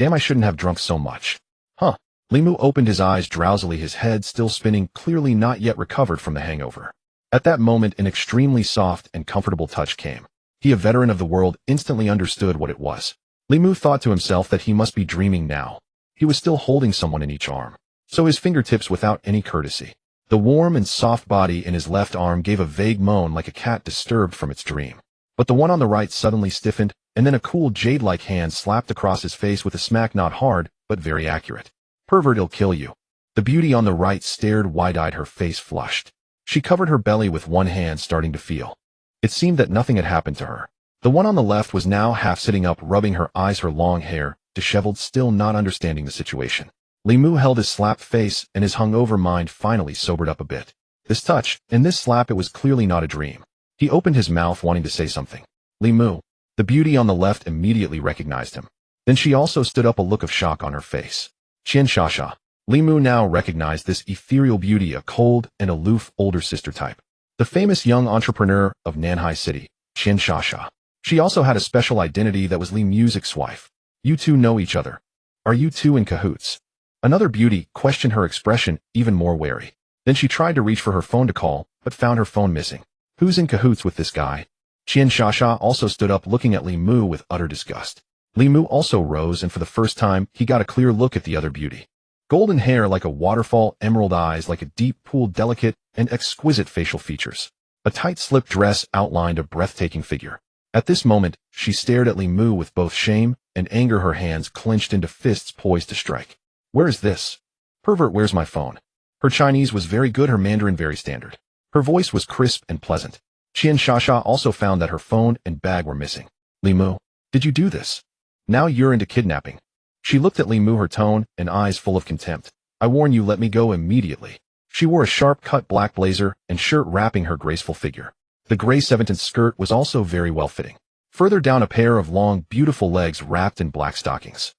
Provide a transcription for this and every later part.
Damn, I shouldn't have drunk so much. Huh. Limu opened his eyes drowsily, his head still spinning, clearly not yet recovered from the hangover. At that moment, an extremely soft and comfortable touch came. He, a veteran of the world, instantly understood what it was. Limu thought to himself that he must be dreaming now. He was still holding someone in each arm, so his fingertips without any courtesy. The warm and soft body in his left arm gave a vague moan like a cat disturbed from its dream. But the one on the right suddenly stiffened, and then a cool jade-like hand slapped across his face with a smack not hard, but very accurate. Pervert, he'll kill you. The beauty on the right stared wide-eyed, her face flushed. She covered her belly with one hand, starting to feel. It seemed that nothing had happened to her. The one on the left was now half sitting up, rubbing her eyes, her long hair, disheveled, still not understanding the situation. Limu held his slapped face, and his hungover mind finally sobered up a bit. This touch, and this slap, it was clearly not a dream. He opened his mouth, wanting to say something. Limu. The beauty on the left immediately recognized him. Then she also stood up, a look of shock on her face. Qian Shasha. Limu now recognized this ethereal beauty, a cold and aloof older sister type. The famous young entrepreneur of Nanhai City, Qian Shasha. She also had a special identity that was Limu's ex-wife. You two know each other. Are you two in cahoots? Another beauty questioned, her expression even more wary. Then she tried to reach for her phone to call, but found her phone missing. Who's in cahoots with this guy? Qian Shasha also stood up, looking at Limu with utter disgust. Limu also rose, and for the first time, he got a clear look at the other beauty. Golden hair like a waterfall, emerald eyes like a deep pool, delicate and exquisite facial features. A tight slip dress outlined a breathtaking figure. At this moment, she stared at Limu with both shame and anger, her hands clenched into fists poised to strike. Where is this? Pervert, where's my phone? Her Chinese was very good, her Mandarin very standard. Her voice was crisp and pleasant. Qian Shasha also found that her phone and bag were missing. Limu, did you do this? Now you're into kidnapping. She looked at Limu, her tone and eyes full of contempt. I warn you, let me go immediately. She wore a sharp-cut black blazer and shirt wrapping her graceful figure. The gray 17th skirt was also very well-fitting. Further down, a pair of long, beautiful legs wrapped in black stockings.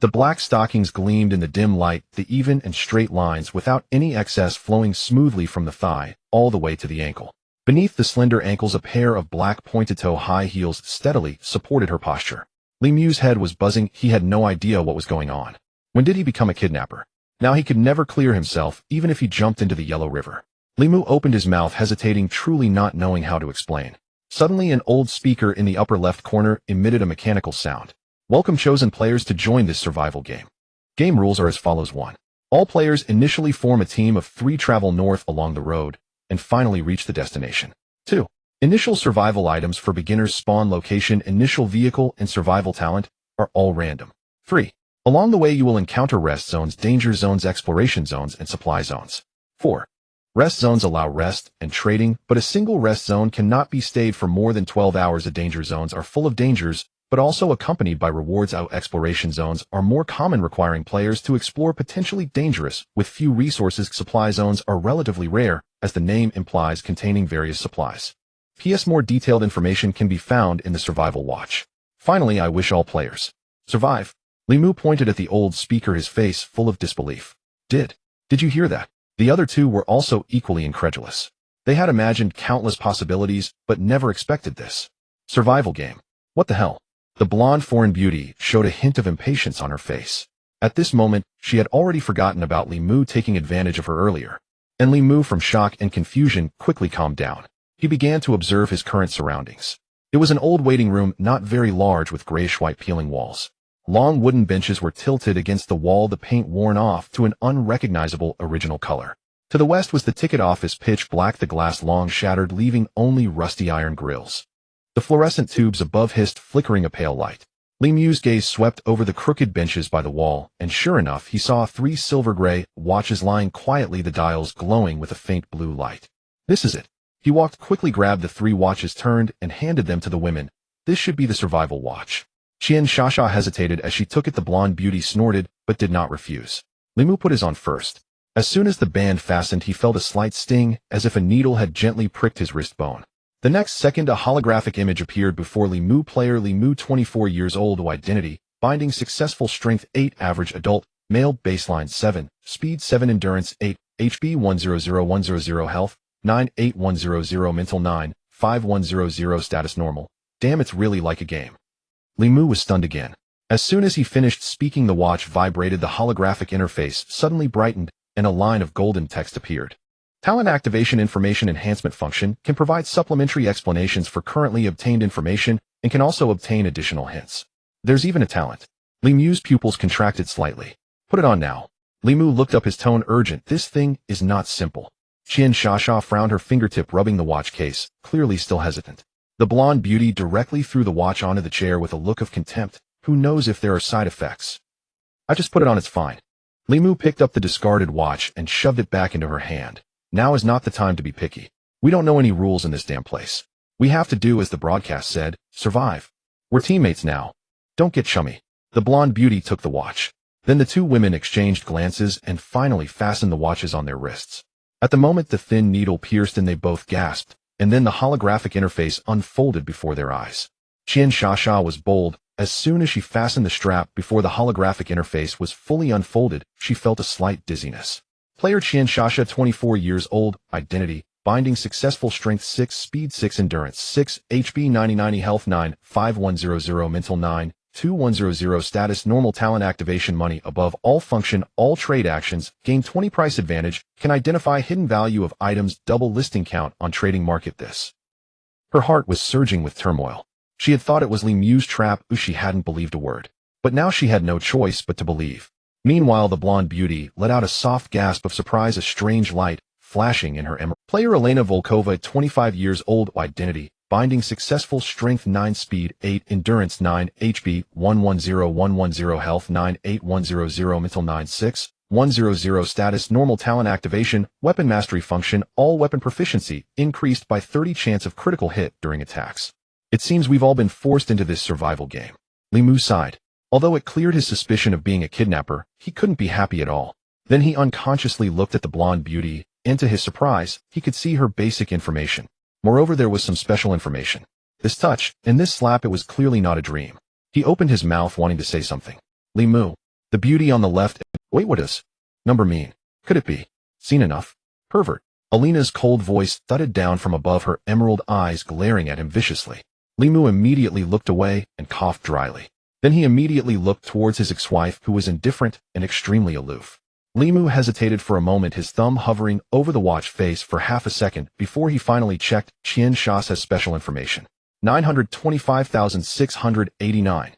The black stockings gleamed in the dim light, the even and straight lines without any excess flowing smoothly from the thigh, all the way to the ankle. Beneath the slender ankles, a pair of black pointed-toe high heels steadily supported her posture. Limu's head was buzzing. He had no idea what was going on. When did he become a kidnapper? Now he could never clear himself, even if he jumped into the Yellow River. Limu opened his mouth, hesitating, truly not knowing how to explain. Suddenly, an old speaker in the upper left corner emitted a mechanical sound. Welcome chosen players to join this survival game. Game rules are as follows. 1. All players initially form a team of 3, travel north along the road, and finally reach the destination. 2. Initial survival items for beginners, spawn location, initial vehicle, and survival talent are all random. 3. Along the way you will encounter rest zones, danger zones, exploration zones, and supply zones. 4. Rest zones allow rest and trading, but a single rest zone cannot be stayed for more than 12 hours. The danger zones are full of dangers, but also accompanied by rewards. Our exploration zones are more common, requiring players to explore potentially dangerous, with few resources. Supply zones are relatively rare, as the name implies, containing various supplies. P.S. More detailed information can be found in the survival watch. Finally, I wish all players survive. Limu pointed at the old speaker, his face full of disbelief. Did you hear that? The other two were also equally incredulous. They had imagined countless possibilities, but never expected this. Survival game. What the hell? The blonde foreign beauty showed a hint of impatience on her face. At this moment, she had already forgotten about Limu taking advantage of her earlier. And Limu, from shock and confusion, quickly calmed down. He began to observe his current surroundings. It was an old waiting room, not very large, with grayish-white peeling walls. Long wooden benches were tilted against the wall, the paint worn off to an unrecognizable original color. To the west was the ticket office, pitch black, the glass long shattered, leaving only rusty iron grills. The fluorescent tubes above hissed, flickering a pale light. Limu's gaze swept over the crooked benches by the wall, and sure enough, he saw 3 silver-gray watches lying quietly, the dials glowing with a faint blue light. This is it. He walked quickly, grabbed the 3 watches, turned, and handed them to the women. This should be the survival watch. Qian Shasha hesitated as she took it. The blonde beauty snorted, but did not refuse. Limu put his on first. As soon as the band fastened, he felt a slight sting, as if a needle had gently pricked his wrist bone. The next second, a holographic image appeared before Limu. Player Limu, 24 years old. Identity: binding successful, strength 8, average adult, male, baseline 7, speed 7, endurance 8, HP 100100, health 98100, mental 9, 5100, status normal. Damn, it's really like a game. Limu was stunned again. As soon as he finished speaking, the watch vibrated, the holographic interface suddenly brightened, and a line of golden text appeared. Talent Activation Information Enhancement function can provide supplementary explanations for currently obtained information and can also obtain additional hints. There's even a talent. Li Mu's pupils contracted slightly. Put it on now. Li Mu looked up, his tone urgent. This thing is not simple. Qian Shasha frowned, her fingertip rubbing the watch case, clearly still hesitant. The blonde beauty directly threw the watch onto the chair with a look of contempt. Who knows if there are side effects? I just put it on, it's fine. Li Mu picked up the discarded watch and shoved it back into her hand. Now is not the time to be picky. We don't know any rules in this damn place. We have to do as the broadcast said, survive. We're teammates now. Don't get chummy. The blonde beauty took the watch. Then the two women exchanged glances and finally fastened the watches on their wrists. At the moment the thin needle pierced and they both gasped, and then the holographic interface unfolded before their eyes. Qian Shasha was bold. As soon as she fastened the strap before the holographic interface was fully unfolded, she felt a slight dizziness. Player Qian Shasha, 24 years old, identity, binding successful, strength 6, speed 6, endurance 6, HP 90, health 9, 5100, mental 9, 2100, status normal, talent activation, money above all, function all trade actions, gain 20 price advantage, can identify hidden value of items, double listing count on trading market. This. Her heart was surging with turmoil. She had thought it was Li Mu's trap, she hadn't believed a word. But now she had no choice but to believe. Meanwhile, the blonde beauty let out a soft gasp of surprise, a strange light flashing in her emerald. Player Elena Volkova, 25 years old, identity, binding successful, strength 9, speed 8, endurance 9, HP 110110, health 9, 8100, mental 9, 6, 100, status normal, talent activation, weapon mastery, function all, weapon proficiency increased by 30, chance of critical hit during attacks. It seems we've all been forced into this survival game. Li Mu sighed. Although it cleared his suspicion of being a kidnapper, he couldn't be happy at all. Then he unconsciously looked at the blonde beauty, and to his surprise, he could see her basic information. Moreover, there was some special information. This touch, and this slap, it was clearly not a dream. He opened his mouth wanting to say something. Li Mu. The beauty on the left. Wait, what does number mean? Could it be? Seen enough? Pervert. Elena's cold voice thudded down from above, her emerald eyes glaring at him viciously. Li Mu immediately looked away and coughed dryly. Then he immediately looked towards his ex-wife, who was indifferent and extremely aloof. Li Mu hesitated for a moment, his thumb hovering over the watch face for half a second before he finally checked. Qian Shasha's special information. 925,689.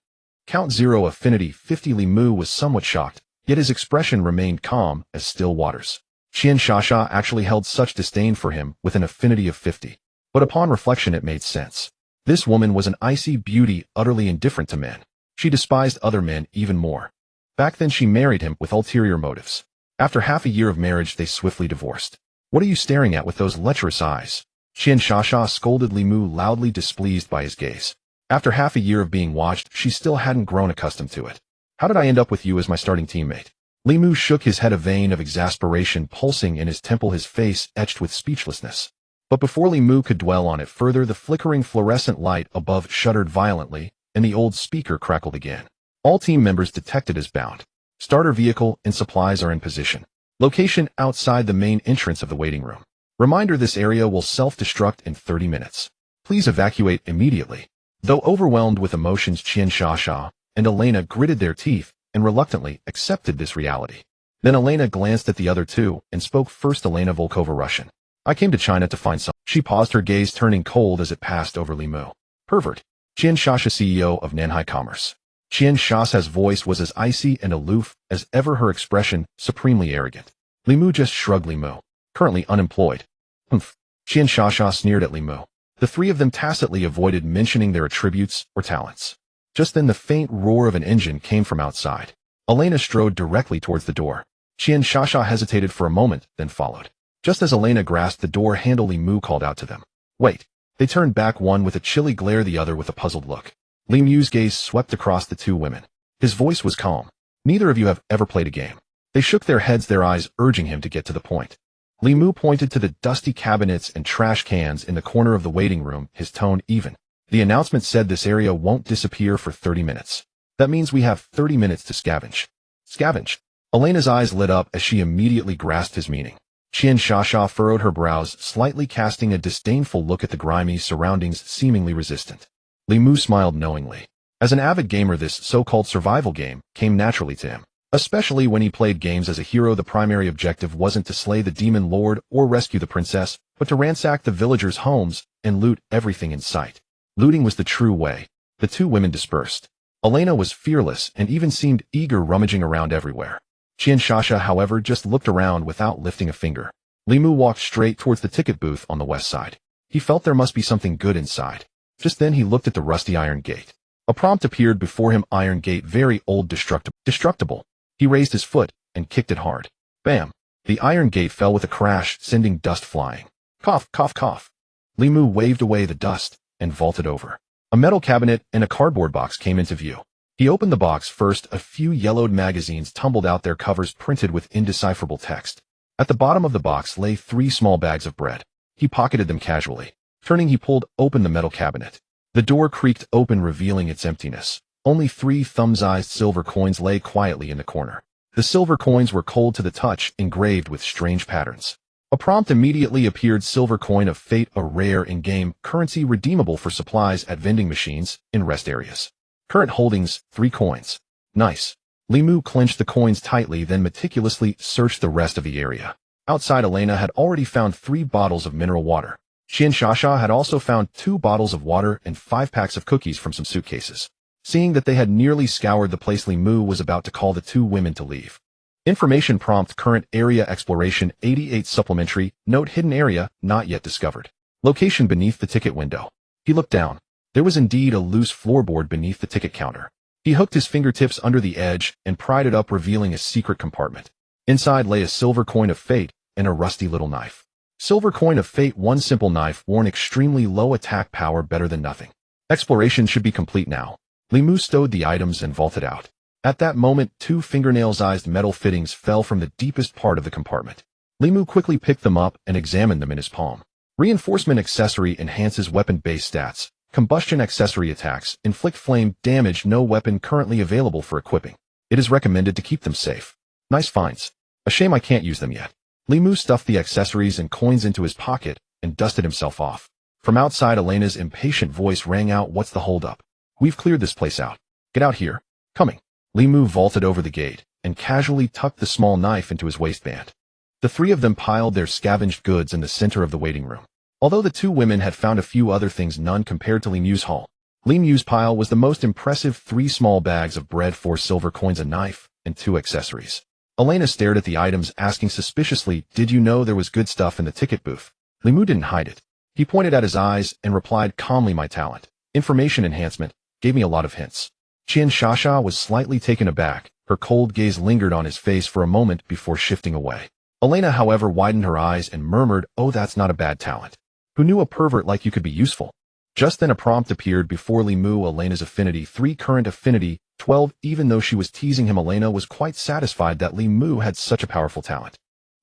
Count 0, affinity 50. Li Mu was somewhat shocked, yet his expression remained calm as still waters. Qian Shasha actually held such disdain for him with an affinity of 50. But upon reflection it made sense. This woman was an icy beauty, utterly indifferent to men. She despised other men even more. Back then she married him with ulterior motives. After half a year of marriage they swiftly divorced. What are you staring at with those lecherous eyes? Qian Shasha scolded Li Mu, loudly displeased by his gaze. After half a year of being watched, she still hadn't grown accustomed to it. How did I end up with you as my starting teammate? Li Mu shook his head, a vein of exasperation pulsing in his temple, his face etched with speechlessness. But before Li Mu could dwell on it further, the flickering fluorescent light above shuddered violently, and the old speaker crackled again. All team members detected as bound. Starter vehicle and supplies are in position. Location outside the main entrance of the waiting room. Reminder: this area will self-destruct in 30 minutes. Please evacuate immediately. Though overwhelmed with emotions, Qian Shasha and Elena gritted their teeth and reluctantly accepted this reality. Then Elena glanced at the other two and spoke first. Elena Volkova, Russian. I came to China to find some. She paused, her gaze turning cold as it passed over Li Mu. Pervert. Qian Shasha, CEO of Nanhai Commerce. Qian Shasha's voice was as icy and aloof as ever, her expression supremely arrogant. Li Mu just shrugged. Li Mu. Currently unemployed. Humph. Qian Shasha sneered at Li Mu. The three of them tacitly avoided mentioning their attributes or talents. Just then the faint roar of an engine came from outside. Elena strode directly towards the door. Qian Shasha hesitated for a moment, then followed. Just as Elena grasped the door handle, Li Mu called out to them. Wait. They turned back, one with a chilly glare, the other with a puzzled look. Li Mu's gaze swept across the two women. His voice was calm. Neither of you have ever played a game. They shook their heads, their eyes urging him to get to the point. Li Mu pointed to the dusty cabinets and trash cans in the corner of the waiting room, his tone even. The announcement said this area won't disappear for 30 minutes. That means we have 30 minutes to scavenge. Scavenge. Elena's eyes lit up as she immediately grasped his meaning. Qian Shasha furrowed her brows, slightly casting a disdainful look at the grimy surroundings, seemingly resistant. Li Mu smiled knowingly. As an avid gamer, this so-called survival game came naturally to him. Especially when he played games as a hero, the primary objective wasn't to slay the demon lord or rescue the princess, but to ransack the villagers' homes and loot everything in sight. Looting was the true way. The two women dispersed. Elena was fearless and even seemed eager, rummaging around everywhere. Qian Shasha, however, just looked around without lifting a finger. Limu walked straight towards the ticket booth on the west side. He felt there must be something good inside. Just then he looked at the rusty iron gate. A prompt appeared before him: iron gate, very old, destructible. He raised his foot and kicked it hard. Bam! The iron gate fell with a crash, sending dust flying. Cough, cough, cough. Limu waved away the dust and vaulted over. A metal cabinet and a cardboard box came into view. He opened the box first. A few yellowed magazines tumbled out, their covers printed with indecipherable text. At the bottom of the box lay 3 small bags of bread. He pocketed them casually. Turning, he pulled open the metal cabinet. The door creaked open, revealing its emptiness. Only 3 thumb-sized silver coins lay quietly in the corner. The silver coins were cold to the touch, engraved with strange patterns. A prompt immediately appeared: silver coin of fate, a rare in-game currency redeemable for supplies at vending machines in rest areas. Current holdings, 3 coins. Nice. Limu clenched the coins tightly, then meticulously searched the rest of the area. Outside, Elena had already found 3 bottles of mineral water. Qian Shasha had also found 2 bottles of water and 5 packs of cookies from some suitcases. Seeing that they had nearly scoured the place, Limu was about to call the 2 women to leave. Information prompt: current area exploration 88, supplementary note: hidden area not yet discovered. Location: beneath the ticket window. He looked down. There was indeed a loose floorboard beneath the ticket counter. He hooked his fingertips under the edge and pried it up, revealing a secret compartment. Inside lay a silver coin of fate and a rusty little knife. Silver coin of fate, 1 simple knife, worn, extremely low attack power, better than nothing. Exploration should be complete now. Limu stowed the items and vaulted out. At that moment, 2 fingernail-sized metal fittings fell from the deepest part of the compartment. Limu quickly picked them up and examined them in his palm. Reinforcement accessory enhances weapon-based stats. Combustion accessory attacks inflict flame damage. No weapon currently available for equipping. It is recommended to keep them safe. Nice finds. A shame I can't use them yet. Limu stuffed the accessories and coins into his pocket and dusted himself off. From outside, Elena's impatient voice rang out: what's the holdup? We've cleared this place out. Get out here. Coming. Limu vaulted over the gate and casually tucked the small knife into his waistband. The 3 of them piled their scavenged goods in the center of the waiting room. Although the 2 women had found a few other things, none compared to Limu's haul. Limu's pile was the most impressive: 3 small bags of bread, 4 silver coins, a knife, and 2 accessories. Elena stared at the items, asking suspiciously, did you know there was good stuff in the ticket booth? Limu didn't hide it. He pointed at his eyes and replied calmly, my talent, information enhancement, gave me a lot of hints. Qian Shasha was slightly taken aback. Her cold gaze lingered on his face for a moment before shifting away. Elena, however, widened her eyes and murmured, oh, that's not a bad talent. Who knew a pervert like you could be useful? Just then a prompt appeared before Limu: Elena's affinity 3, current affinity 12. Even though she was teasing him, Elena was quite satisfied that Limu had such a powerful talent.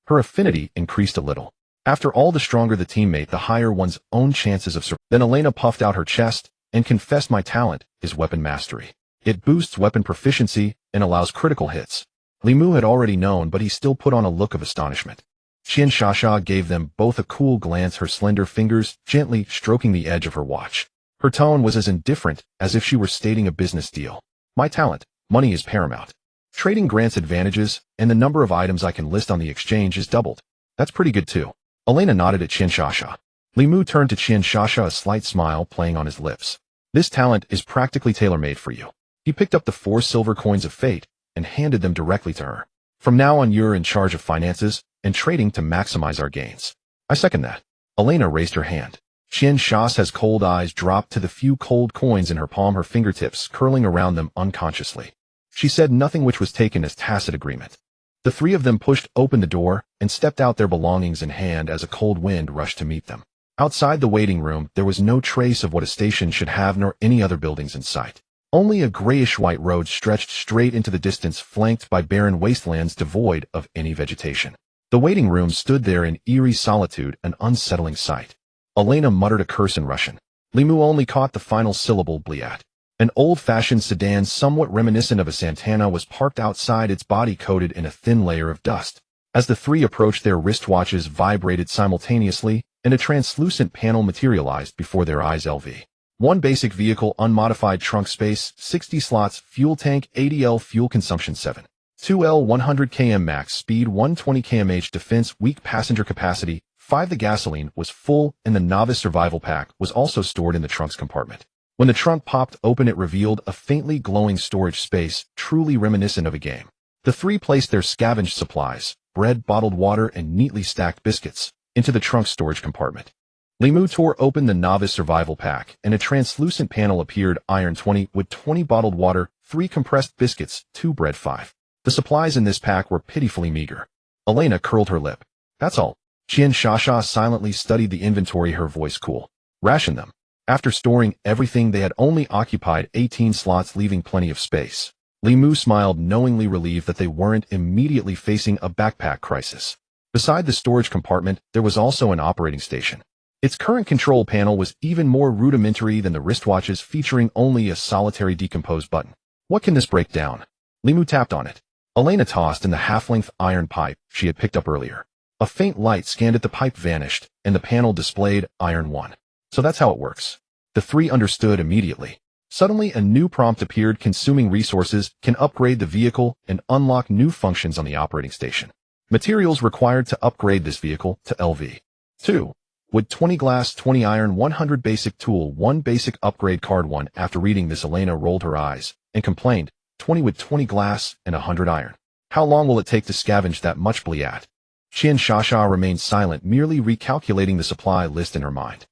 Her affinity increased a little. After all, the stronger the teammate, the higher one's own chances of survival. Then Elena puffed out her chest and confessed, my talent is weapon mastery. It boosts weapon proficiency and allows critical hits. Limu had already known, but he still put on a look of astonishment. Qian Shasha gave them both a cool glance, her slender fingers gently stroking the edge of her watch. Her tone was as indifferent as if she were stating a business deal. My talent, money is paramount. Trading grants advantages, and the number of items I can list on the exchange is doubled. That's pretty good too. Elena nodded at Qian Shasha. Limu turned to Qian Shasha, a slight smile playing on his lips. This talent is practically tailor-made for you. He picked up the 4 silver coins of fate and handed them directly to her. From now on, you're in charge of finances and trading to maximize our gains. I second that. Elena raised her hand. Qian Shasha's cold eyes dropped to the few cold coins in her palm, her fingertips curling around them unconsciously. She said nothing, which was taken as tacit agreement. The 3 of them pushed open the door and stepped out, their belongings in hand, as a cold wind rushed to meet them. Outside the waiting room, there was no trace of what a station should have, nor any other buildings in sight. Only a grayish-white road stretched straight into the distance, flanked by barren wastelands devoid of any vegetation. The waiting room stood there in eerie solitude, an unsettling sight. Elena muttered a curse in Russian. Limu only caught the final syllable, bliat. An old-fashioned sedan somewhat reminiscent of a Santana was parked outside, its body coated in a thin layer of dust. As the 3 approached, their wristwatches vibrated simultaneously, and a translucent panel materialized before their eyes. LV. One basic vehicle, unmodified trunk space, 60 slots, fuel tank, 80L fuel consumption 7. 2L 100 km max speed, 120 kmh defense, weak passenger capacity, 5. The gasoline was full, and the novice survival pack was also stored in the trunk's compartment. When the trunk popped open, it revealed a faintly glowing storage space, truly reminiscent of a game. The three placed their scavenged supplies, bread, bottled water, and neatly stacked biscuits, into the trunk's storage compartment. Limu tore open the novice survival pack, and a translucent panel appeared, iron 20, with 20 bottled water, 3 compressed biscuits, 2 bread 5. The supplies in this pack were pitifully meager. Elena curled her lip. That's all. Qian Shasha silently studied the inventory, her voice cool. Ration them. After storing everything, they had only occupied 18 slots, leaving plenty of space. Limu smiled, knowingly relieved that they weren't immediately facing a backpack crisis. Beside the storage compartment, there was also an operating station. Its current control panel was even more rudimentary than the wristwatches, featuring only a solitary decomposed button. What can this break down? Limu tapped on it. Elena tossed in the half-length iron pipe she had picked up earlier. A faint light scanned it, the pipe vanished, and the panel displayed iron 1. So that's how it works. The three understood immediately. Suddenly, a new prompt appeared: consuming resources, can upgrade the vehicle and unlock new functions on the operating station. Materials required to upgrade this vehicle to LV. 2. Wood 20 glass, 20 iron, 100 basic tool, 1 basic upgrade card 1. After reading this, Elena rolled her eyes and complained, 20 wood, 20 glass, and 100 iron. How long will it take to scavenge that much bliat? Qian Shasha remained silent, merely recalculating the supply list in her mind.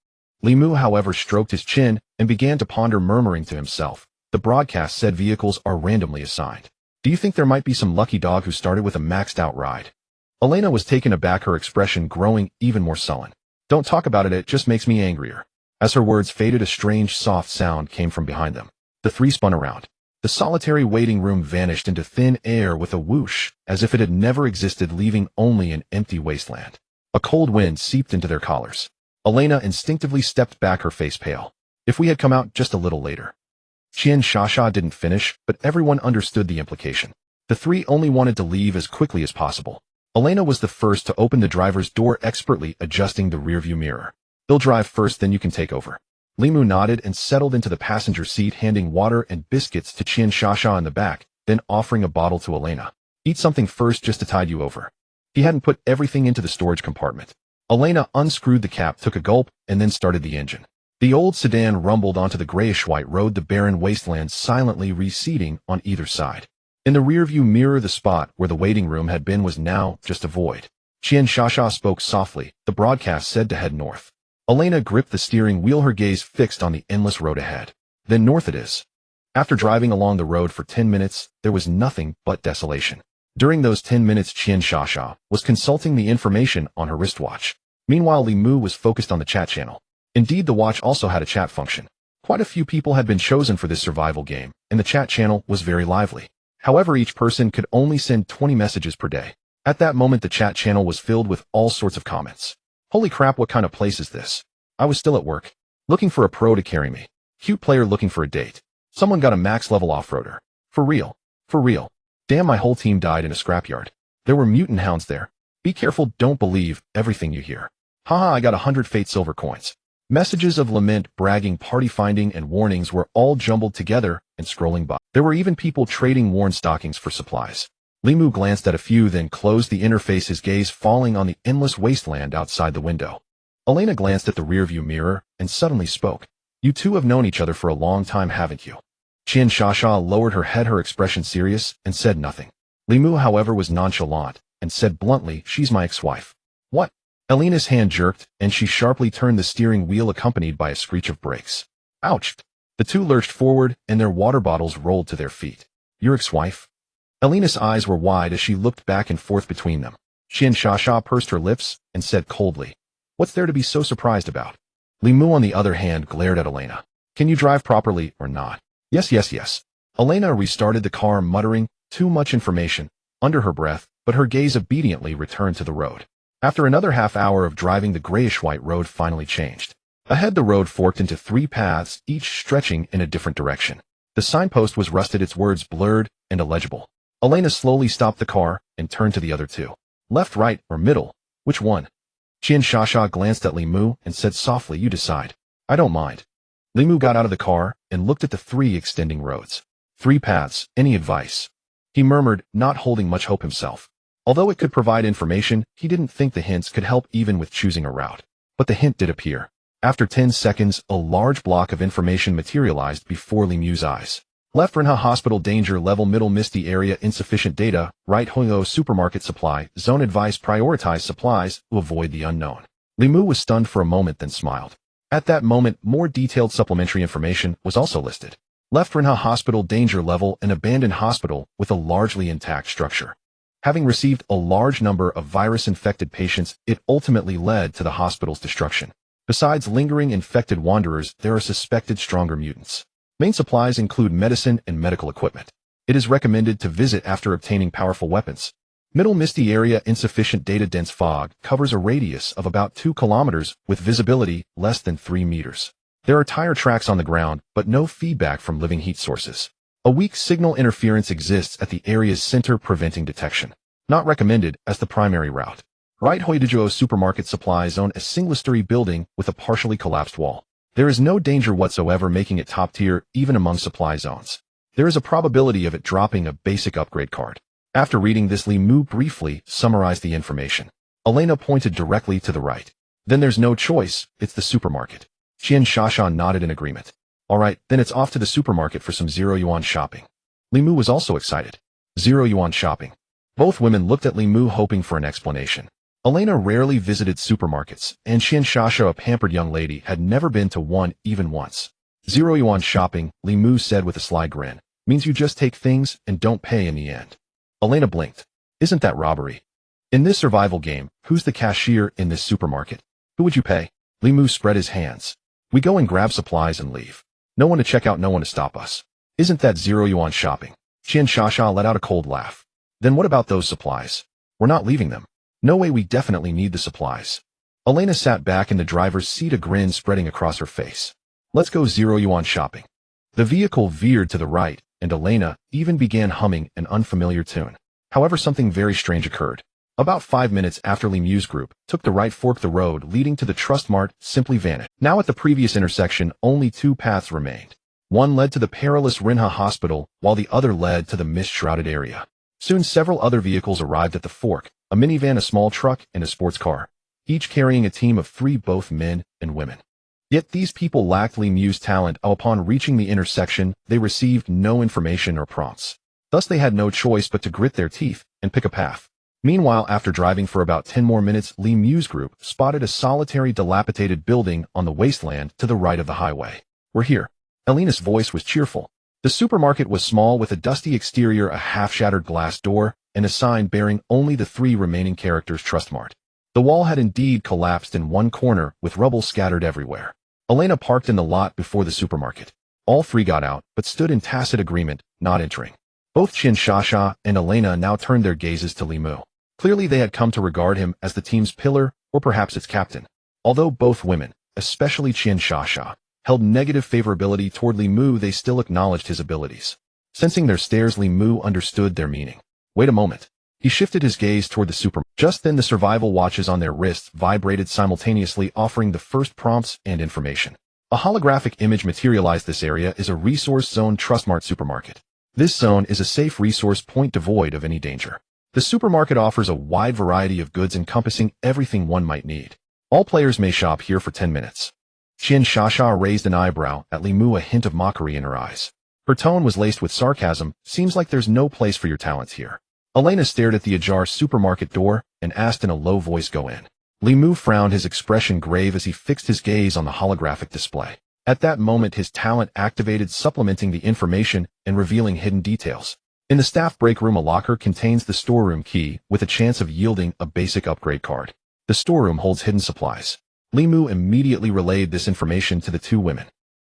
Limu, however, stroked his chin and began to ponder, murmuring to himself. The broadcast said vehicles are randomly assigned. Do you think there might be some lucky dog who started with a maxed out ride? Elena was taken aback, her expression growing even more sullen. Don't talk about it, it just makes me angrier. As her words faded, a strange, soft sound came from behind them. The three spun around. The solitary waiting room vanished into thin air with a whoosh, as if it had never existed, leaving only an empty wasteland. A cold wind seeped into their collars. Elena instinctively stepped back, her face pale. If we had come out just a little later. Qian Shasha didn't finish, but everyone understood the implication. The three only wanted to leave as quickly as possible. Elena was the first to open the driver's door, expertly adjusting the rearview mirror. They'll drive first, then you can take over. Limu nodded and settled into the passenger seat, handing water and biscuits to Qian Shasha in the back, then offering a bottle to Elena. Eat something first, just to tide you over. He hadn't put everything into the storage compartment. Elena unscrewed the cap, took a gulp, and then started the engine. The old sedan rumbled onto the grayish-white road, the barren wasteland silently receding on either side. In the rearview mirror, the spot where the waiting room had been was now just a void. Qian Shasha spoke softly. The broadcast said to head north. Elena gripped the steering wheel, her gaze fixed on the endless road ahead. Then north it is. After driving along the road for 10 minutes, there was nothing but desolation. During those 10 minutes, Qian Shasha was consulting the information on her wristwatch. Meanwhile, Limu was focused on the chat channel. Indeed, the watch also had a chat function. Quite a few people had been chosen for this survival game, and the chat channel was very lively. However, each person could only send 20 messages per day. At that moment, the chat channel was filled with all sorts of comments. Holy crap, what kind of place is this? I was still at work. Looking for a pro to carry me. Cute player looking for a date. Someone got a max level off-roader. For real. For real. Damn, my whole team died in a scrapyard. There were mutant hounds there. Be careful, don't believe everything you hear. Haha, I got 100 Fate silver coins. Messages of lament, bragging, party finding, and warnings were all jumbled together and scrolling by. There were even people trading worn stockings for supplies. Limu glanced at a few, then closed the interface, his gaze falling on the endless wasteland outside the window. Elena glanced at the rearview mirror and suddenly spoke. You two have known each other for a long time, haven't you? Qian Shasha lowered her head, her expression serious, and said nothing. Limu, however, was nonchalant and said bluntly, she's my ex-wife. What? Elena's hand jerked, and she sharply turned the steering wheel, accompanied by a screech of brakes. Ouch! The two lurched forward, and their water bottles rolled to their feet. Your ex-wife? Elena's eyes were wide as she looked back and forth between them. Qian Shasha pursed her lips and said coldly, what's there to be so surprised about? Limu, on the other hand, glared at Elena. Can you drive properly or not? Yes, yes, yes. Elena restarted the car, muttering, too much information, under her breath, but her gaze obediently returned to the road. After another half hour of driving, the grayish-white road finally changed. Ahead, the road forked into 3 paths, each stretching in a different direction. The signpost was rusted, its words blurred and illegible. Elena slowly stopped the car and turned to the other two. Left, right, or middle? Which one? Qian Shasha glanced at Limu and said softly, you decide. I don't mind. Li Mu got out of the car and looked at the 3 extending roads. 3 paths, any advice? He murmured, not holding much hope himself. Although it could provide information, he didn't think the hints could help even with choosing a route. But the hint did appear. After 10 seconds, a large block of information materialized before Li Mu's eyes. Left Rinha Hospital danger level middle misty area insufficient data, right Huyo supermarket supply, zone advice prioritize supplies to avoid the unknown. Li Mu was stunned for a moment then smiled. At that moment, more detailed supplementary information was also listed. Left Rinha Hospital danger level an abandoned hospital with a largely intact structure. Having received a large number of virus-infected patients, it ultimately led to the hospital's destruction. Besides lingering infected wanderers, there are suspected stronger mutants. Main supplies include medicine and medical equipment. It is recommended to visit after obtaining powerful weapons. Middle misty area insufficient data dense fog covers a radius of about 2 kilometers with visibility less than 3 meters. There are tire tracks on the ground, but no feedback from living heat sources. A weak signal interference exists at the area's center preventing detection. Not recommended as the primary route. Right Hoidajo supermarket supply zone a single-story building with a partially collapsed wall. There is no danger whatsoever making it top tier even among supply zones. There is a probability of it dropping a basic upgrade card. After reading this, Li Mu briefly summarized the information. Elena pointed directly to the right. Then there's no choice, it's the supermarket. Qian Shasha nodded in agreement. Alright, then it's off to the supermarket for some 0 yuan shopping. Li Mu was also excited. 0 yuan shopping. Both women looked at Li Mu hoping for an explanation. Elena rarely visited supermarkets, and Qian Shasha, a pampered young lady, had never been to one even once. 0 yuan shopping, Li Mu said with a sly grin, means you just take things and don't pay in the end. Elena blinked. Isn't that robbery? In this survival game, who's the cashier in this supermarket? Who would you pay? Li Mu spread his hands. We go and grab supplies and leave. No one to check out, no one to stop us. Isn't that 0 yuan shopping? Qian Shasha let out a cold laugh. Then what about those supplies? We're not leaving them. No way, we definitely need the supplies. Elena sat back in the driver's seat, a grin spreading across her face. Let's go 0 yuan shopping. The vehicle veered to the right, and Elena even began humming an unfamiliar tune. However, something very strange occurred. About 5 minutes after Li Mu's group took the right fork, the road leading to the Trust Mart simply vanished. Now at the previous intersection, only 2 paths remained. One led to the perilous Rinha Hospital, while the other led to the mist-shrouded area. Soon several other vehicles arrived at the fork, a minivan, a small truck, and a sports car, each carrying a team of 3, both men and women. Yet these people lacked Li Mu's talent. Upon reaching the intersection, they received no information or prompts. Thus they had no choice but to grit their teeth and pick a path. Meanwhile, after driving for about 10 more minutes, Li Mu's group spotted a solitary, dilapidated building on the wasteland to the right of the highway. We're here. Elena's voice was cheerful. The supermarket was small, with a dusty exterior, a half-shattered glass door, and a sign bearing only the 3 remaining characters Trust Mart. The wall had indeed collapsed in one corner, with rubble scattered everywhere. Elena parked in the lot before the supermarket. All 3 got out, but stood in tacit agreement, not entering. Both Qian Shasha and Elena now turned their gazes to Li Mu. Clearly they had come to regard him as the team's pillar, or perhaps its captain. Although both women, especially Qian Shasha, held negative favorability toward Li Mu, they still acknowledged his abilities. Sensing their stares, Li Mu understood their meaning. Wait a moment. He shifted his gaze toward the supermarket. Just then the survival watches on their wrists vibrated simultaneously, offering the first prompts and information. A holographic image materialized. This area is a resource zone. Trust Mart supermarket. This zone is a safe resource point devoid of any danger. The supermarket offers a wide variety of goods encompassing everything one might need. All players may shop here for 10 minutes. Qian Shasha raised an eyebrow at Li Mu, a hint of mockery in her eyes. Her tone was laced with sarcasm. Seems like there's no place for your talents here. Elena stared at the ajar supermarket door and asked in a low voice, go in. Li Mu frowned, his expression grave as he fixed his gaze on the holographic display. At that moment his talent activated, supplementing the information and revealing hidden details. In the staff break room, a locker contains the storeroom key, with a chance of yielding a basic upgrade card. The storeroom holds hidden supplies. Li Mu immediately relayed this information to the 2 women.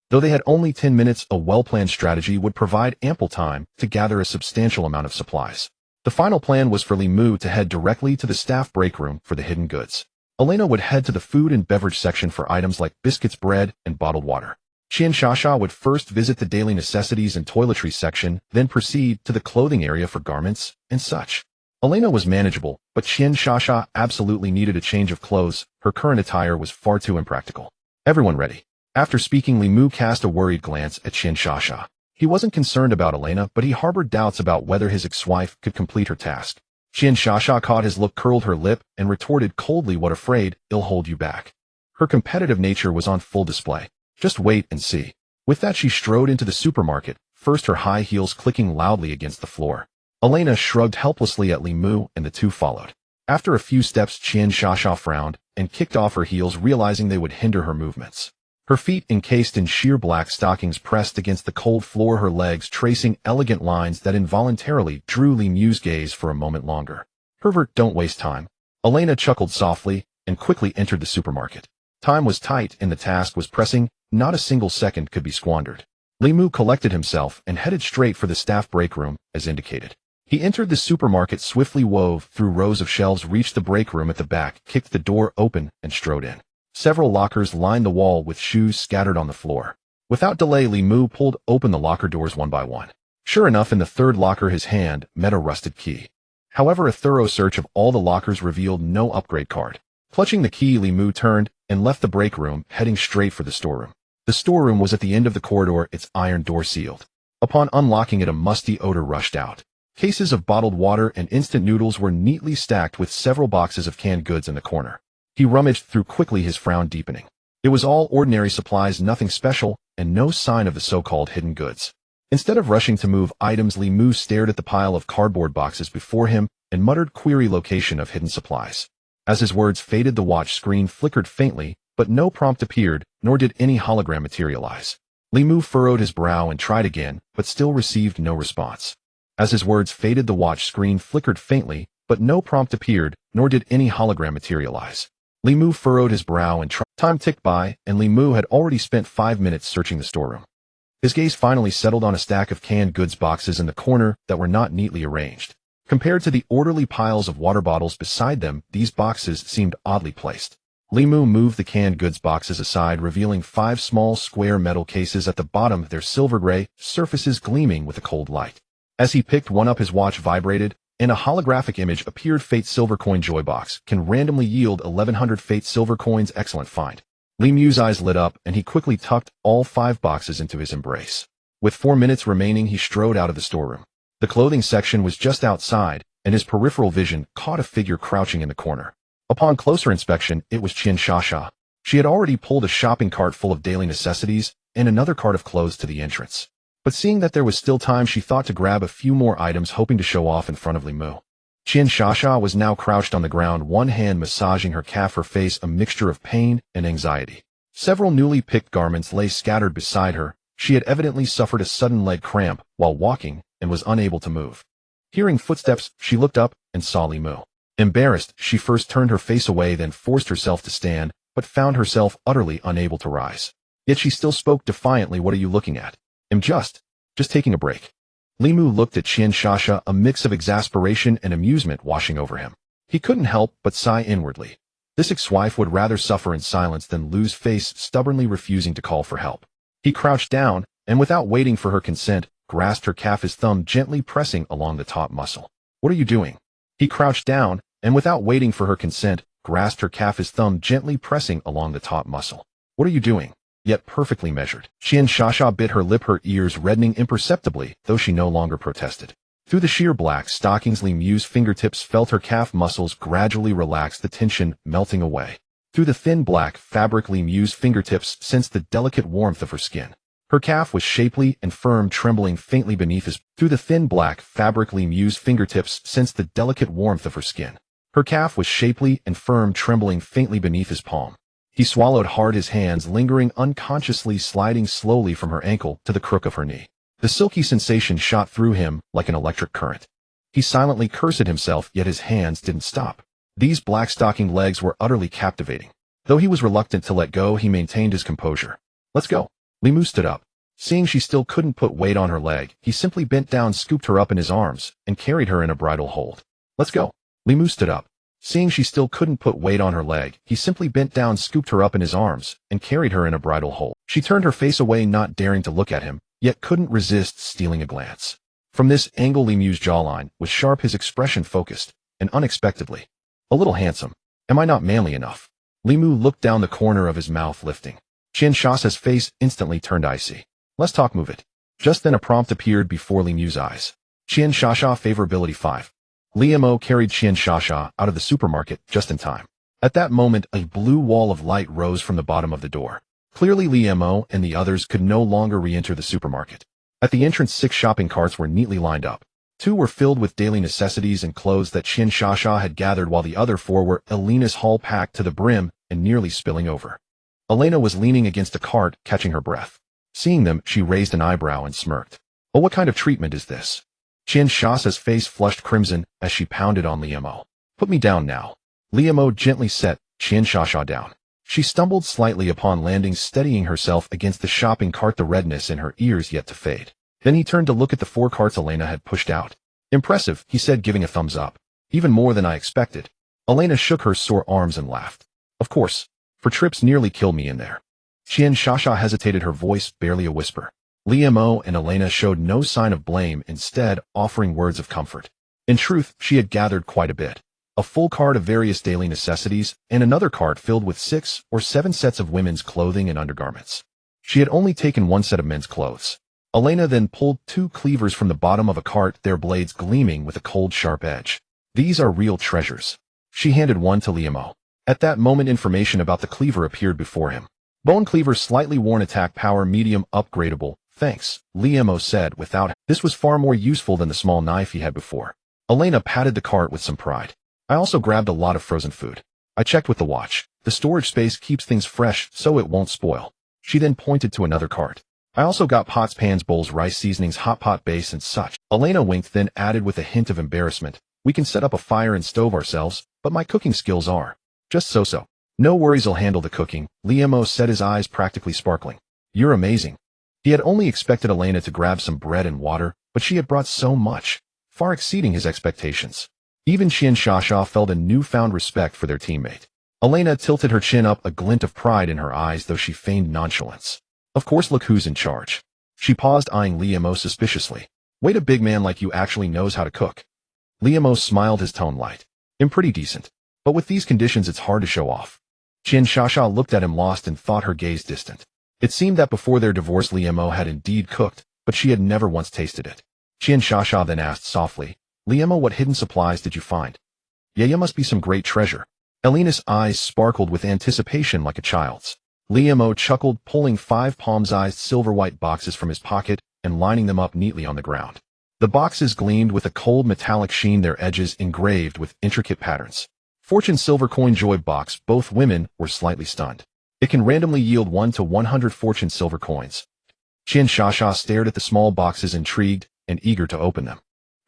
Though they had only 10 minutes, a well-planned strategy would provide ample time to gather a substantial amount of supplies. The final plan was for Li Mu to head directly to the staff break room for the hidden goods. Elena would head to the food and beverage section for items like biscuits, bread, and bottled water. Qian Shasha would first visit the daily necessities and toiletries section, then proceed to the clothing area for garments and such. Elena was manageable, but Qian Shasha absolutely needed a change of clothes. Her current attire was far too impractical. Everyone ready? After speaking, Li Mu cast a worried glance at Qian Shasha. He wasn't concerned about Elena, but he harbored doubts about whether his ex-wife could complete her task. Qian Shasha caught his look, curled her lip, and retorted coldly, "What, afraid? I'll hold you back." Her competitive nature was on full display. "Just wait and see." With that, she strode into the supermarket, first her high heels clicking loudly against the floor. Elena shrugged helplessly at Li Mu, and the two followed. After a few steps, Qian Shasha frowned and kicked off her heels, realizing they would hinder her movements. Her feet, encased in sheer black stockings, pressed against the cold floor, her legs tracing elegant lines that involuntarily drew Li Mu's gaze for a moment longer. "Pervert, don't waste time." Elena chuckled softly and quickly entered the supermarket. Time was tight and the task was pressing. Not a single second could be squandered. Li Mu collected himself and headed straight for the staff break room, as indicated. He entered the supermarket swiftly, wove through rows of shelves, reached the break room at the back, kicked the door open, and strode in. Several lockers lined the wall with shoes scattered on the floor. Without delay, Li Mu pulled open the locker doors one by one. Sure enough, in the third locker his hand met a rusted key. However, a thorough search of all the lockers revealed no upgrade card. Clutching the key, Li Mu turned and left the break room, heading straight for the storeroom. The storeroom was at the end of the corridor, its iron door sealed. Upon unlocking it, a musty odor rushed out. Cases of bottled water and instant noodles were neatly stacked with several boxes of canned goods in the corner. He rummaged through quickly, his frown deepening. It was all ordinary supplies, nothing special, and no sign of the so-called hidden goods. Instead of rushing to move items, Li Mu stared at the pile of cardboard boxes before him and muttered, "Query location of hidden supplies." As his words faded, the watch screen flickered faintly, but no prompt appeared, nor did any hologram materialize. Li Mu furrowed his brow and tried again, but still received no response. As his words faded, the watch screen flickered faintly, but no prompt appeared, nor did any hologram materialize. Li Mu furrowed his brow and time ticked by, and Li Mu had already spent 5 minutes searching the storeroom. His gaze finally settled on a stack of canned goods boxes in the corner that were not neatly arranged. Compared to the orderly piles of water bottles beside them, these boxes seemed oddly placed. Li Mu moved the canned goods boxes aside, revealing 5 small square metal cases at the bottom, their silver gray surfaces gleaming with a cold light. As he picked one up, his watch vibrated, and a holographic image appeared. "Fate Silver Coin Joy Box can randomly yield 1100 Fate Silver Coins. Excellent find." Li Mu's eyes lit up, and he quickly tucked all 5 boxes into his embrace. With 4 minutes remaining, he strode out of the storeroom. The clothing section was just outside, and his peripheral vision caught a figure crouching in the corner. Upon closer inspection, it was Qian Shasha. She had already pulled a shopping cart full of daily necessities and another cart of clothes to the entrance. But seeing that there was still time, she thought to grab a few more items, hoping to show off in front of Li Mu. Qian Shasha was now crouched on the ground, one hand massaging her calf, her face a mixture of pain and anxiety. Several newly picked garments lay scattered beside her. She had evidently suffered a sudden leg cramp while walking and was unable to move. Hearing footsteps, she looked up and saw Li Mu. Embarrassed, she first turned her face away, then forced herself to stand, but found herself utterly unable to rise. Yet she still spoke defiantly, "What are you looking at?" "I'm just taking a break." Li Mu looked at Qian Shasha, a mix of exasperation and amusement washing over him. He couldn't help but sigh inwardly. This ex-wife would rather suffer in silence than lose face, stubbornly refusing to call for help. He crouched down, and without waiting for her consent, grasped her calf, his thumb gently pressing along the top muscle. "What are you doing?" He crouched down, and without waiting for her consent, grasped her calf, his thumb gently pressing along the top muscle. "What are you doing?" Yet perfectly measured. Qian Shasha bit her lip, her ears reddening imperceptibly, though she no longer protested. Through the sheer black stockings, Li Mu's fingertips felt her calf muscles gradually relax, the tension melting away. Through the thin black fabric, Li Mu's fingertips sensed the delicate warmth of her skin. Her calf was shapely and firm, trembling faintly beneath his. Through the thin black fabric, Li Mu's fingertips sensed the delicate warmth of her skin. Her calf was shapely and firm, trembling faintly beneath his palm. He swallowed hard, his hands lingering unconsciously, sliding slowly from her ankle to the crook of her knee. The silky sensation shot through him like an electric current. He silently cursed at himself, yet his hands didn't stop. These black-stocking legs were utterly captivating. Though he was reluctant to let go, he maintained his composure. "Let's go." Li Mu stood up. Seeing she still couldn't put weight on her leg, he simply bent down, scooped her up in his arms, and carried her in a bridle hold. "Let's go." Li Mu stood up. Seeing she still couldn't put weight on her leg, he simply bent down, scooped her up in his arms, and carried her in a bridle hold. She turned her face away, not daring to look at him, yet couldn't resist stealing a glance. From this angle, Li Mu's jawline was sharp, his expression focused, and unexpectedly a little handsome. "Am I not manly enough?" Li Mu looked down, the corner of his mouth lifting. Qian Shasha's face instantly turned icy. Let's talk, move it. Just then a prompt appeared before Li Mu's eyes. Qian Shasha favorability 5. Li Mo carried Qian Shasha out of the supermarket just in time. At that moment, a blue wall of light rose from the bottom of the door. Clearly Li Mo and the others could no longer re-enter the supermarket. At the entrance, 6 shopping carts were neatly lined up. 2 were filled with daily necessities and clothes that Qian Shasha had gathered, while the other 4 were Elena's haul, packed to the brim and nearly spilling over. Elena was leaning against a cart, catching her breath. Seeing them, she raised an eyebrow and smirked. Oh, what kind of treatment is this? Qian Shasha's face flushed crimson as she pounded on Li Mo. Put me down now. Li Mo gently set Qian Shasha down. She stumbled slightly upon landing, steadying herself against the shopping cart, the redness in her ears yet to fade. Then he turned to look at the 4 carts Elena had pushed out. Impressive, he said, giving a thumbs up. Even more than I expected. Elena shook her sore arms and laughed. Of course. For trips nearly killed me in there. Qian Shasha hesitated, her voice barely a whisper. Li Mo and Elena showed no sign of blame, instead offering words of comfort. In truth, she had gathered quite a bit. A full cart of various daily necessities, and another cart filled with 6 or 7 sets of women's clothing and undergarments. She had only taken 1 set of men's clothes. Elena then pulled 2 cleavers from the bottom of a cart, their blades gleaming with a cold, sharp edge. These are real treasures. She handed one to Li Mo. At that moment, information about the cleaver appeared before him. Bone cleaver, slightly worn, attack power medium, upgradable. Thanks, Li Mo said without. This was far more useful than the small knife he had before. Elena patted the cart with some pride. I also grabbed a lot of frozen food. I checked with the watch. The storage space keeps things fresh so it won't spoil. She then pointed to another cart. I also got pots, pans, bowls, rice seasonings, hot pot base and such. Elena winked, then added with a hint of embarrassment. We can set up a fire and stove ourselves, but my cooking skills are just so-so. No worries, I'll handle the cooking, Li Mo said, his eyes practically sparkling. You're amazing. He had only expected Elena to grab some bread and water, but she had brought so much, far exceeding his expectations. Even Qian Shasha felt a newfound respect for their teammate. Elena tilted her chin up, a glint of pride in her eyes, though she feigned nonchalance. Of course, look who's in charge. She paused, eyeing Li Mo suspiciously. Wait, a big man like you actually knows how to cook. Li Mo smiled, his tone light. I'm pretty decent. But with these conditions it's hard to show off. Qian Shasha looked at him, lost, and thought her gaze distant. It seemed that before their divorce Li Mo had indeed cooked, but she had never once tasted it. Qian Shasha then asked softly, Li Mo, what hidden supplies did you find? Yeah, must be some great treasure. Elena's eyes sparkled with anticipation like a child's. Li Mo chuckled, pulling 5 palm-sized silver-white boxes from his pocket and lining them up neatly on the ground. The boxes gleamed with a cold metallic sheen, their edges engraved with intricate patterns. Fortune silver coin joy box. Both women were slightly stunned. It can randomly yield 1 to 100 fortune silver coins. Qian Shasha stared at the small boxes, intrigued and eager to open them.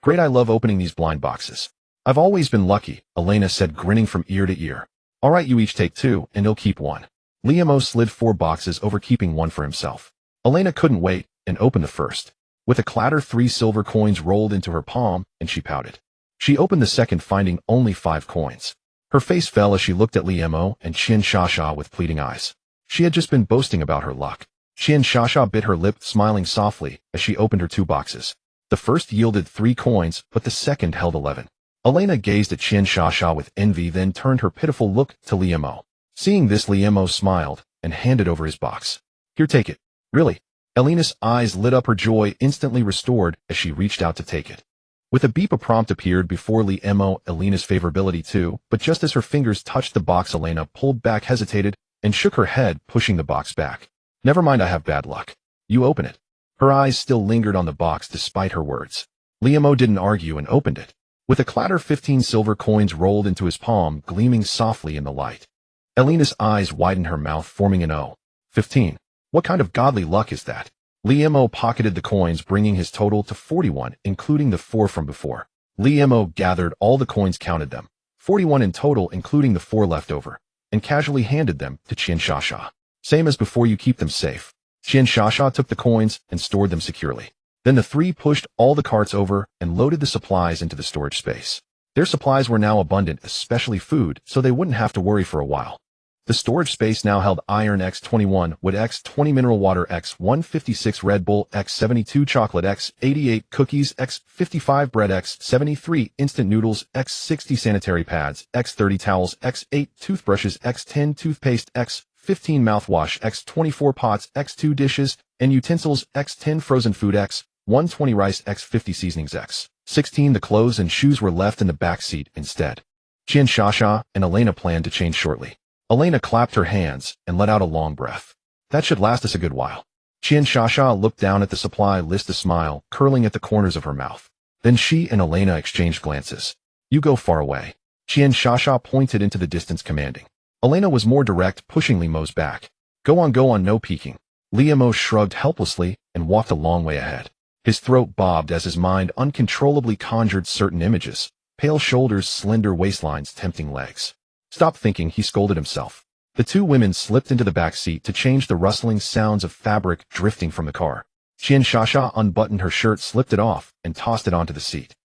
Great, I love opening these blind boxes. I've always been lucky, Elena said, grinning from ear to ear. All right, you each take 2 and he'll keep 1. Li Mo slid 4 boxes over, keeping 1 for himself. Elena couldn't wait and opened the first. With a clatter, 3 silver coins rolled into her palm and she pouted. She opened the second, finding only 5 coins. Her face fell as she looked at Li Mo and Qian Shasha with pleading eyes. She had just been boasting about her luck. Qian Shasha bit her lip, smiling softly as she opened her 2 boxes. The first yielded 3 coins, but the second held 11. Elena gazed at Qian Shasha with envy, then turned her pitiful look to Li Mo. Seeing this, Li Mo smiled and handed over his box. Here, take it. Really? Elena's eyes lit up, her joy instantly restored as she reached out to take it. With a beep, a prompt appeared before Li Mo, Elena's favorability 2, but just as her fingers touched the box, Elena pulled back, hesitated, and shook her head, pushing the box back. Never mind, I have bad luck. You open it. Her eyes still lingered on the box despite her words. Li Mo didn't argue and opened it. With a clatter, 15 silver coins rolled into his palm, gleaming softly in the light. Elena's eyes widened, her mouth forming an O. 15. What kind of godly luck is that? Li Mo pocketed the coins, bringing his total to 41, including the 4 from before. Li Mo gathered all the coins, counted them. 41 in total, including the 4 left over, and casually handed them to Qian Shasha. Same as before, you keep them safe. Qian Shasha took the coins and stored them securely. Then the 3 pushed all the carts over and loaded the supplies into the storage space. Their supplies were now abundant, especially food, so they wouldn't have to worry for a while. The storage space now held iron X21, wood X20, mineral water X156, Red Bull X72, chocolate X88, cookies X55, bread X73, instant noodles X60, sanitary pads X30, towels X8, toothbrushes X10, toothpaste 15 mouthwash x 24 pots x 2 dishes and utensils x 10 frozen food x 120 rice x 50 seasonings x 16. The clothes and shoes were left in the back seat instead. Qian Shasha and Elena planned to change shortly. Elena clapped her hands and let out a long breath. That should last us a good while. Qian Shasha looked down at the supply list, a smile curling at the corners of her mouth. Then she and Elena exchanged glances. You go far away. Qian Shasha pointed into the distance, commanding. Elena was more direct, pushing Limo's back. Go on, no peeking. Limo shrugged helplessly and walked a long way ahead. His throat bobbed as his mind uncontrollably conjured certain images. Pale shoulders, slender waistlines, tempting legs. Stop thinking, he scolded himself. The two women slipped into the back seat to change the rustling sounds of fabric drifting from the car. Qian Shasha unbuttoned her shirt, slipped it off, and tossed it onto the seat.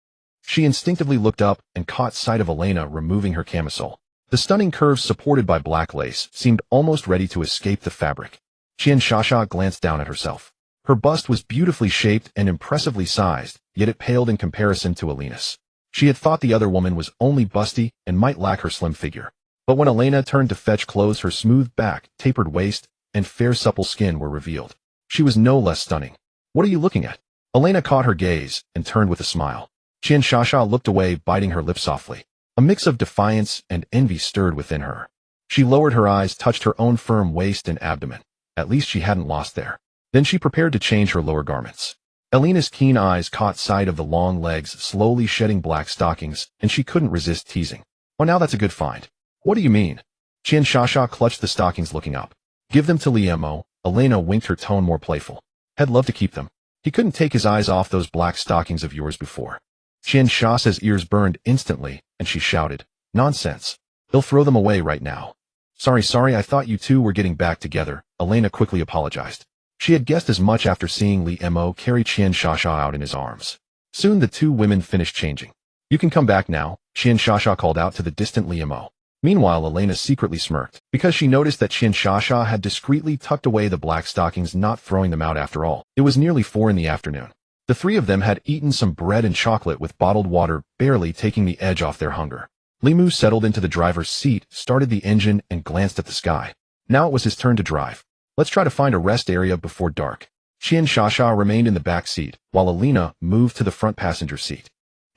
She instinctively looked up and caught sight of Elena removing her camisole. The stunning curves supported by black lace seemed almost ready to escape the fabric. Qian Shasha glanced down at herself. Her bust was beautifully shaped and impressively sized, yet it paled in comparison to Elena's. She had thought the other woman was only busty and might lack her slim figure. But when Elena turned to fetch clothes, her smooth back, tapered waist, and fair supple skin were revealed. She was no less stunning. What are you looking at? Elena caught her gaze and turned with a smile. Qian Shasha looked away, biting her lip softly. A mix of defiance and envy stirred within her. She lowered her eyes, touched her own firm waist and abdomen. At least she hadn't lost there. Then she prepared to change her lower garments. Elena's keen eyes caught sight of the long legs slowly shedding black stockings, and she couldn't resist teasing. Oh, now that's a good find. What do you mean? Qian Shasha clutched the stockings, looking up. Give them to Limo. Elena winked, her tone more playful. I'd love to keep them. He couldn't take his eyes off those black stockings of yours before. Qian Shasha's ears burned instantly, and she shouted, Nonsense. He'll throw them away right now. Sorry, I thought you two were getting back together. Elena quickly apologized. She had guessed as much after seeing Limo carry Qian Shasha out in his arms. Soon the two women finished changing. You can come back now, Qian Shasha called out to the distant Limo. Meanwhile, Elena secretly smirked, because she noticed that Qian Shasha had discreetly tucked away the black stockings, not throwing them out after all. It was nearly 4 in the afternoon. The three of them had eaten some bread and chocolate with bottled water, barely taking the edge off their hunger. Limo settled into the driver's seat, started the engine, and glanced at the sky. Now it was his turn to drive. Let's try to find a rest area before dark. Qian Shasha remained in the back seat, while Elena moved to the front passenger seat.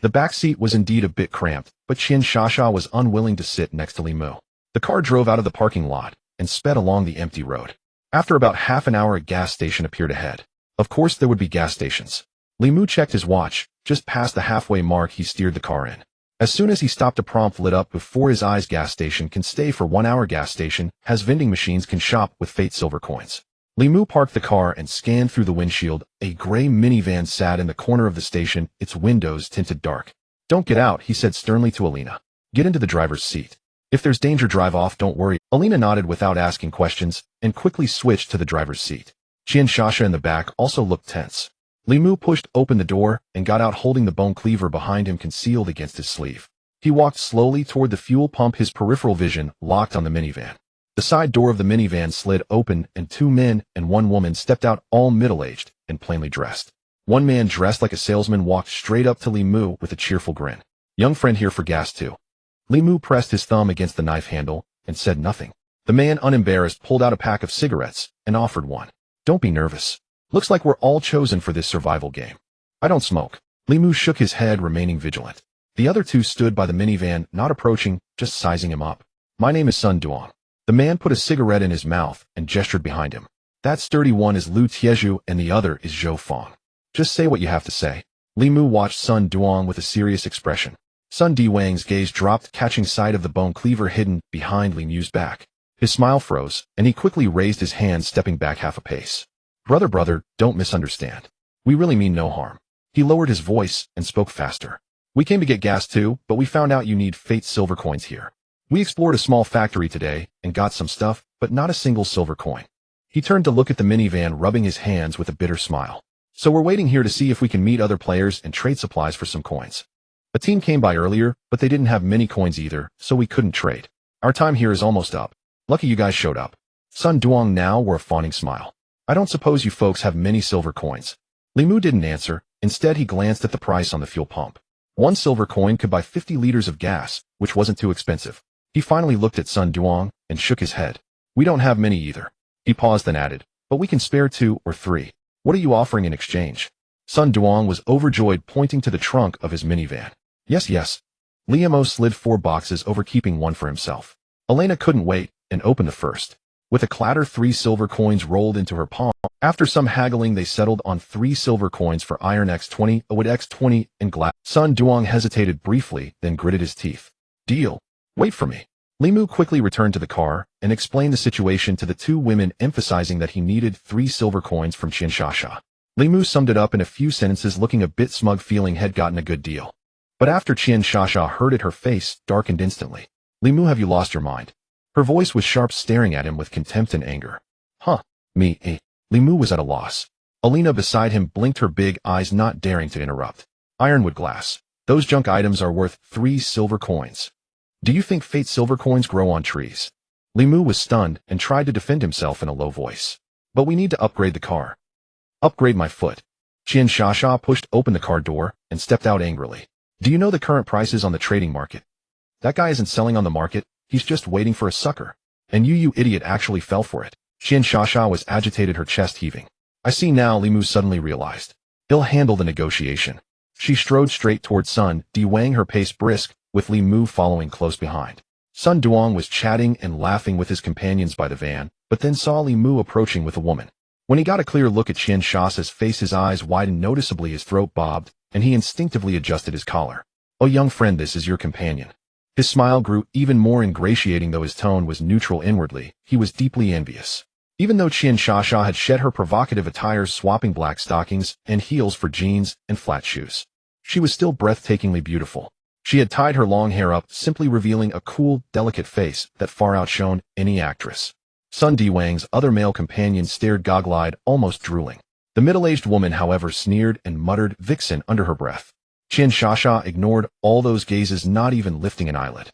The back seat was indeed a bit cramped, but Qian Shasha was unwilling to sit next to Limo. The car drove out of the parking lot and sped along the empty road. After about half an hour, a gas station appeared ahead. Of course there would be gas stations. Limo checked his watch. Just past the halfway mark, he steered the car in. As soon as he stopped, a prompt lit up before his eyes. Gas station can stay for 1 hour. Gas station has vending machines, can shop with Fate silver coins. Limo parked the car and scanned through the windshield. A gray minivan sat in the corner of the station, its windows tinted dark. Don't get out, he said sternly to Elena. Get into the driver's seat. If there's danger, drive off, don't worry. Elena nodded without asking questions and quickly switched to the driver's seat. Qian Shasha in the back also looked tense. Limo pushed open the door and got out, holding the bone cleaver behind him concealed against his sleeve. He walked slowly toward the fuel pump, his peripheral vision locked on the minivan. The side door of the minivan slid open and 2 men and 1 woman stepped out, all middle-aged and plainly dressed. One man, dressed like a salesman, walked straight up to Limo with a cheerful grin. Young friend here for gas too. Limo pressed his thumb against the knife handle and said nothing. The man, unembarrassed, pulled out a pack of cigarettes and offered one. Don't be nervous. Looks like we're all chosen for this survival game. I don't smoke. Limo shook his head, remaining vigilant. The other 2 stood by the minivan, not approaching, just sizing him up. My name is Sun Duong. The man put a cigarette in his mouth and gestured behind him. That sturdy one is Lu Tieju and the other is Zhou Fong. Just say what you have to say. Limo watched Sun Duong with a serious expression. Sun Duong's gaze dropped, catching sight of the bone cleaver hidden behind Limo's back. His smile froze, and he quickly raised his hand, stepping back half a pace. Brother, don't misunderstand. We really mean no harm. He lowered his voice and spoke faster. We came to get gas too, but we found out you need Fate silver coins here. We explored a small factory today and got some stuff, but not a single silver coin. He turned to look at the minivan, rubbing his hands with a bitter smile. So we're waiting here to see if we can meet other players and trade supplies for some coins. A team came by earlier, but they didn't have many coins either, so we couldn't trade. Our time here is almost up. Lucky you guys showed up. Sun Duong now wore a fawning smile. I don't suppose you folks have many silver coins. Limo didn't answer. Instead, he glanced at the price on the fuel pump. 1 silver coin could buy 50 liters of gas, which wasn't too expensive. He finally looked at Sun Duong and shook his head. We don't have many either. He paused then added, but we can spare 2 or 3. What are you offering in exchange? Sun Duong was overjoyed, pointing to the trunk of his minivan. Yes, yes. Liamo slid 4 boxes over, keeping one for himself. Elena couldn't wait and opened the first. With a clatter, 3 silver coins rolled into her palm. After some haggling, they settled on 3 silver coins for iron X20, a wood X20, and glass. Sun Duong hesitated briefly, then gritted his teeth. Deal. Wait for me. Limu quickly returned to the car and explained the situation to the 2 women, emphasizing that he needed 3 silver coins from Qian Shasha. Limu summed it up in a few sentences, looking a bit smug, feeling had gotten a good deal. But after Qian Shasha heard it, her face darkened instantly. Limu, have you lost your mind? Her voice was sharp, staring at him with contempt and anger. Huh, me, eh? Limu was at a loss. Elena beside him blinked her big eyes, not daring to interrupt. Ironwood glass. Those junk items are worth 3 silver coins. Do you think fate silver coins grow on trees? Limu was stunned and tried to defend himself in a low voice. But we need to upgrade the car. Upgrade my foot. Qian Shasha pushed open the car door and stepped out angrily. Do you know the current prices on the trading market? That guy isn't selling on the market. He's just waiting for a sucker. And you idiot actually fell for it. Qian Shasha was agitated, her chest heaving. I see now, Limu suddenly realized. He'll handle the negotiation. She strode straight toward Sun Duong, her pace brisk, with Limu following close behind. Sun Duong was chatting and laughing with his companions by the van, but then saw Limu approaching with a woman. When he got a clear look at Qian Shasha's face, his eyes widened noticeably, his throat bobbed, and he instinctively adjusted his collar. Oh, young friend, this is your companion. His smile grew even more ingratiating, though his tone was neutral. Inwardly, he was deeply envious. Even though Qian Shasha had shed her provocative attire, swapping black stockings and heels for jeans and flat shoes, she was still breathtakingly beautiful. She had tied her long hair up, simply revealing a cool, delicate face that far outshone any actress. Sun Duong's other male companions stared goggle-eyed, almost drooling. The middle-aged woman, however, sneered and muttered "vixen" under her breath. Qian Shasha ignored all those gazes, not even lifting an eyelid.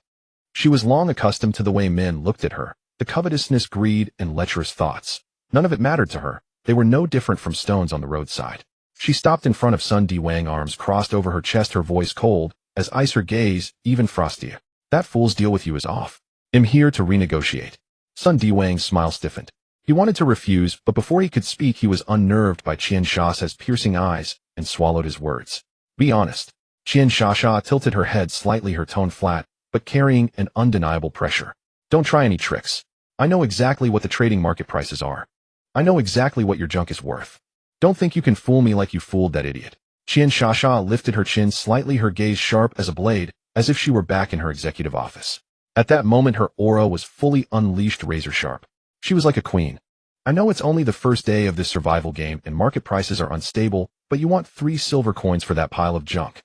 She was long accustomed to the way men looked at her, the covetousness, greed, and lecherous thoughts. None of it mattered to her. They were no different from stones on the roadside. She stopped in front of Sun Duong, arms crossed over her chest, her voice cold as ice, her gaze even frostier. That fool's deal with you is off. I'm here to renegotiate. Sun Duong's smile stiffened. He wanted to refuse, but before he could speak, he was unnerved by Qian Shasha's piercing eyes and swallowed his words. Be honest. Qian Shasha tilted her head slightly, her tone flat, but carrying an undeniable pressure. Don't try any tricks. I know exactly what the trading market prices are. I know exactly what your junk is worth. Don't think you can fool me like you fooled that idiot. Qian Shasha lifted her chin slightly, her gaze sharp as a blade, as if she were back in her executive office. At that moment, her aura was fully unleashed, razor sharp. She was like a queen. I know it's only the first day of this survival game and market prices are unstable, but you want 3 silver coins for that pile of junk.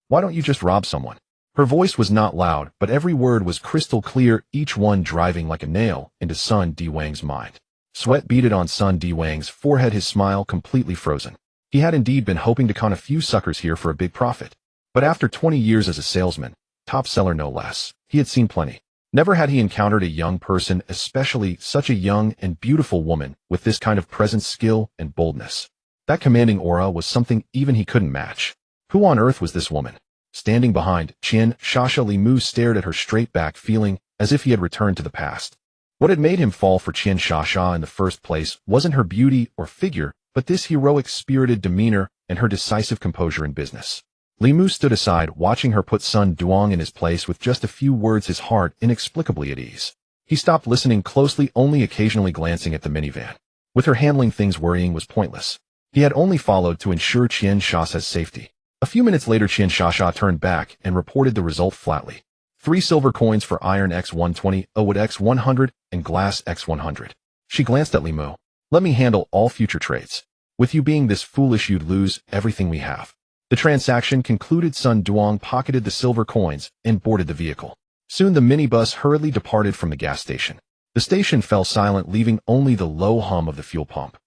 Why don't you just rob someone? Her voice was not loud, but every word was crystal clear, each one driving like a nail into Sun Duong's mind. Sweat beaded on Sun Duong's forehead, his smile completely frozen. He had indeed been hoping to con a few suckers here for a big profit. But after 20 years as a salesman, top seller no less, he had seen plenty. Never had he encountered a young person, especially such a young and beautiful woman, with this kind of presence, skill, and boldness. That commanding aura was something even he couldn't match. Who on earth was this woman? Standing behind Qian Shasha, Limu stared at her straight back, feeling as if he had returned to the past. What had made him fall for Qian Shasha in the first place wasn't her beauty or figure, but this heroic, spirited demeanor and her decisive composure in business. Limu stood aside, watching her put Sun Duong in his place with just a few words, his heart inexplicably at ease. He stopped listening closely, only occasionally glancing at the minivan. With her handling things, worrying was pointless. He had only followed to ensure Qian Shasha's safety. A few minutes later, Qian Shasha turned back and reported the result flatly. 3 silver coins for iron X120, a wood X100, and glass X100. She glanced at Limu. Let me handle all future trades. With you being this foolish, you'd lose everything we have. The transaction concluded, Sun Duong pocketed the silver coins and boarded the vehicle. Soon the minibus hurriedly departed from the gas station. The station fell silent, leaving only the low hum of the fuel pump.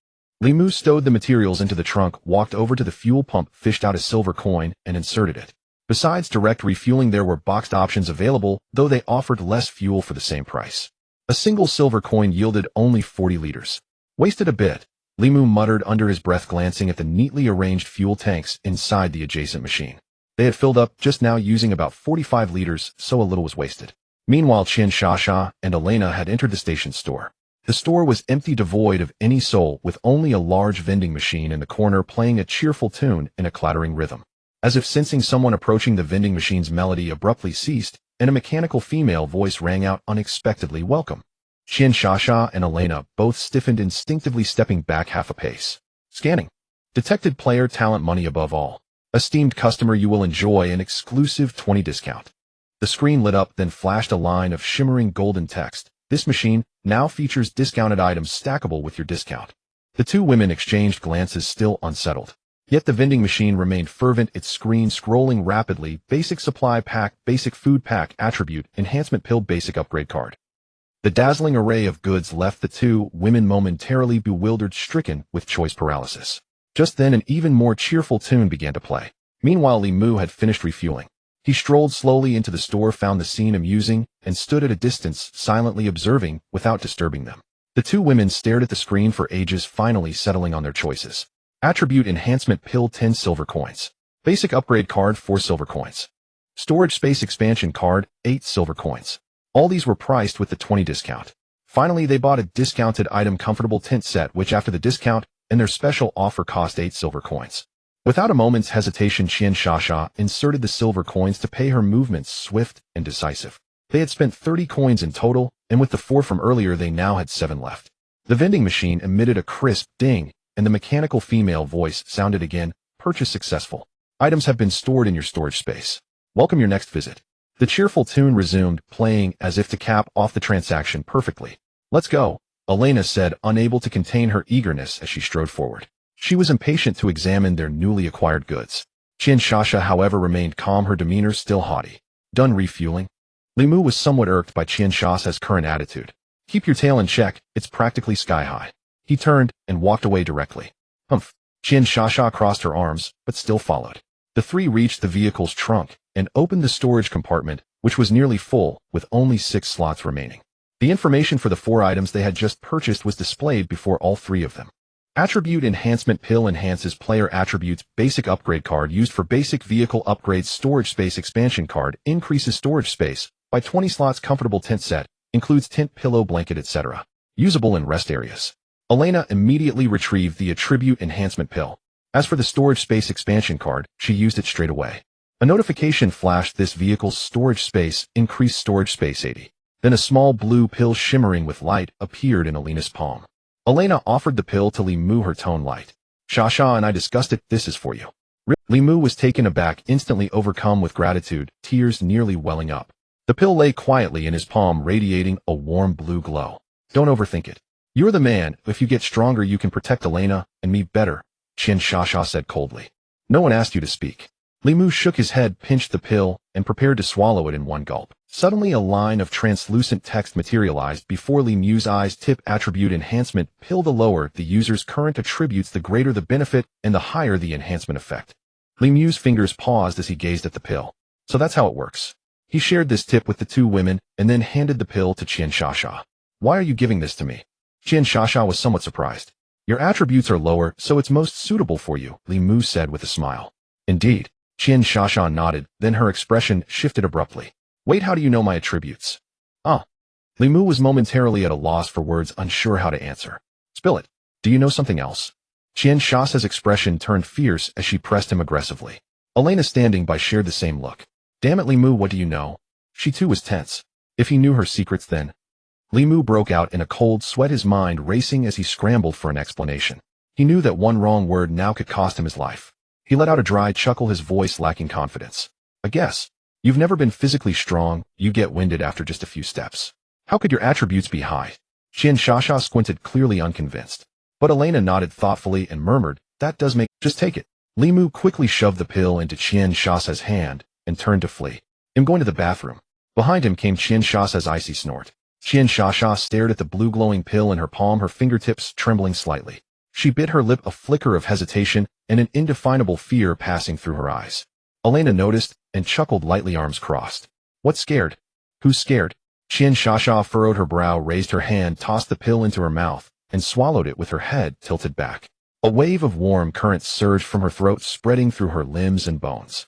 Limu stowed the materials into the trunk, walked over to the fuel pump, fished out a silver coin, and inserted it. Besides direct refueling, there were boxed options available, though they offered less fuel for the same price. A single silver coin yielded only 40 liters. Wasted a bit, Limu muttered under his breath, glancing at the neatly arranged fuel tanks inside the adjacent machine. They had filled up just now, using about 45 liters, so a little was wasted. Meanwhile, Qian Shasha and Elena had entered the station store. The store was empty, devoid of any soul, with only a large vending machine in the corner playing a cheerful tune in a clattering rhythm. As if sensing someone approaching, the vending machine's melody abruptly ceased, and a mechanical female voice rang out unexpectedly, "Welcome." Qian Shasha and Elena both stiffened, instinctively stepping back half a pace. Scanning. Detected player talent, money above all. Esteemed customer, you will enjoy an exclusive 20 discount. The screen lit up, then flashed a line of shimmering golden text. This machine now features discounted items stackable with your discount. The two women exchanged glances, still unsettled. Yet the vending machine remained fervent, its screen scrolling rapidly. Basic supply pack, basic food pack, attribute, enhancement pill, basic upgrade card. The dazzling array of goods left the two women momentarily bewildered, stricken with choice paralysis. Just then an even more cheerful tune began to play. Meanwhile, Li Mu had finished refueling. He strolled slowly into the store, found the scene amusing, and stood at a distance, silently observing without disturbing them. The two women stared at the screen for ages, finally settling on their choices. Attribute enhancement pill, 10 silver coins. Basic upgrade card, 4 silver coins. Storage space expansion card, 8 silver coins. All these were priced with the 20 discount. Finally, they bought a discounted item, comfortable tent set, which after the discount and their special offer cost 8 silver coins. Without a moment's hesitation, Qian Shasha inserted the silver coins to pay, her movements swift and decisive. They had spent 30 coins in total, and with the 4 from earlier, they now had 7 left. The vending machine emitted a crisp ding, and the mechanical female voice sounded again, "Purchase successful. Items have been stored in your storage space. Welcome your next visit." The cheerful tune resumed, playing as if to cap off the transaction perfectly. "Let's go," Elena said, unable to contain her eagerness as she strode forward. She was impatient to examine their newly acquired goods. Qian Shasha, however, remained calm, her demeanor still haughty. "Done refueling?" Li Mu was somewhat irked by Qian Shasha's current attitude. "Keep your tail in check, it's practically sky-high." He turned and walked away directly. "Humph." Qian Shasha crossed her arms, but still followed. The three reached the vehicle's trunk and opened the storage compartment, which was nearly full, with only 6 slots remaining. The information for the 4 items they had just purchased was displayed before all 3 of them. Attribute enhancement pill enhances player attributes. Basic upgrade card used for basic vehicle upgrades. Storage space expansion card increases storage space by 20 slots. Comfortable tent set includes tent, pillow, blanket, etc. Usable in rest areas. Elena immediately retrieved the attribute enhancement pill. As for the storage space expansion card, she used it straight away. A notification flashed. This vehicle's storage space increased storage space 80. Then a small blue pill shimmering with light appeared in Elena's palm. Elena offered the pill to Li Mu, her tone light. "Shasha and I discussed it, this is for you." Li Mu was taken aback, instantly overcome with gratitude, tears nearly welling up. The pill lay quietly in his palm, radiating a warm blue glow. "Don't overthink it. You're the man. If you get stronger, you can protect Elena and me better," Qian Shasha said coldly. "No one asked you to speak." Li Mu shook his head, pinched the pill, and prepared to swallow it in one gulp. Suddenly a line of translucent text materialized before Li Mu's eyes. Tip attribute enhancement pill. The lower the user's current attributes, the greater the benefit and the higher the enhancement effect. Li Mu's fingers paused as he gazed at the pill. So that's how it works. He shared this tip with the 2 women and then handed the pill to Qian Shasha. "Why are you giving this to me?" Qian Shasha was somewhat surprised. "Your attributes are lower, so it's most suitable for you," Li Mu said with a smile. "Indeed." Qian Shasha nodded, then her expression shifted abruptly. "Wait, how do you know my attributes?" "Ah." Li Mu was momentarily at a loss for words, unsure how to answer. "Spill it. Do you know something else?" Qian Shasha's expression turned fierce as she pressed him aggressively. Elena, standing by, shared the same look. "Damn it, Li Mu, what do you know?" She too was tense. If he knew her secrets, then... Li Mu broke out in a cold sweat, his mind racing as he scrambled for an explanation. He knew that one wrong word now could cost him his life. He let out a dry chuckle, his voice lacking confidence. "I guess. You've never been physically strong, you get winded after just a few steps. How could your attributes be high?" Qian Shasha squinted, clearly unconvinced. But Elena nodded thoughtfully and murmured, "That does make... just take it." Li Mu quickly shoved the pill into Qian Shasha's hand and turned to flee. "I'm going to the bathroom." Behind him came Qian Shasha's icy snort. Qian Shasha stared at the blue glowing pill in her palm, her fingertips trembling slightly. She bit her lip, a flicker of hesitation and an indefinable fear passing through her eyes. Elena noticed and chuckled lightly, arms crossed. "What's scared? Who's scared?" Qian Shasha furrowed her brow, raised her hand, tossed the pill into her mouth, and swallowed it with her head tilted back. A wave of warm currents surged from her throat, spreading through her limbs and bones.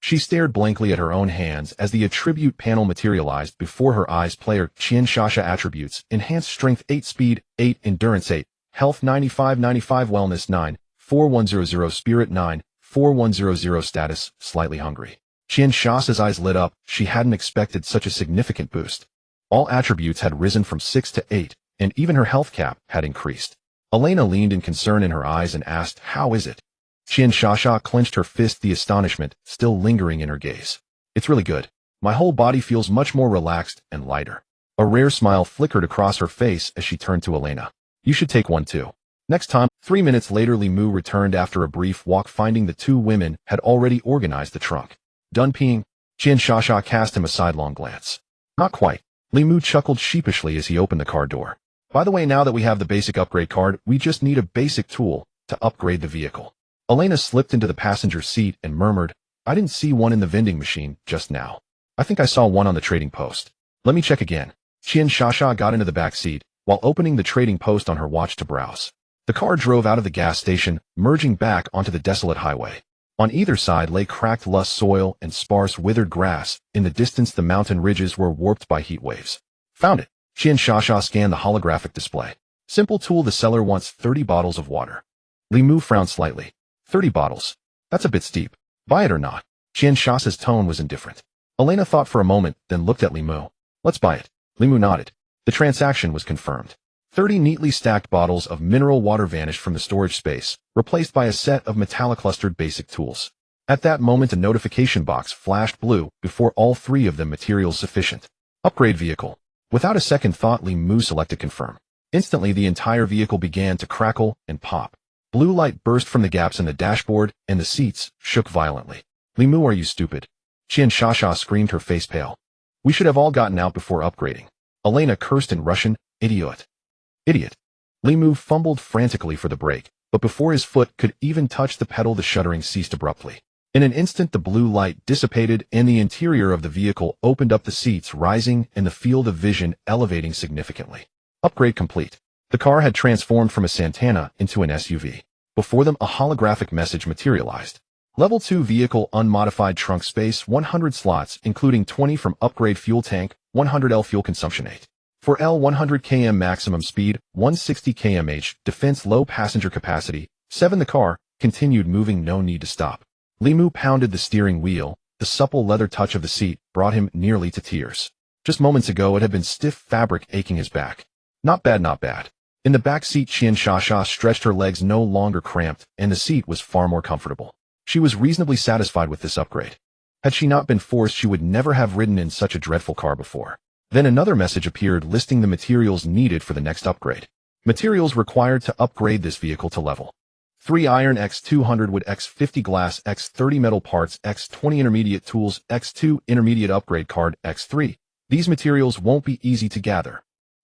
She stared blankly at her own hands as the attribute panel materialized before her eyes. Player Qian Shasha attributes: enhanced strength 8, speed 8, endurance 8, health 95, wellness 9, 4100, spirit 9, 4100, status slightly hungry. Qian Shasha's eyes lit up. She hadn't expected such a significant boost. All attributes had risen from 6 to 8, and even her health cap had increased. Elena leaned in concern in her eyes and asked, "How is it?" Qian Shasha clenched her fist, the astonishment still lingering in her gaze. "It's really good. My whole body feels much more relaxed and lighter." A rare smile flickered across her face as she turned to Elena. "You should take one too." Next time. 3 minutes later, Li Mu returned after a brief walk, finding the two women had already organized the trunk. "Done peeing?" Qian Shasha cast him a sidelong glance. "Not quite." Li Mu chuckled sheepishly as he opened the car door. "By the way, now that we have the basic upgrade card, we just need a basic tool to upgrade the vehicle." Elena slipped into the passenger seat and murmured, "I didn't see one in the vending machine just now. I think I saw one on the trading post. Let me check again." Qian Shasha got into the back seat, while opening the trading post on her watch to browse. The car drove out of the gas station, merging back onto the desolate highway. On either side lay cracked loess soil and sparse withered grass. In the distance, the mountain ridges were warped by heat waves. "Found it." Qian Shasha scanned the holographic display. "Simple tool. The seller wants 30 bottles of water." Li Mu frowned slightly. 30 bottles. That's a bit steep. Buy it or not? Qian Shasha's tone was indifferent. Elena thought for a moment, then looked at Li Mu. "Let's buy it." Li Mu nodded. The transaction was confirmed. 30 neatly stacked bottles of mineral water vanished from the storage space, replaced by a set of metallic-clustered basic tools. At that moment, a notification box flashed blue before all three of them materials sufficient. Upgrade vehicle. Without a second thought, Li Mu selected confirm. Instantly, the entire vehicle began to crackle and pop. Blue light burst from the gaps in the dashboard, and the seats shook violently. "Li Mu, are you stupid?" Qian Shasha screamed, her face pale. "We should have all gotten out before upgrading." Elena cursed in Russian, "Idiot. Idiot." Li Mu fumbled frantically for the brake, but before his foot could even touch the pedal, the shuddering ceased abruptly. In an instant, the blue light dissipated and the interior of the vehicle opened up, the seats rising and the field of vision elevating significantly. Upgrade complete. The car had transformed from a Santana into an SUV. Before them, a holographic message materialized. Level 2 vehicle, unmodified trunk space, 100 slots, including 20 from upgrade fuel tank, 100 L fuel consumption 8. For L, 100 km maximum speed, 160 km/h, defense, low passenger capacity, 7. The car continued moving, no need to stop. Li Mu pounded the steering wheel. The supple leather touch of the seat brought him nearly to tears. Just moments ago, it had been stiff fabric aching his back. Not bad, not bad. In the back seat, Qian Shasha stretched, her legs no longer cramped, and the seat was far more comfortable. She was reasonably satisfied with this upgrade. Had she not been forced, she would never have ridden in such a dreadful car before. Then another message appeared listing the materials needed for the next upgrade. Materials required to upgrade this vehicle to level 3 iron, X200 wood, X50 glass, X30 metal parts, X20 intermediate tools, X2 intermediate upgrade card, X3. These materials won't be easy to gather.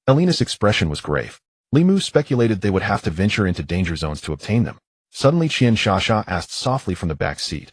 Elena's expression was grave. Li Mu speculated they would have to venture into danger zones to obtain them. Suddenly, Qian Shasha asked softly from the back seat,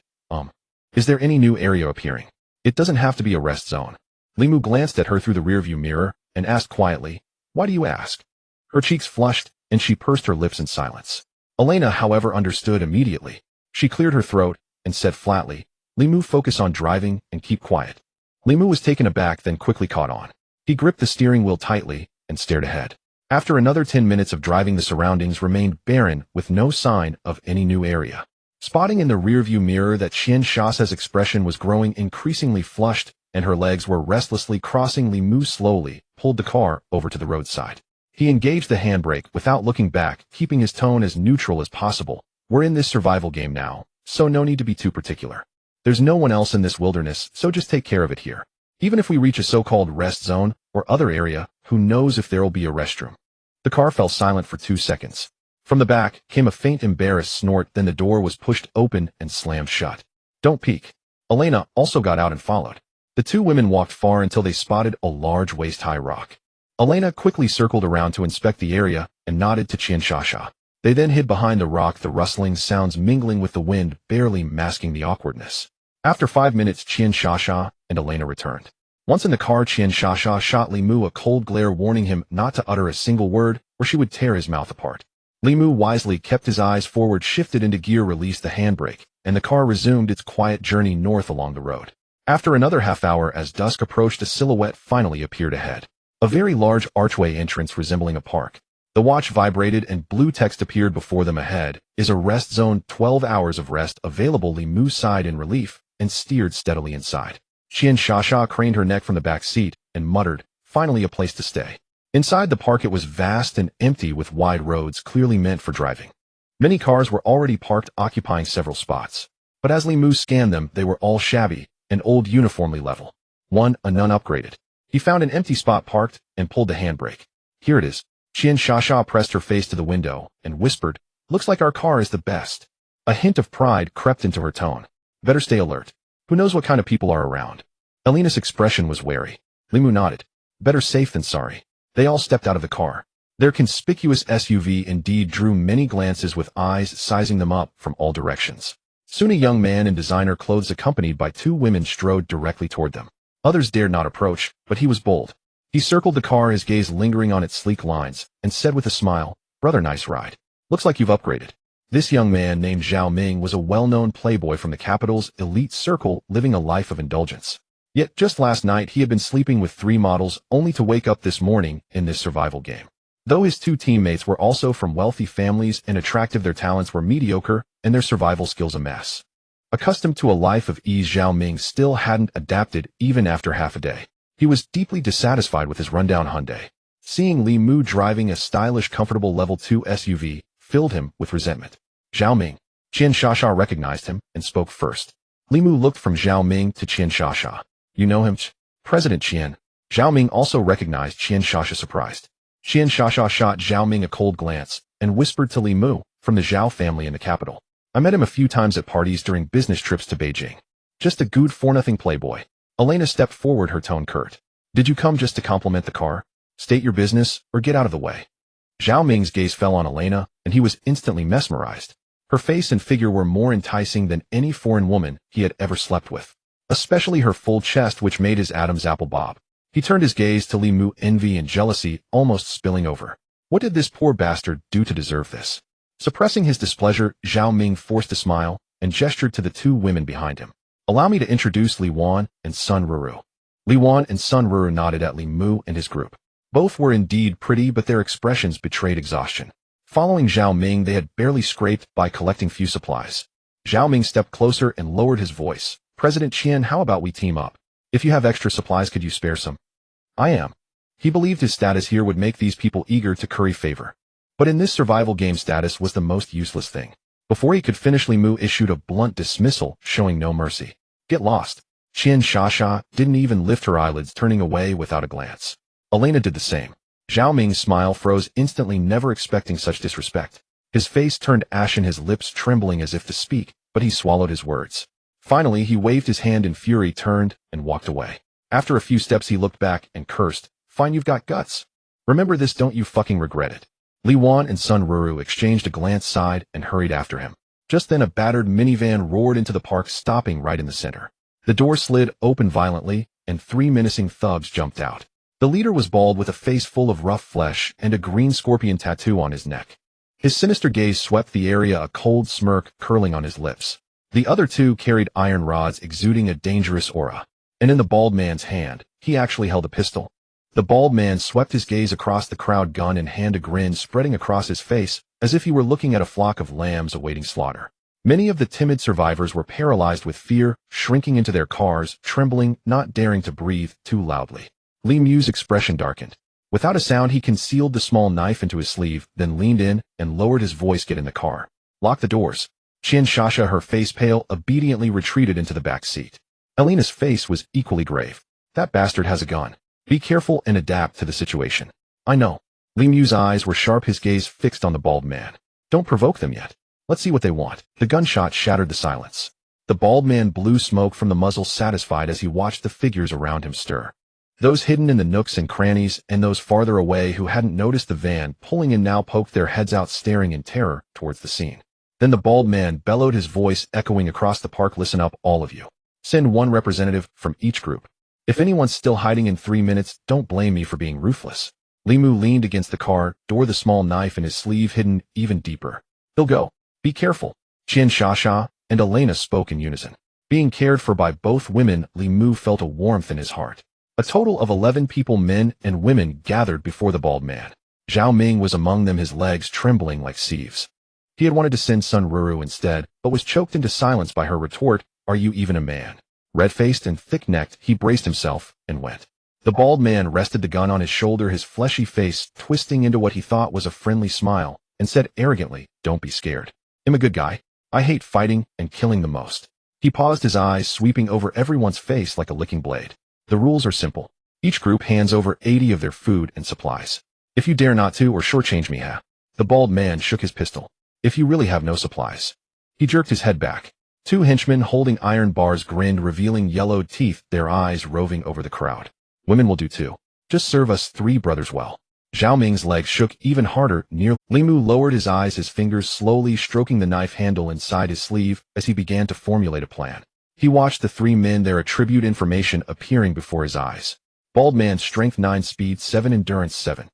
Is there any new area appearing? It doesn't have to be a rest zone." Li Mu glanced at her through the rearview mirror and asked quietly, "Why do you ask?" Her cheeks flushed, and she pursed her lips in silence. Elena, however, understood immediately. She cleared her throat and said flatly, "Li Mu, focus on driving and keep quiet." Li Mu was taken aback, then quickly caught on. He gripped the steering wheel tightly and stared ahead. After another 10 minutes of driving, the surroundings remained barren with no sign of any new area. Spotting in the rearview mirror that Qian Shasha's expression was growing increasingly flushed and her legs were restlessly crossing, Li Mu slowly pulled the car over to the roadside. He engaged the handbrake without looking back, keeping his tone as neutral as possible. "We're in this survival game now, so no need to be too particular. There's no one else in this wilderness, so just take care of it here. Even if we reach a so-called rest zone or other area, who knows if there'll be a restroom." The car fell silent for 2 seconds. From the back came a faint, embarrassed snort, then the door was pushed open and slammed shut. "Don't peek." Elena also got out and followed. The two women walked far until they spotted a large waist-high rock. Elena quickly circled around to inspect the area and nodded to Qian Shasha. They then hid behind the rock, the rustling sounds mingling with the wind barely masking the awkwardness. After 5 minutes, Qian Shasha and Elena returned. Once in the car, Qian Shasha shot Li Mu a cold glare, warning him not to utter a single word or she would tear his mouth apart. Li Mu wisely kept his eyes forward, shifted into gear, released the handbrake, and the car resumed its quiet journey north along the road. After another half hour, as dusk approached, a silhouette finally appeared ahead. A very large archway entrance resembling a park. The watch vibrated and blue text appeared before them. Ahead is a rest zone, 12 hours of rest available. Li Mu sighed in relief and steered steadily inside. Qian Shasha craned her neck from the back seat and muttered, finally a place to stay. Inside the park it was vast and empty, with wide roads clearly meant for driving. Many cars were already parked, occupying several spots. But as Li Mu scanned them, they were all shabby and old, uniformly level. One, a none upgraded. He found an empty spot, parked, and pulled the handbrake. Here it is. Qian Shasha pressed her face to the window and whispered, looks like our car is the best. A hint of pride crept into her tone. Better stay alert. Who knows what kind of people are around? Elena's expression was wary. Li Mu nodded. Better safe than sorry. They all stepped out of the car. Their conspicuous SUV indeed drew many glances, with eyes sizing them up from all directions. Soon a young man in designer clothes accompanied by two women strode directly toward them. Others dared not approach, but he was bold. He circled the car, his gaze lingering on its sleek lines, and said with a smile, brother, nice ride. Looks like you've upgraded. This young man, named Zhao Ming, was a well-known playboy from the capital's elite circle, living a life of indulgence. Yet just last night he had been sleeping with 3 models, only to wake up this morning in this survival game. Though his 2 teammates were also from wealthy families and attractive, their talents were mediocre and their survival skills a mess. Accustomed to a life of ease, Zhao Ming still hadn't adapted even after half a day. He was deeply dissatisfied with his rundown Hyundai. Seeing Li Mu driving a stylish, comfortable level 2 SUV filled him with resentment. Zhao Ming. Qian Shasha recognized him and spoke first. Li Mu looked from Zhao Ming to Qian Shasha. You know him, President Qian? Zhao Ming also recognized Qian Shasha, surprised. Qian Shasha shot Zhao Ming a cold glance and whispered to Li Mu, from the Zhao family in the capital. I met him a few times at parties during business trips to Beijing. Just a good-for-nothing playboy. Elena stepped forward, her tone curt. Did you come just to compliment the car? State your business, or get out of the way. Zhao Ming's gaze fell on Elena, and he was instantly mesmerized. Her face and figure were more enticing than any foreign woman he had ever slept with. Especially her full chest, which made his Adam's apple bob. He turned his gaze to Li Mu, envy and jealousy almost spilling over. What did this poor bastard do to deserve this? Suppressing his displeasure, Zhao Ming forced a smile and gestured to the 2 women behind him. Allow me to introduce Li Wan and Sun Ruru. Li Wan and Sun Ruru nodded at Li Mu and his group. Both were indeed pretty, but their expressions betrayed exhaustion. Following Zhao Ming, they had barely scraped by collecting few supplies. Zhao Ming stepped closer and lowered his voice. President Qian, how about we team up? If you have extra supplies, could you spare some? I am. He believed his status here would make these people eager to curry favor. But in this survival game, status was the most useless thing. Before he could finish, Li Mu issued a blunt dismissal, showing no mercy. Get lost. Qian Shasha didn't even lift her eyelids, turning away without a glance. Elena did the same. Zhao Ming's smile froze instantly, never expecting such disrespect. His face turned ashen, his lips trembling as if to speak, but he swallowed his words. Finally, he waved his hand in fury, turned, and walked away. After a few steps, he looked back and cursed, fine, you've got guts. Remember this, don't you fucking regret it. Li Wan and Sun Ruru exchanged a glance, sighed, and hurried after him. Just then a battered minivan roared into the park, stopping right in the center. The door slid open violently, and 3 menacing thugs jumped out. The leader was bald, with a face full of rough flesh and a green scorpion tattoo on his neck. His sinister gaze swept the area, a cold smirk curling on his lips. The other 2 carried iron rods exuding a dangerous aura. And in the bald man's hand, he actually held a pistol. The bald man swept his gaze across the crowd, gun in hand, a grin spreading across his face, as if he were looking at a flock of lambs awaiting slaughter. Many of the timid survivors were paralyzed with fear, shrinking into their cars, trembling, not daring to breathe too loudly. Li Mu's expression darkened. Without a sound, he concealed the small knife into his sleeve, then leaned in and lowered his voice. Get in the car. Lock the doors. Qian Shasha, her face pale, obediently retreated into the back seat. Elena's face was equally grave. That bastard has a gun. Be careful and adapt to the situation. I know. Li Mu's eyes were sharp, his gaze fixed on the bald man. Don't provoke them yet. Let's see what they want. The gunshot shattered the silence. The bald man blew smoke from the muzzle, satisfied as he watched the figures around him stir. Those hidden in the nooks and crannies, and those farther away who hadn't noticed the van pulling in, now poked their heads out, staring in terror towards the scene. Then the bald man bellowed, his voice echoing across the park. Listen up, all of you. Send 1 representative from each group. If anyone's still hiding in 3 minutes, don't blame me for being ruthless. Li Mu leaned against the car door, the small knife in his sleeve hidden even deeper. He'll go. Be careful. Qian Shasha and Elena spoke in unison. Being cared for by both women, Li Mu felt a warmth in his heart. A total of 11 people, men and women, gathered before the bald man. Zhao Ming was among them, his legs trembling like sieves. He had wanted to send Sun Ruru instead, but was choked into silence by her retort, "Are you even a man?" Red-faced and thick-necked, he braced himself and went. The bald man rested the gun on his shoulder, his fleshy face twisting into what he thought was a friendly smile, and said arrogantly, "Don't be scared. I'm a good guy. I hate fighting and killing the most." He paused, his eyes sweeping over everyone's face like a licking blade. "The rules are simple. Each group hands over 80 of their food and supplies. If you dare not to or shortchange me, The bald man shook his pistol. "If you really have no supplies." He jerked his head back. 2 henchmen holding iron bars grinned, revealing yellowed teeth, their eyes roving over the crowd. "Women will do too. Just serve us 3 brothers well." Zhao Ming's legs shook even harder. Li Mu lowered his eyes, his fingers slowly stroking the knife handle inside his sleeve as he began to formulate a plan. He watched the 3 men, their attribute information appearing before his eyes. Bald man, strength 9, speed 7, endurance 7.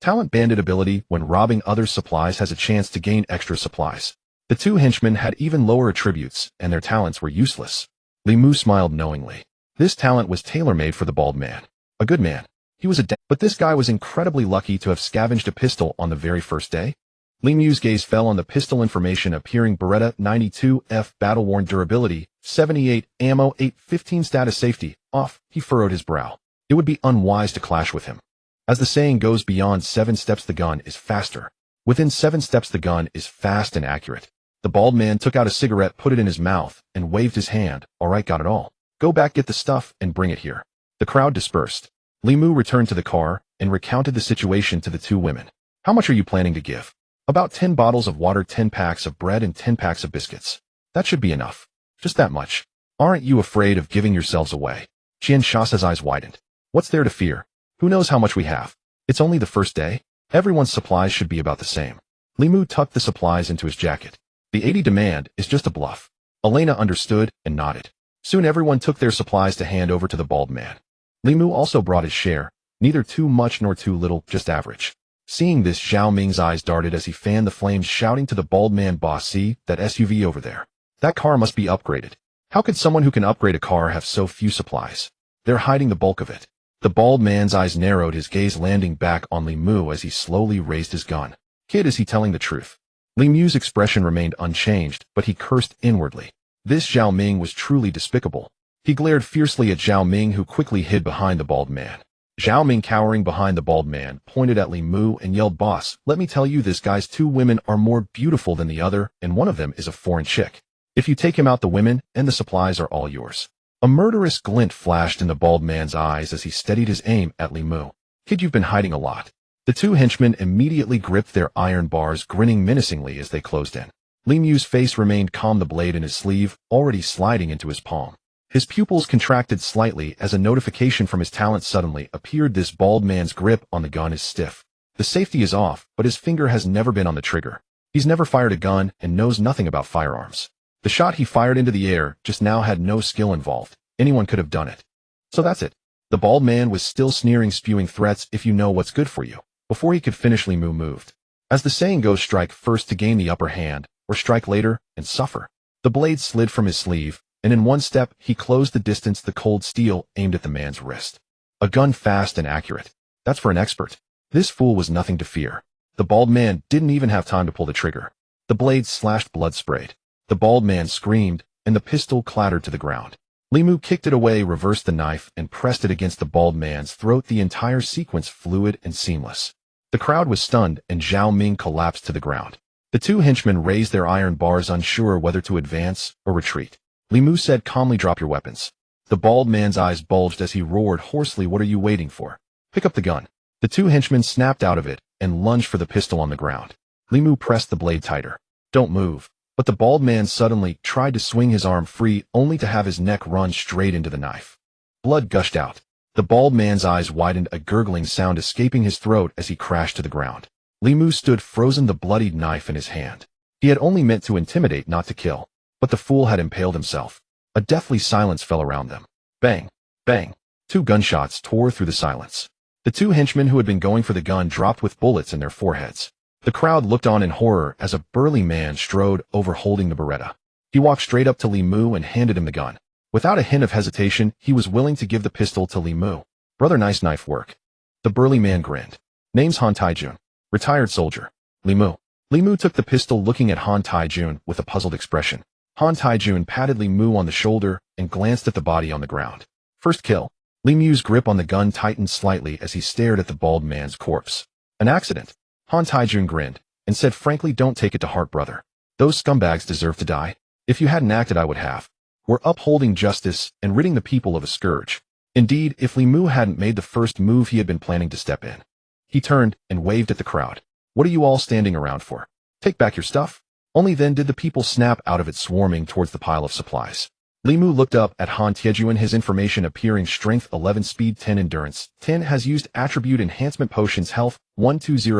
Talent, bandit ability, when robbing others' supplies has a chance to gain extra supplies. The 2 henchmen had even lower attributes, and their talents were useless. Li Mu smiled knowingly. This talent was tailor-made for the bald man. A good man. He was but this guy was incredibly lucky to have scavenged a pistol on the very first day. Li Mu's gaze fell on the pistol information appearing: Beretta 92F, battle-worn, durability 78, ammo 815, status safety off. He furrowed his brow. It would be unwise to clash with him. As the saying goes, beyond 7 steps the gun is faster. Within 7 steps the gun is fast and accurate. The bald man took out a cigarette, put it in his mouth, and waved his hand. "All right, got it all. Go back, get the stuff, and bring it here." The crowd dispersed. Li Mu returned to the car and recounted the situation to the 2 women. "How much are you planning to give?" "About 10 bottles of water, 10 packs of bread, and 10 packs of biscuits. That should be enough." "Just that much. Aren't you afraid of giving yourselves away?" Qian Shasha's eyes widened. "What's there to fear? Who knows how much we have? It's only the first day. Everyone's supplies should be about the same." Li Mu tucked the supplies into his jacket. "The 80 demand is just a bluff." Elena understood and nodded. Soon everyone took their supplies to hand over to the bald man. Li Mu also brought his share, neither too much nor too little, just average. Seeing this, Zhao Ming's eyes darted as he fanned the flames, shouting to the bald man, "Boss, see that SUV over there? That car must be upgraded. How could someone who can upgrade a car have so few supplies? They're hiding the bulk of it." The bald man's eyes narrowed, his gaze landing back on Li Mu as he slowly raised his gun. "Kid, is he telling the truth?" Li Mu's expression remained unchanged, but he cursed inwardly. This Zhao Ming was truly despicable. He glared fiercely at Zhao Ming, who quickly hid behind the bald man. Zhao Ming, cowering behind the bald man, pointed at Li Mu and yelled, "Boss, let me tell you, this guy's 2 women are more beautiful than the other, and one of them is a foreign chick. If you take him out, the women and the supplies are all yours." A murderous glint flashed in the bald man's eyes as he steadied his aim at Li Mu. "Kid, you've been hiding a lot." The 2 henchmen immediately gripped their iron bars, grinning menacingly as they closed in. Li Mu's face remained calm, the blade in his sleeve already sliding into his palm. His pupils contracted slightly as a notification from his talent suddenly appeared. This bald man's grip on the gun is stiff. The safety is off, but his finger has never been on the trigger. He's never fired a gun and knows nothing about firearms. The shot he fired into the air just now had no skill involved. Anyone could have done it. So that's it. The bald man was still sneering, spewing threats, "If you know what's good for you." Before he could finish, Li Mu moved. As the saying goes, strike first to gain the upper hand, or strike later and suffer. The blade slid from his sleeve, and in one step, he closed the distance, the cold steel aimed at the man's wrist. A gun fast and accurate. That's for an expert. This fool was nothing to fear. The bald man didn't even have time to pull the trigger. The blade slashed, blood sprayed. The bald man screamed, and the pistol clattered to the ground. Li Mu kicked it away, reversed the knife, and pressed it against the bald man's throat, the entire sequence fluid and seamless. The crowd was stunned, and Zhao Ming collapsed to the ground. The 2 henchmen raised their iron bars, unsure whether to advance or retreat. Li Mu said calmly, "Drop your weapons." The bald man's eyes bulged as he roared hoarsely, "What are you waiting for? Pick up the gun." The 2 henchmen snapped out of it and lunged for the pistol on the ground. Li Mu pressed the blade tighter. "Don't move." But the bald man suddenly tried to swing his arm free, only to have his neck run straight into the knife. Blood gushed out. The bald man's eyes widened, a gurgling sound escaping his throat as he crashed to the ground. Li Mu stood frozen, the bloodied knife in his hand. He had only meant to intimidate, not to kill. But the fool had impaled himself. A deathly silence fell around them. Bang! Bang! 2 gunshots tore through the silence. The two henchmen who had been going for the gun dropped with bullets in their foreheads. The crowd looked on in horror as a burly man strode over holding the Beretta. He walked straight up to Li Mu and handed him the gun. Without a hint of hesitation, he was willing to give the pistol to Li Mu. "Brother, nice knife work." The burly man grinned. "Name's Han Taijun. Retired soldier. Li Mu." Li Mu took the pistol, looking at Han Taijun with a puzzled expression. Han Taijun patted Li Mu on the shoulder and glanced at the body on the ground. "First kill." Li Mu's grip on the gun tightened slightly as he stared at the bald man's corpse. "An accident." Han Taijun grinned and said, "Frankly, don't take it to heart, brother. Those scumbags deserve to die. If you hadn't acted, I would have. We're upholding justice and ridding the people of a scourge." Indeed, if Li Mu hadn't made the first move he had been planning to step in. He turned and waved at the crowd. "What are you all standing around for? Take back your stuff." Only then did the people snap out of it, swarming towards the pile of supplies. Li Mu looked up at Han Taijun, his information appearing: strength 11, speed 10, endurance 10, has used attribute enhancement potions, health 120,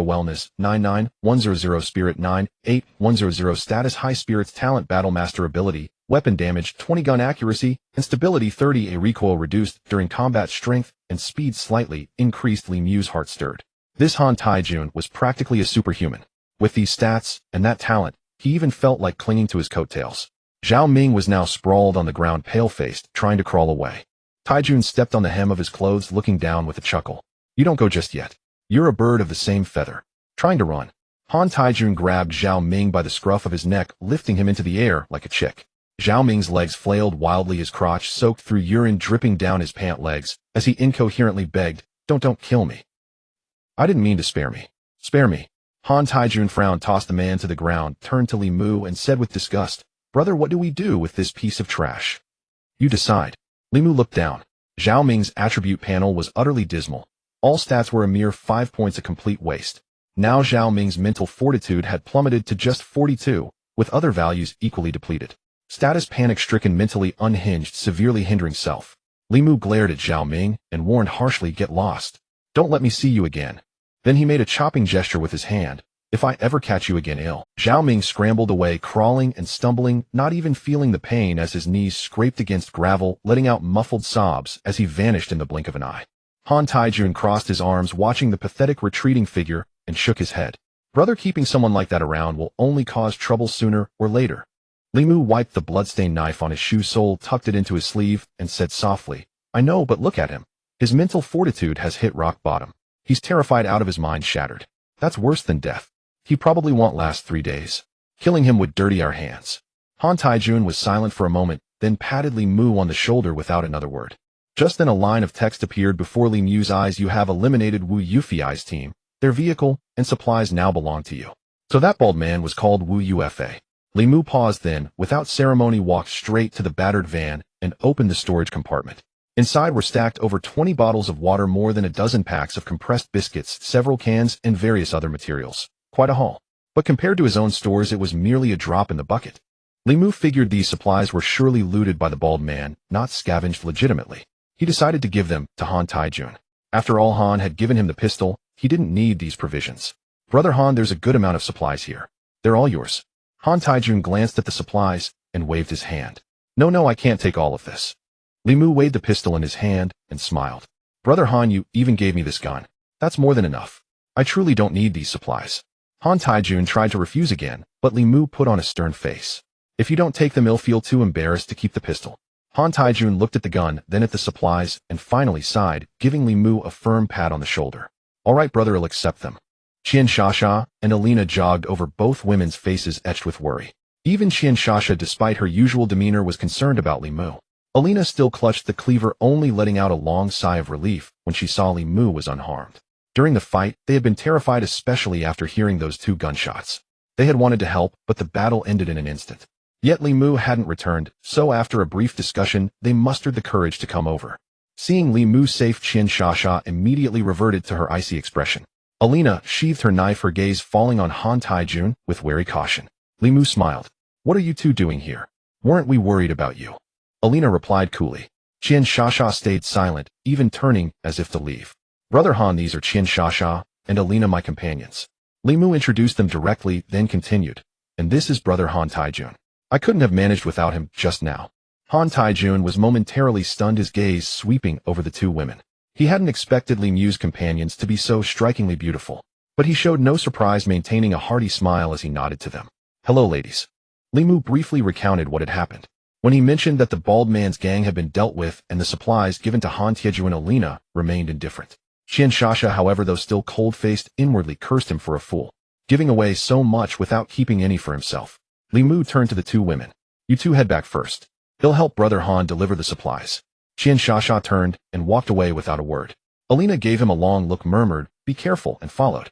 wellness 99, 100, spirit 9, 8, 100, status high spirits, talent battle master ability, weapon damage 20, gun accuracy, and stability 30, a recoil reduced during combat, strength and speed slightly increased. Li Mu's heart stirred. This Han Taijun was practically a superhuman. With these stats and that talent, he even felt like clinging to his coattails. Zhao Ming was now sprawled on the ground, pale-faced, trying to crawl away. Taijun stepped on the hem of his clothes, looking down with a chuckle. "You don't go just yet. You're a bird of the same feather. Trying to run." Han Taijun grabbed Zhao Ming by the scruff of his neck, lifting him into the air like a chick. Zhao Ming's legs flailed wildly, his crotch soaked through urine dripping down his pant legs, as he incoherently begged, Don't kill me. I didn't mean to spare me. Spare me." Han Taijun frowned, tossed the man to the ground, turned to Li Mu and said with disgust, "Brother, what do we do with this piece of trash?" "You decide." Li Mu looked down. Zhao Ming's attribute panel was utterly dismal. All stats were a mere 5 points, a complete waste. Now Zhao Ming's mental fortitude had plummeted to just 42, with other values equally depleted. Status panic-stricken, mentally unhinged, severely hindering self. Li Mu glared at Zhao Ming and warned harshly, "Get lost. Don't let me see you again." Then he made a chopping gesture with his hand. "If I ever catch you again, ill." Zhao Ming scrambled away, crawling and stumbling, not even feeling the pain as his knees scraped against gravel, letting out muffled sobs as he vanished in the blink of an eye. Han Taijun crossed his arms, watching the pathetic retreating figure, and shook his head. "Brother, keeping someone like that around will only cause trouble sooner or later." Li Mu wiped the bloodstained knife on his shoe sole, tucked it into his sleeve, and said softly, "I know, but look at him. His mental fortitude has hit rock bottom. He's terrified out of his mind, shattered. That's worse than death. He probably won't last 3 days. Killing him would dirty our hands." Han Taijun was silent for a moment, then patted Li Mu on the shoulder without another word. Just then a line of text appeared before Li Mu's eyes. "You have eliminated Wu Yufi's team. Their vehicle and supplies now belong to you." So that bald man was called Wu Yufa. Li Mu paused, then, without ceremony, walked straight to the battered van and opened the storage compartment. Inside were stacked over 20 bottles of water, more than a dozen packs of compressed biscuits, several cans, and various other materials. Quite a haul. But compared to his own stores, it was merely a drop in the bucket. Li Mu figured these supplies were surely looted by the bald man, not scavenged legitimately. He decided to give them to Han Taijun. After all, Han had given him the pistol. He didn't need these provisions. "Brother Han, there's a good amount of supplies here. They're all yours." Han Taijun glanced at the supplies and waved his hand. No, I can't take all of this." Li Mu weighed the pistol in his hand and smiled. "Brother Han, you even gave me this gun. That's more than enough. I truly don't need these supplies." Han Taijun tried to refuse again, but Li Mu put on a stern face. "If you don't take them, I'll feel too embarrassed to keep the pistol." Han Taijun looked at the gun, then at the supplies, and finally sighed, giving Li Mu a firm pat on the shoulder. "All right, brother, I'll accept them." Qian Shasha and Elena jogged over, both women's faces etched with worry. Even Qian Shasha, despite her usual demeanor, was concerned about Li Mu. Elena still clutched the cleaver, only letting out a long sigh of relief when she saw Li Mu was unharmed. During the fight, they had been terrified, especially after hearing those 2 gunshots. They had wanted to help, but the battle ended in an instant. Yet Li Mu hadn't returned, so after a brief discussion, they mustered the courage to come over. Seeing Li Mu safe, Qian Shasha immediately reverted to her icy expression. Elena sheathed her knife, her gaze falling on Han Taijun with wary caution. Li Mu smiled. "What are you two doing here? Weren't we worried about you?" Elena replied coolly. Qian Shasha stayed silent, even turning as if to leave. "Brother Han, these are Qian Shasha and Elena, my companions." Li Mu introduced them directly, then continued. "And this is Brother Han Taijun. I couldn't have managed without him just now." Han Taijun was momentarily stunned, his gaze sweeping over the 2 women. He hadn't expected Li Mu's companions to be so strikingly beautiful, but he showed no surprise, maintaining a hearty smile as he nodded to them. "Hello, ladies." Li Mu briefly recounted what had happened. When he mentioned that the bald man's gang had been dealt with and the supplies given to Han Tieju and Elena remained indifferent. Qian Shasha, however, though still cold-faced, inwardly cursed him for a fool, giving away so much without keeping any for himself. Li Mu turned to the two women. "You two head back first. They'll help Brother Han deliver the supplies." Qian Shasha turned and walked away without a word. Elena gave him a long look, murmured, "Be careful," and followed.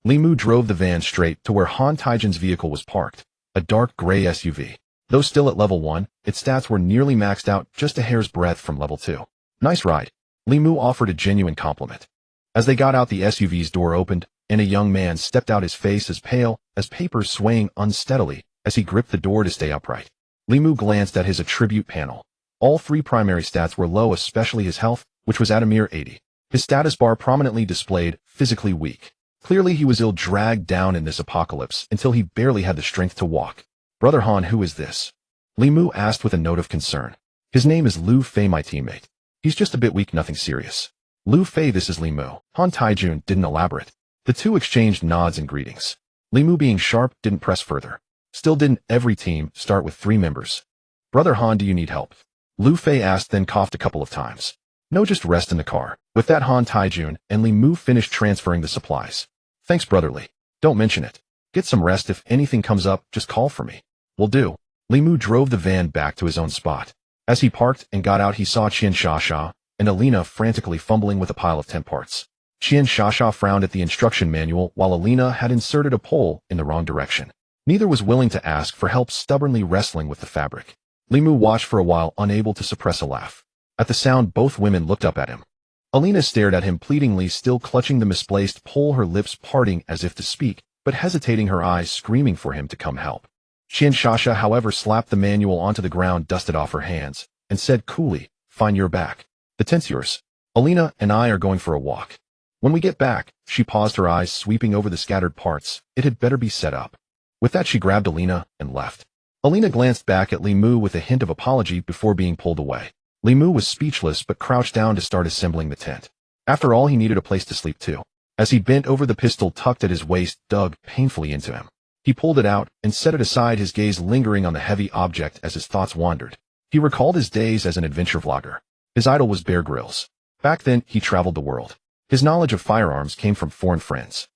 Li Mu drove the van straight to where Han Taijin's vehicle was parked, a dark gray SUV. Though still at level 1, its stats were nearly maxed out, just a hair's breadth from level 2. "Nice ride." Li Mu offered a genuine compliment. As they got out, the SUV's door opened, and a young man stepped out, his face as pale as papers swaying unsteadily as he gripped the door to stay upright. Li Mu glanced at his attribute panel. All 3 primary stats were low, especially his health, which was at a mere 80. His status bar prominently displayed physically weak. Clearly he was ill, dragged down in this apocalypse until he barely had the strength to walk. "Brother Han, who is this?" Li Mu asked with a note of concern. "His name is Lu Fei, my teammate. He's just a bit weak, nothing serious." "Lu Fei, this is Li Mu." Han Taijun didn't elaborate. The two exchanged nods and greetings. Li Mu, being sharp, didn't press further. Still, didn't every team start with 3 members? "Brother Han, do you need help?" Lu Fei asked, then coughed a couple of times. "No, just rest in the car." With that, Han Taijun and Li Mu finished transferring the supplies. "Thanks, Brother Li. Don't mention it. Get some rest. If anything comes up, just call for me." "Will do." Li Mu drove the van back to his own spot. As he parked and got out, he saw Qian Shasha and Elena frantically fumbling with a pile of tent parts. Qian Shasha frowned at the instruction manual while Elena had inserted a pole in the wrong direction. Neither was willing to ask for help, stubbornly wrestling with the fabric. Li Mu watched for a while, unable to suppress a laugh. At the sound, both women looked up at him. Elena stared at him pleadingly, still clutching the misplaced pole, her lips parting as if to speak, but hesitating, her eyes screaming for him to come help. Qian Shasha, however, slapped the manual onto the ground, dusted off her hands, and said coolly, "Fine, you're back. The tent's yours. Elena and I are going for a walk. When we get back," she paused, her eyes sweeping over the scattered parts, "it had better be set up." With that, she grabbed Elena and left. Elena glanced back at Li Mu with a hint of apology before being pulled away. Li Mu was speechless but crouched down to start assembling the tent. After all, he needed a place to sleep too. As he bent over, the pistol tucked at his waist dug painfully into him. He pulled it out and set it aside, his gaze lingering on the heavy object as his thoughts wandered. He recalled his days as an adventure vlogger. His idol was Bear Grylls. Back then, he traveled the world. His knowledge of firearms came from foreign friends.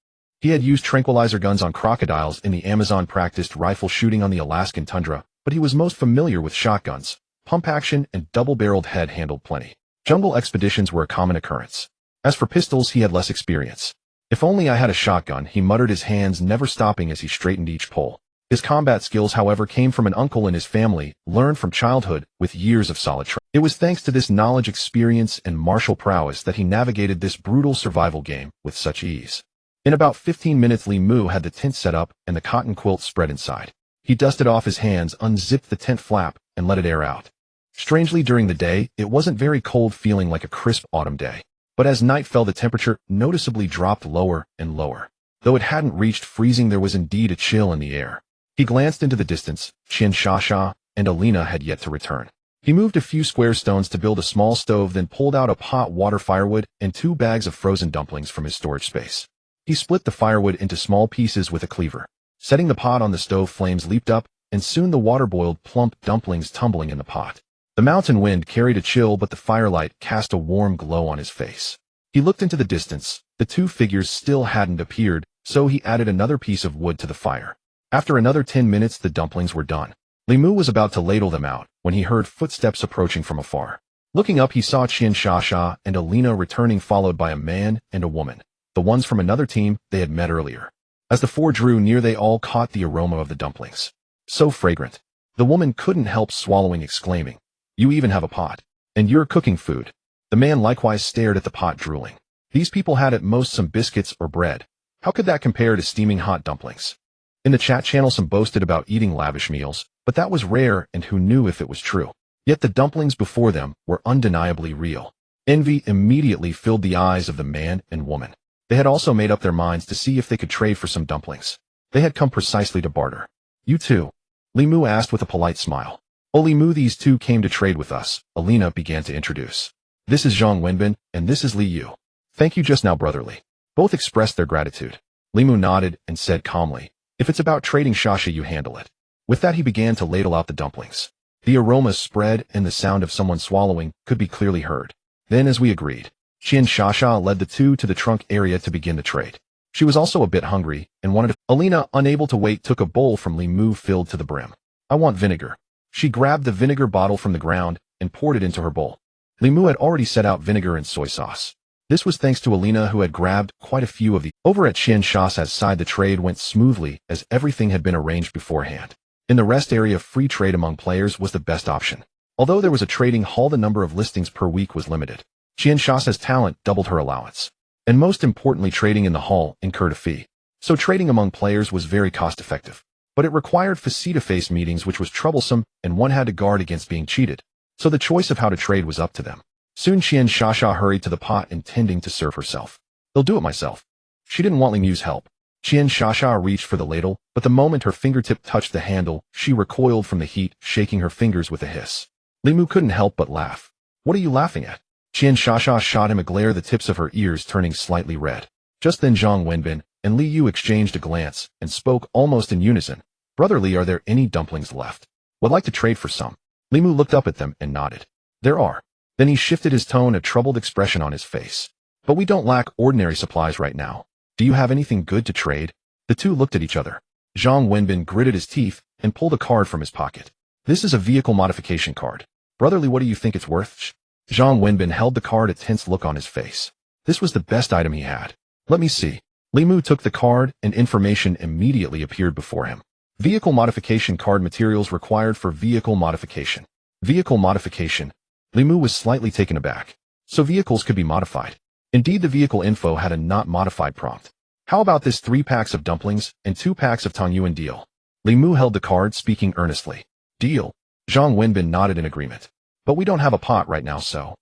He had used tranquilizer guns on crocodiles in the Amazon, practiced rifle shooting on the Alaskan tundra, but he was most familiar with shotguns, pump action, and double-barreled head-handled plenty. Jungle expeditions were a common occurrence. As for pistols, he had less experience. "If only I had a shotgun," he muttered, his hands never stopping as he straightened each pole. His combat skills, however, came from an uncle in his family, learned from childhood with years of solid training. It was thanks to this knowledge, experience, and martial prowess that he navigated this brutal survival game with such ease. In about 15 minutes, Li Mu had the tent set up and the cotton quilt spread inside. He dusted off his hands, unzipped the tent flap, and let it air out. Strangely, during the day, it wasn't very cold, feeling like a crisp autumn day. But as night fell, the temperature noticeably dropped lower and lower. Though it hadn't reached freezing, there was indeed a chill in the air. He glanced into the distance. Qian Shasha and Elena had yet to return. He moved a few square stones to build a small stove, then pulled out a pot, water, firewood, and 2 bags of frozen dumplings from his storage space. He split the firewood into small pieces with a cleaver. Setting the pot on the stove, flames leaped up, and soon the water boiled, plump dumplings tumbling in the pot. The mountain wind carried a chill, but the firelight cast a warm glow on his face. He looked into the distance. The 2 figures still hadn't appeared, so he added another piece of wood to the fire. After another 10 minutes, the dumplings were done. Li Mu was about to ladle them out when he heard footsteps approaching from afar. Looking up, he saw Qian Shasha and Elena returning, followed by a man and a woman, the ones from another team they had met earlier. As the 4 drew near, they all caught the aroma of the dumplings. So fragrant. The woman couldn't help swallowing, exclaiming, "You even have a pot. And you're cooking food." The man likewise stared at the pot, drooling. These people had at most some biscuits or bread. How could that compare to steaming hot dumplings? In the chat channel, some boasted about eating lavish meals, but that was rare, and who knew if it was true. Yet the dumplings before them were undeniably real. Envy immediately filled the eyes of the man and woman. They had also made up their minds to see if they could trade for some dumplings. They had come precisely to barter. "You too?" Li Mu asked with a polite smile. "Oh, Li Mu, these 2 came to trade with us," Elena began to introduce. This is Zhang Wenbin, and this is Li Yu. Thank you just now, brotherly. Both expressed their gratitude. Limu nodded and said calmly, if it's about trading Shasha, you handle it. With that, he began to ladle out the dumplings. The aroma spread, and the sound of someone swallowing could be clearly heard. Then, as we agreed, Qian Shasha led the two to the trunk area to begin the trade. She was also a bit hungry and wanted to. Elena, unable to wait, took a bowl from Limu filled to the brim. I want vinegar. She grabbed the vinegar bottle from the ground and poured it into her bowl. Limu had already set out vinegar and soy sauce. This was thanks to Elena, who had grabbed quite a few of the. Over at Qian Shasha's side, the trade went smoothly as everything had been arranged beforehand. In the rest area, free trade among players was the best option. Although there was a trading hall, the number of listings per week was limited. Qian Shasha's talent doubled her allowance. And most importantly, trading in the hall incurred a fee. So trading among players was very cost-effective. But it required face-to-face meetings, which was troublesome, and one had to guard against being cheated. So the choice of how to trade was up to them. Soon Qian Shasha hurried to the pot, intending to serve herself. I'll do it myself. She didn't want Limu's help. Qian Shasha reached for the ladle, but the moment her fingertip touched the handle, she recoiled from the heat, shaking her fingers with a hiss. Limu couldn't help but laugh. What are you laughing at? Qian Shasha shot him a glare, the tips of her ears turning slightly red. Just then Zhang Wenbin and Li Yu exchanged a glance and spoke almost in unison. Brotherly, are there any dumplings left? Would like to trade for some. Limu looked up at them and nodded. There are. Then he shifted his tone, a troubled expression on his face. But we don't lack ordinary supplies right now. Do you have anything good to trade? The two looked at each other. Zhang Wenbin gritted his teeth and pulled a card from his pocket. This is a vehicle modification card. Brotherly, what do you think it's worth? Zhang Wenbin held the card, a tense look on his face. This was the best item he had. Let me see. Limu took the card, and information immediately appeared before him. Vehicle modification card, materials required for vehicle modification. Vehicle modification. Limu was slightly taken aback. So vehicles could be modified. Indeed, the vehicle info had a not modified prompt. How about this 3 packs of dumplings and 2 packs of Tangyuan deal? Limu held the card, speaking earnestly. Deal. Zhang Wenbin nodded in agreement. But we don't have a pot right now, so.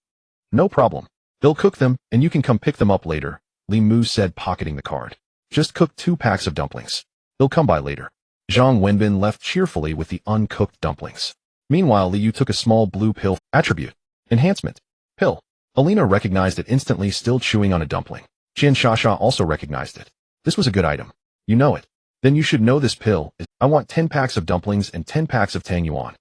No problem. They'll cook them, and you can come pick them up later, Limu said, pocketing the card. Just cook 2 packs of dumplings. They'll come by later. Zhang Wenbin left cheerfully with the uncooked dumplings. Meanwhile, Li Yu took a small blue pill. Attribute. Enhancement. Pill. Elena recognized it instantly, still chewing on a dumpling. Qian Shasha also recognized it. This was a good item. You know it. Then you should know this pill. I want 10 packs of dumplings and 10 packs of Tangyuan.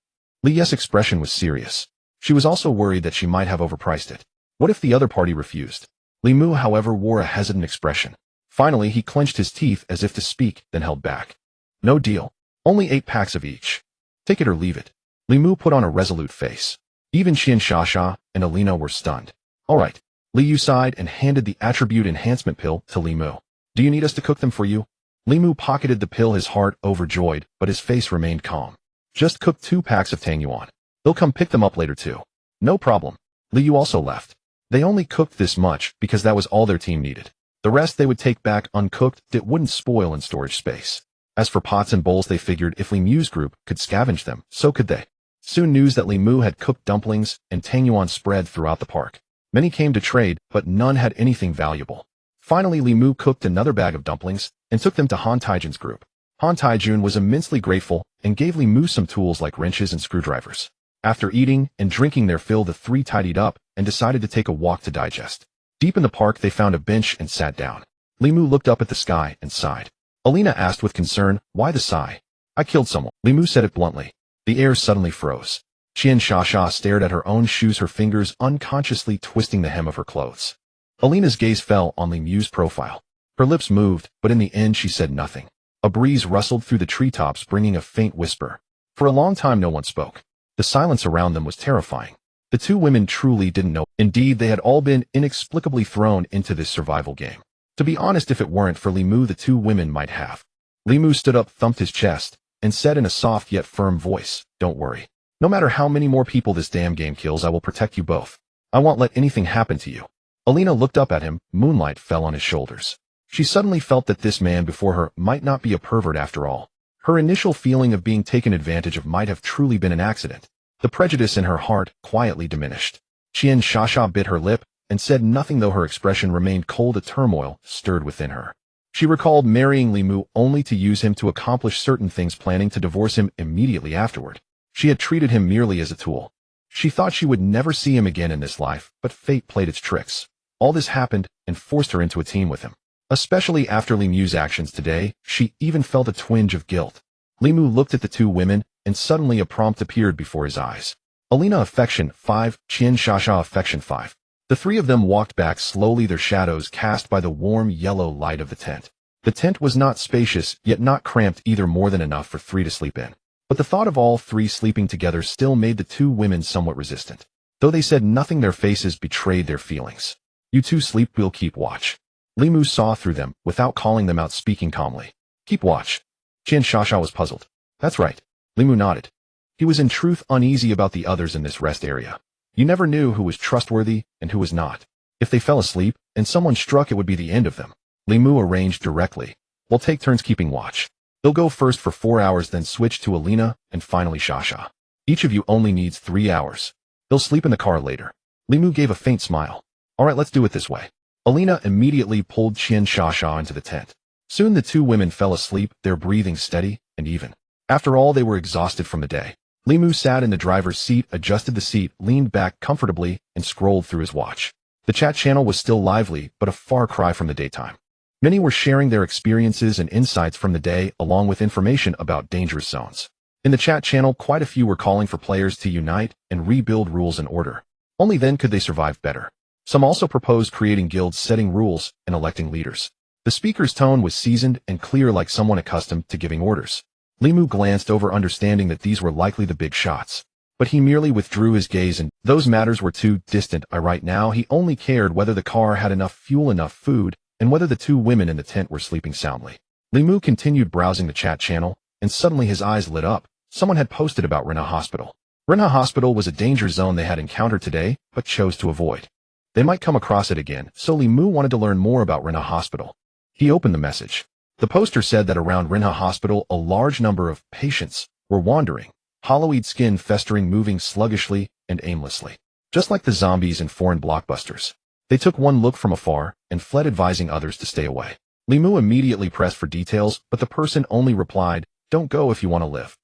Li Yu's expression was serious. She was also worried that she might have overpriced it. What if the other party refused? Limu, however, wore a hesitant expression. Finally, he clenched his teeth as if to speak, then held back. No deal. Only 8 packs of each. Take it or leave it. Limu put on a resolute face. Even Qian Shasha and Elena were stunned. All right. Li Yu sighed and handed the attribute enhancement pill to Limu. Do you need us to cook them for you? Limu pocketed the pill, his heart overjoyed, but his face remained calm. Just cook 2 packs of Tangyuan. They'll come pick them up later too. No problem. Li Yu also left. They only cooked this much because that was all their team needed. The rest they would take back uncooked. It wouldn't spoil in storage space. As for pots and bowls, they figured if Limu's group could scavenge them, so could they. Soon news that Limu had cooked dumplings and Tangyuan spread throughout the park. Many came to trade, but none had anything valuable. Finally, Limu cooked another bag of dumplings and took them to Han Taijun's group. Han Taijun was immensely grateful and gave Limu some tools like wrenches and screwdrivers. After eating and drinking their fill, the 3 tidied up and decided to take a walk to digest. Deep in the park, they found a bench and sat down. Limu looked up at the sky and sighed. Elena asked with concern, why the sigh? I killed someone. Limu said it bluntly. The air suddenly froze. Qian Shasha stared at her own shoes, her fingers unconsciously twisting the hem of her clothes. Elena's gaze fell on Limu's profile. Her lips moved, but in the end she said nothing. A breeze rustled through the treetops, bringing a faint whisper. For a long time no one spoke. The silence around them was terrifying. The 2 women truly didn't know. Indeed, they had all been inexplicably thrown into this survival game. To be honest, if it weren't for Limu, the 2 women might have. Limu stood up, thumped his chest, and said in a soft yet firm voice, don't worry. No matter how many more people this damn game kills, I will protect you both. I won't let anything happen to you. Elena looked up at him, moonlight fell on his shoulders. She suddenly felt that this man before her might not be a pervert after all. Her initial feeling of being taken advantage of might have truly been an accident. The prejudice in her heart quietly diminished. Qian Shasha bit her lip and said nothing, though her expression remained cold. A turmoil stirred within her. She recalled marrying Limu only to use him to accomplish certain things, planning to divorce him immediately afterward. She had treated him merely as a tool. She thought she would never see him again in this life, but fate played its tricks. All this happened and forced her into a team with him. Especially after Li Mu's actions today, she even felt a twinge of guilt. Li Mu looked at the two women, and suddenly a prompt appeared before his eyes. Elena Affection 5, Qian Shasha Affection 5. The three of them walked back slowly, their shadows cast by the warm yellow light of the tent. The tent was not spacious, yet not cramped either, more than enough for three to sleep in. But the thought of all three sleeping together still made the two women somewhat resistant. Though they said nothing, their faces betrayed their feelings. You two sleep, we'll keep watch. Li Mu saw through them, without calling them out, speaking calmly. Keep watch. Qian Shasha was puzzled. That's right. Li Mu nodded. He was in truth uneasy about the others in this rest area. You never knew who was trustworthy and who was not. If they fell asleep and someone struck, it would be the end of them. Li Mu arranged directly. We'll take turns keeping watch. They'll go first for 4 hours, then switch to Elena, and finally Shasha. Each of you only needs 3 hours. They'll sleep in the car later. Li Mu gave a faint smile. All right, let's do it this way. Elena immediately pulled Qian Shasha into the tent. Soon the two women fell asleep, their breathing steady and even. After all, they were exhausted from the day. Li Mu sat in the driver's seat, adjusted the seat, leaned back comfortably, and scrolled through his watch. The chat channel was still lively, but a far cry from the daytime. Many were sharing their experiences and insights from the day, along with information about dangerous zones. In the chat channel, quite a few were calling for players to unite and rebuild rules and order. Only then could they survive better. Some also proposed creating guilds, setting rules, and electing leaders. The speaker's tone was seasoned and clear, like someone accustomed to giving orders. Li Mu glanced over, understanding that these were likely the big shots. But he merely withdrew his gaze, and those matters were too distant. Right now, he only cared whether the car had enough fuel, enough food, and whether the two women in the tent were sleeping soundly. Li Mu continued browsing the chat channel, and suddenly his eyes lit up. Someone had posted about Rinha Hospital. Rinha Hospital was a danger zone they had encountered today, but chose to avoid. They might come across it again, so Li Mu wanted to learn more about Rinha Hospital. He opened the message. The poster said that around Rinha Hospital, a large number of patients were wandering, hollow-eyed skin festering, moving sluggishly and aimlessly. Just like the zombies in foreign blockbusters. They took one look from afar and fled, advising others to stay away. Li Mu immediately pressed for details, but the person only replied, "Don't go if you want to live."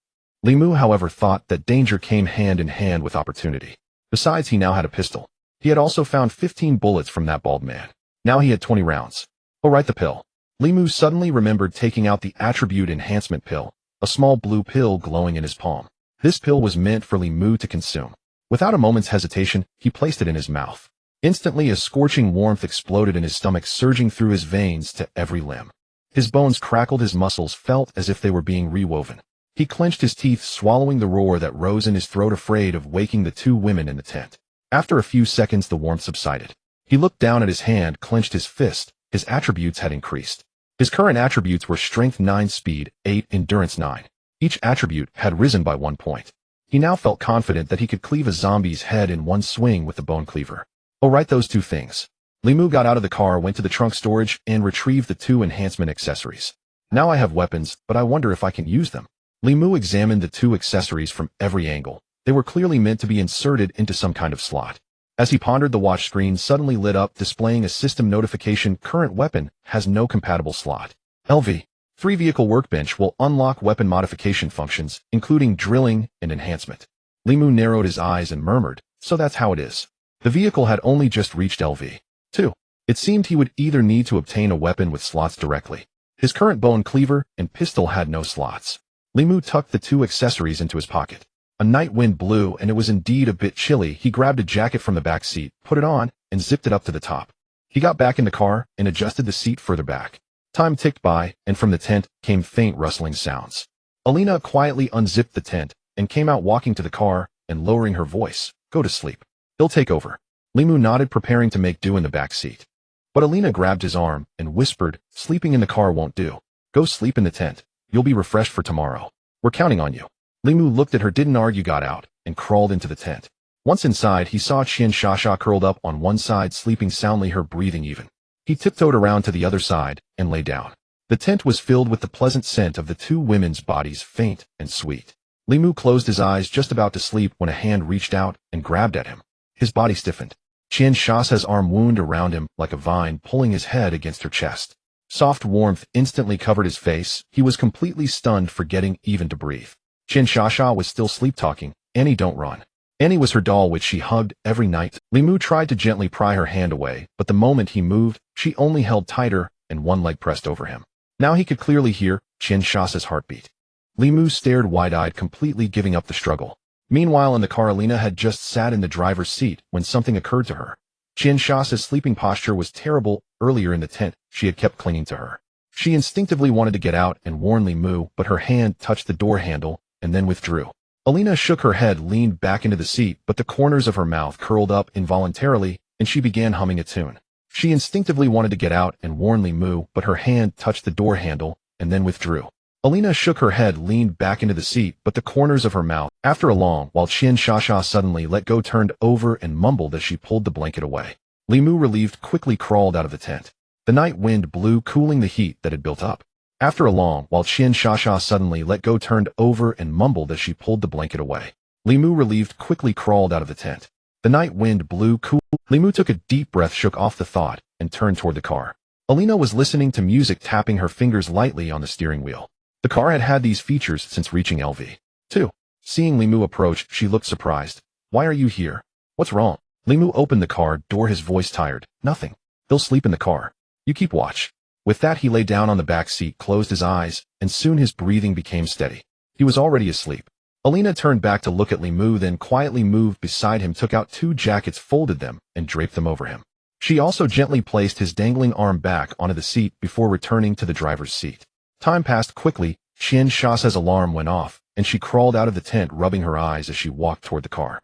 Li Mu, however, thought that danger came hand in hand with opportunity. Besides, he now had a pistol. He had also found 15 bullets from that bald man. Now he had 20 rounds. Oh, right, the pill. Li Mu suddenly remembered taking out the attribute enhancement pill, a small blue pill glowing in his palm. This pill was meant for Li Mu to consume. Without a moment's hesitation, he placed it in his mouth. Instantly, a scorching warmth exploded in his stomach, surging through his veins to every limb. His bones crackled, his muscles felt as if they were being rewoven. He clenched his teeth, swallowing the roar that rose in his throat, afraid of waking the two women in the tent. After a few seconds, the warmth subsided. He looked down at his hand, clenched his fist. His attributes had increased. His current attributes were Strength 9, Speed 8, Endurance 9. Each attribute had risen by 1 point. He now felt confident that he could cleave a zombie's head in one swing with the bone cleaver. Oh, right, those two things. Li Mu got out of the car, went to the trunk storage, and retrieved the two enhancement accessories. Now I have weapons, but I wonder if I can use them. Li Mu examined the two accessories from every angle. They were clearly meant to be inserted into some kind of slot. As he pondered, the watch screen suddenly lit up, displaying a system notification. Current weapon has no compatible slot. LV. 3 vehicle workbench will unlock weapon modification functions, including drilling and enhancement. Li Mu narrowed his eyes and murmured, so that's how it is. The vehicle had only just reached LV. 2. It seemed he would either need to obtain a weapon with slots directly. His current bone cleaver and pistol had no slots. Li Mu tucked the two accessories into his pocket. A night wind blew, and it was indeed a bit chilly. He grabbed a jacket from the back seat, put it on, and zipped it up to the top. He got back in the car and adjusted the seat further back. Time ticked by, and from the tent came faint rustling sounds. Elena quietly unzipped the tent and came out, walking to the car and lowering her voice. Go to sleep. He'll take over. Li Mu nodded, preparing to make do in the back seat. But Elena grabbed his arm and whispered, sleeping in the car won't do. Go sleep in the tent. You'll be refreshed for tomorrow. We're counting on you. Li Mu looked at her, didn't argue, got out, and crawled into the tent. Once inside, he saw Qian Shasha curled up on one side, sleeping soundly, her breathing even. He tiptoed around to the other side and lay down. The tent was filled with the pleasant scent of the two women's bodies, faint and sweet. Li Mu closed his eyes, just about to sleep, when a hand reached out and grabbed at him. His body stiffened. Qian Shasha's arm wound around him like a vine, pulling his head against her chest. Soft warmth instantly covered his face. He was completely stunned, forgetting even to breathe. Qian Shasha was still sleep-talking. Annie, don't run. Annie was her doll which she hugged every night. Limu tried to gently pry her hand away, but the moment he moved, she only held tighter and one leg pressed over him. Now he could clearly hear Qian Shasha's heartbeat. Limu stared wide-eyed, completely giving up the struggle. Meanwhile, in the car, Elena had just sat in the driver's seat when something occurred to her. Qian Shasha's sleeping posture was terrible. Earlier in the tent, she had kept clinging to her. She instinctively wanted to get out and warn Limu, but her hand touched the door handle and then withdrew. Elena shook her head, leaned back into the seat, but the corners of her mouth curled up involuntarily, and she began humming a tune. She instinctively wanted to get out and warn Limu, but her hand touched the door handle and then withdrew. Elena shook her head, leaned back into the seat, but the corners of her mouth. After a long while, Qian Shasha suddenly let go, turned over, and mumbled as she pulled the blanket away. Limu, relieved, quickly crawled out of the tent. The night wind blew, cooling the heat that had built up. After a long while, Qian Shasha suddenly let go, turned over, and mumbled as she pulled the blanket away. Limu, relieved, quickly crawled out of the tent. The night wind blew, cool. Limu took a deep breath, shook off the thought, and turned toward the car. Elena was listening to music, tapping her fingers lightly on the steering wheel. The car had had these features since reaching LV2. Seeing Limu approach, she looked surprised. Why are you here? What's wrong? Limu opened the car door, his voice tired. Nothing. They'll sleep in the car. You keep watch. With that, he lay down on the back seat, closed his eyes, and soon his breathing became steady. He was already asleep. Elena turned back to look at Limu, then quietly moved beside him, took out 2 jackets, folded them, and draped them over him. She also gently placed his dangling arm back onto the seat before returning to the driver's seat. Time passed quickly. Qian Shasha's alarm went off, and she crawled out of the tent, rubbing her eyes as she walked toward the car.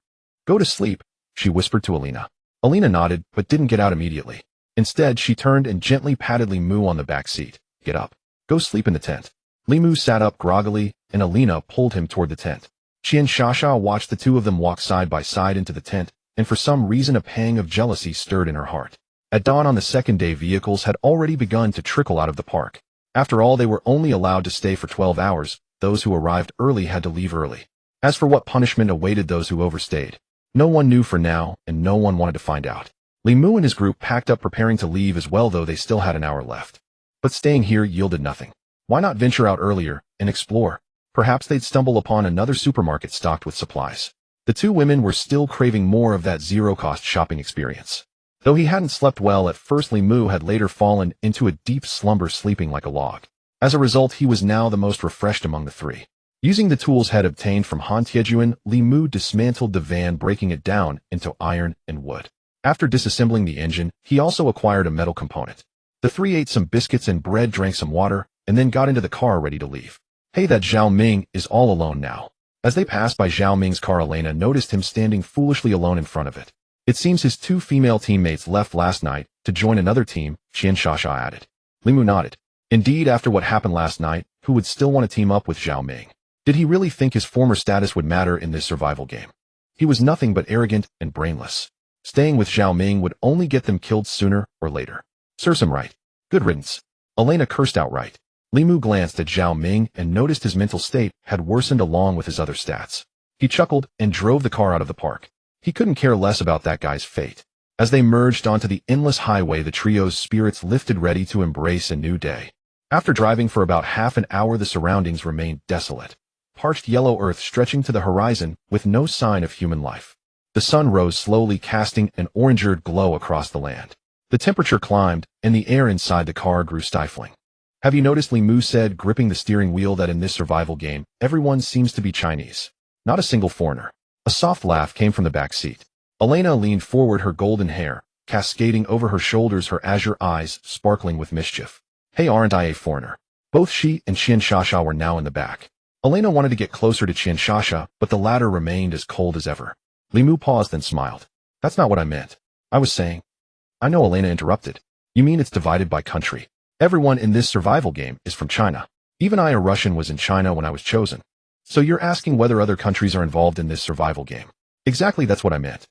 Go to sleep, she whispered to Elena. Elena nodded, but didn't get out immediately. Instead, she turned and gently patted Limu on the back seat. Get up. Go sleep in the tent. Limu sat up groggily, and Elena pulled him toward the tent. Qian Shasha watched the two of them walk side by side into the tent, and for some reason a pang of jealousy stirred in her heart. At dawn on the second day, vehicles had already begun to trickle out of the park. After all, they were only allowed to stay for 12 hours. Those who arrived early had to leave early. As for what punishment awaited those who overstayed, no one knew for now, and no one wanted to find out. Limu and his group packed up, preparing to leave as well, though they still had an hour left. But staying here yielded nothing. Why not venture out earlier and explore? Perhaps they'd stumble upon another supermarket stocked with supplies. The two women were still craving more of that zero-cost shopping experience. Though he hadn't slept well at first, Limu had later fallen into a deep slumber, sleeping like a log. As a result, he was now the most refreshed among the three. Using the tools had obtained from Han Tiejuan, Limu dismantled the van, breaking it down into iron and wood. After disassembling the engine, he also acquired a metal component. The three ate some biscuits and bread, drank some water, and then got into the car ready to leave. Hey, that Zhao Ming is all alone now. As they passed by Zhao Ming's car, Elena noticed him standing foolishly alone in front of it. It seems his 2 female teammates left last night to join another team, Qian Shasha added. Limu nodded. Indeed, after what happened last night, who would still want to team up with Zhao Ming? Did he really think his former status would matter in this survival game? He was nothing but arrogant and brainless. Staying with Zhao Ming would only get them killed sooner or later. Serves him right. Good riddance. Elena cursed outright. Limu glanced at Zhao Ming and noticed his mental state had worsened along with his other stats. He chuckled and drove the car out of the park. He couldn't care less about that guy's fate. As they merged onto the endless highway, the trio's spirits lifted, ready to embrace a new day. After driving for about half an hour, the surroundings remained desolate. Parched yellow earth stretching to the horizon with no sign of human life. The sun rose slowly, casting an orange-eared glow across the land. The temperature climbed, and the air inside the car grew stifling. Have you noticed, Limu said, gripping the steering wheel, that in this survival game, everyone seems to be Chinese. Not a single foreigner. A soft laugh came from the back seat. Elena leaned forward, her golden hair cascading over her shoulders, her azure eyes sparkling with mischief. Hey, aren't I a foreigner? Both she and Qian Shasha were now in the back. Elena wanted to get closer to Qian Shasha, but the latter remained as cold as ever. Limu paused, then smiled. That's not what I meant. I was saying. I know, Elena interrupted. You mean it's divided by country? Everyone in this survival game is from China. Even I, a Russian, was in China when I was chosen. So you're asking whether other countries are involved in this survival game? Exactly, that's what I meant.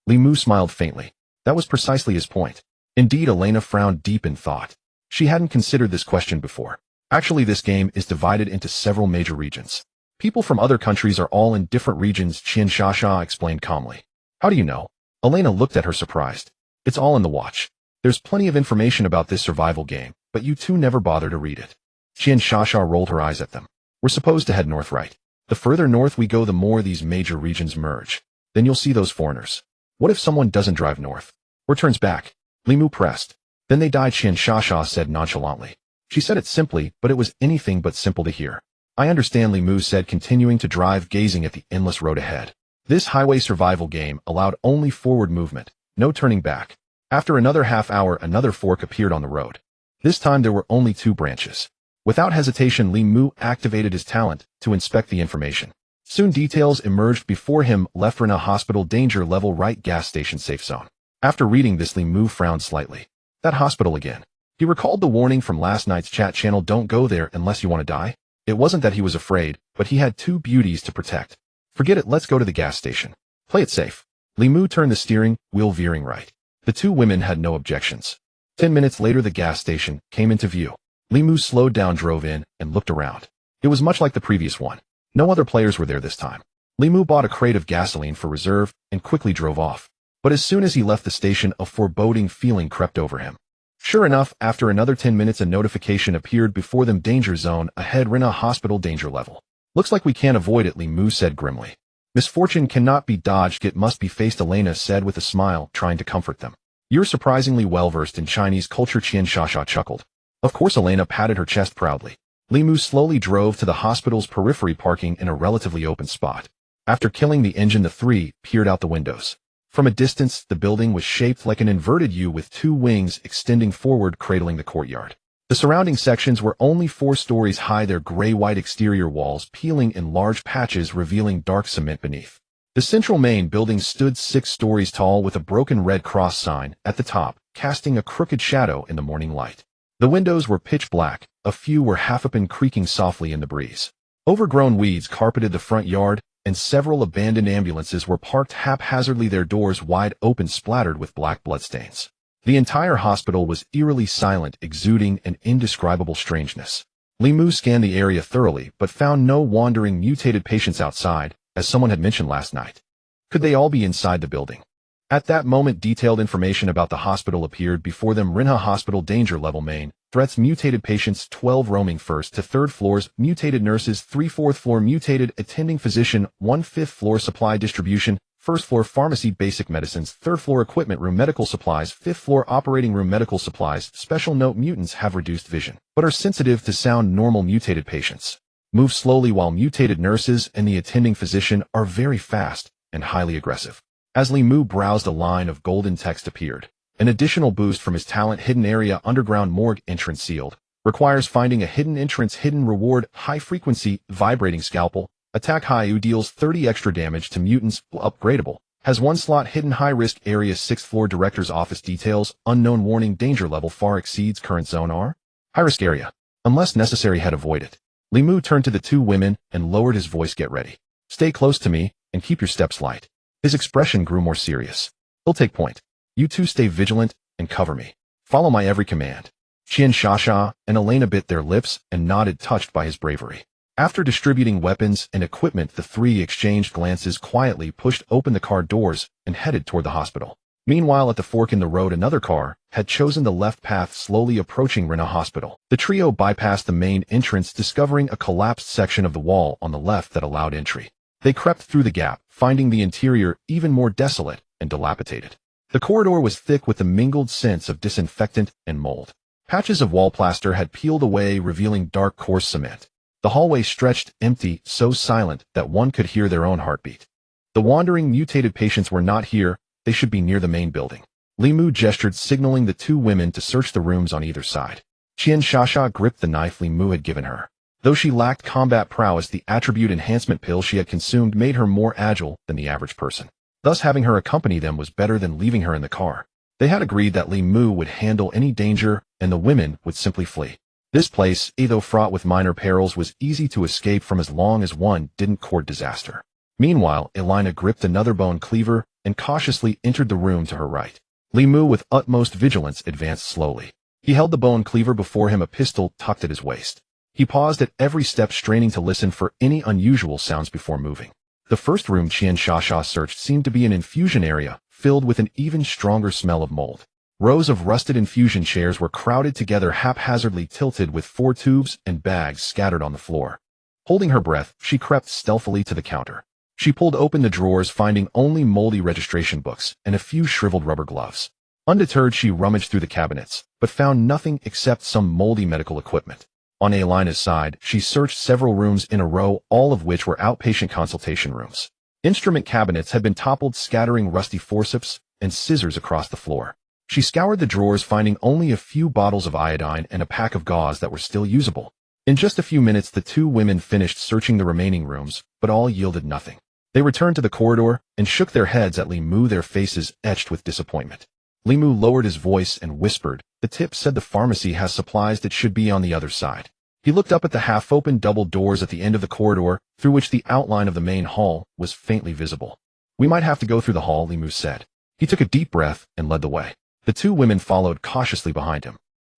Limu smiled faintly. That was precisely his point. Indeed, Elena frowned deep in thought. She hadn't considered this question before. Actually, this game is divided into several major regions. People from other countries are all in different regions, Qian Shasha explained calmly. How do you know? Elena looked at her, surprised. It's all in the watch. There's plenty of information about this survival game, but you two never bother to read it. Qian Shasha rolled her eyes at them. We're supposed to head north, right? The further north we go, the more these major regions merge. Then you'll see those foreigners. What if someone doesn't drive north? Or turns back? Li Mu pressed. Then they died, Qian Shasha said nonchalantly. She said it simply, but it was anything but simple to hear. I understand, Li Mu said, continuing to drive, gazing at the endless road ahead. This highway survival game allowed only forward movement, no turning back. After another half hour, another fork appeared on the road. This time there were only 2 branches. Without hesitation, Li Mu activated his talent to inspect the information. Soon details emerged before him: left Rena Hospital, danger level right, gas station safe zone. After reading this, Li Mu frowned slightly. That hospital again. He recalled the warning from last night's chat channel: don't go there unless you want to die. It wasn't that he was afraid, but he had 2 beauties to protect. Forget it, let's go to the gas station. Play it safe. Li Mu turned the steering wheel, veering right. The 2 women had no objections. 10 minutes later, the gas station came into view. Li Mu slowed down, drove in, and looked around. It was much like the previous one. No other players were there this time. Li Mu bought a crate of gasoline for reserve and quickly drove off. But as soon as he left the station, a foreboding feeling crept over him. Sure enough, after another 10 minutes, a notification appeared before them: danger zone ahead, Rena Hospital, danger level. Looks like we can't avoid it, Li Mu said grimly. Misfortune cannot be dodged, it must be faced, Elena said with a smile, trying to comfort them. You're surprisingly well-versed in Chinese culture, Qian Shasha chuckled. Of course, Elena patted her chest proudly. Li Mu slowly drove to the hospital's periphery, parking in a relatively open spot. After killing the engine, the 3 peered out the windows. From a distance, the building was shaped like an inverted U with 2 wings extending forward, cradling the courtyard. The surrounding sections were only 4 stories high, their gray-white exterior walls peeling in large patches, revealing dark cement beneath. The central main building stood 6 stories tall, with a broken red cross sign at the top, casting a crooked shadow in the morning light. The windows were pitch black, a few were half open, creaking softly in the breeze. Overgrown weeds carpeted the front yard, and several abandoned ambulances were parked haphazardly, their doors wide open, splattered with black bloodstains. The entire hospital was eerily silent, exuding an indescribable strangeness. Li Mu scanned the area thoroughly, but found no wandering mutated patients outside, as someone had mentioned last night. Could they all be inside the building? At that moment, detailed information about the hospital appeared before them: Rinha Hospital, danger level main, threats, mutated patients 12 roaming 1st to 3rd floors, mutated nurses 3 4th floor, mutated attending physician 1 5th floor, supply distribution 1st floor, pharmacy, basic medicines 3rd floor, equipment room, medical supplies 5th floor, operating room, medical supplies. Special note: mutants have reduced vision, but are sensitive to sound. Normal mutated patients move slowly, while mutated nurses and the attending physician are very fast and highly aggressive. As Li Mu browsed, a line of golden text appeared. An additional boost from his talent: hidden area, underground morgue, entrance sealed. Requires finding a hidden entrance, hidden reward, high frequency, vibrating scalpel. Attack high, who deals 30 extra damage to mutants, upgradable. Has 1 slot, hidden high risk area, 6th floor, director's office. Details: unknown, warning, danger level far exceeds current zone R. High risk area. Unless necessary, head avoid it. Li Mu turned to the 2 women and lowered his voice: get ready. Stay close to me, and keep your steps light. His expression grew more serious. He'll take point. You 2 stay vigilant and cover me. Follow my every command. Qian Shasha and Elena bit their lips and nodded, touched by his bravery. After distributing weapons and equipment, the 3 exchanged glances, quietly pushed open the car doors, and headed toward the hospital. Meanwhile, at the fork in the road, another car had chosen the left path, slowly approaching Rinha Hospital. The trio bypassed the main entrance, discovering a collapsed section of the wall on the left that allowed entry. They crept through the gap, finding the interior even more desolate and dilapidated. The corridor was thick with the mingled scents of disinfectant and mold. Patches of wall plaster had peeled away, revealing dark, coarse cement. The hallway stretched empty, so silent that one could hear their own heartbeat. The wandering mutated patients were not here. They should be near the main building. Li Mu gestured, signaling the 2 women to search the rooms on either side. Qian Shasha gripped the knife Li Mu had given her. Though she lacked combat prowess, the attribute enhancement pill she had consumed made her more agile than the average person. Thus, having her accompany them was better than leaving her in the car. They had agreed that Li Mu would handle any danger, and the women would simply flee. This place, though fraught with minor perils, was easy to escape from as long as one didn't court disaster. Meanwhile, Elena gripped another bone cleaver and cautiously entered the room to her right. Li Mu, with utmost vigilance, advanced slowly. He held the bone cleaver before him, a pistol tucked at his waist. He paused at every step, straining to listen for any unusual sounds before moving. The first room Qian Shasha searched seemed to be an infusion area, filled with an even stronger smell of mold. Rows of rusted infusion chairs were crowded together, haphazardly tilted, with 4 tubes and bags scattered on the floor. Holding her breath, she crept stealthily to the counter. She pulled open the drawers, finding only moldy registration books and a few shriveled rubber gloves. Undeterred, she rummaged through the cabinets, but found nothing except some moldy medical equipment. On Elena's side, she searched several rooms in a row, all of which were outpatient consultation rooms. Instrument cabinets had been toppled, scattering rusty forceps and scissors across the floor. She scoured the drawers, finding only a few bottles of iodine and a pack of gauze that were still usable. In just a few minutes, the two women finished searching the remaining rooms, but all yielded nothing. They returned to the corridor and shook their heads at Li Mu, their faces etched with disappointment. Li Mu lowered his voice and whispered, "The tip said the pharmacy has supplies that should be on the other side." He looked up at the half-open double doors at the end of the corridor, through which the outline of the main hall was faintly visible. "We might have to go through the hall," Li Mu said. He took a deep breath and led the way. The two women followed cautiously behind him.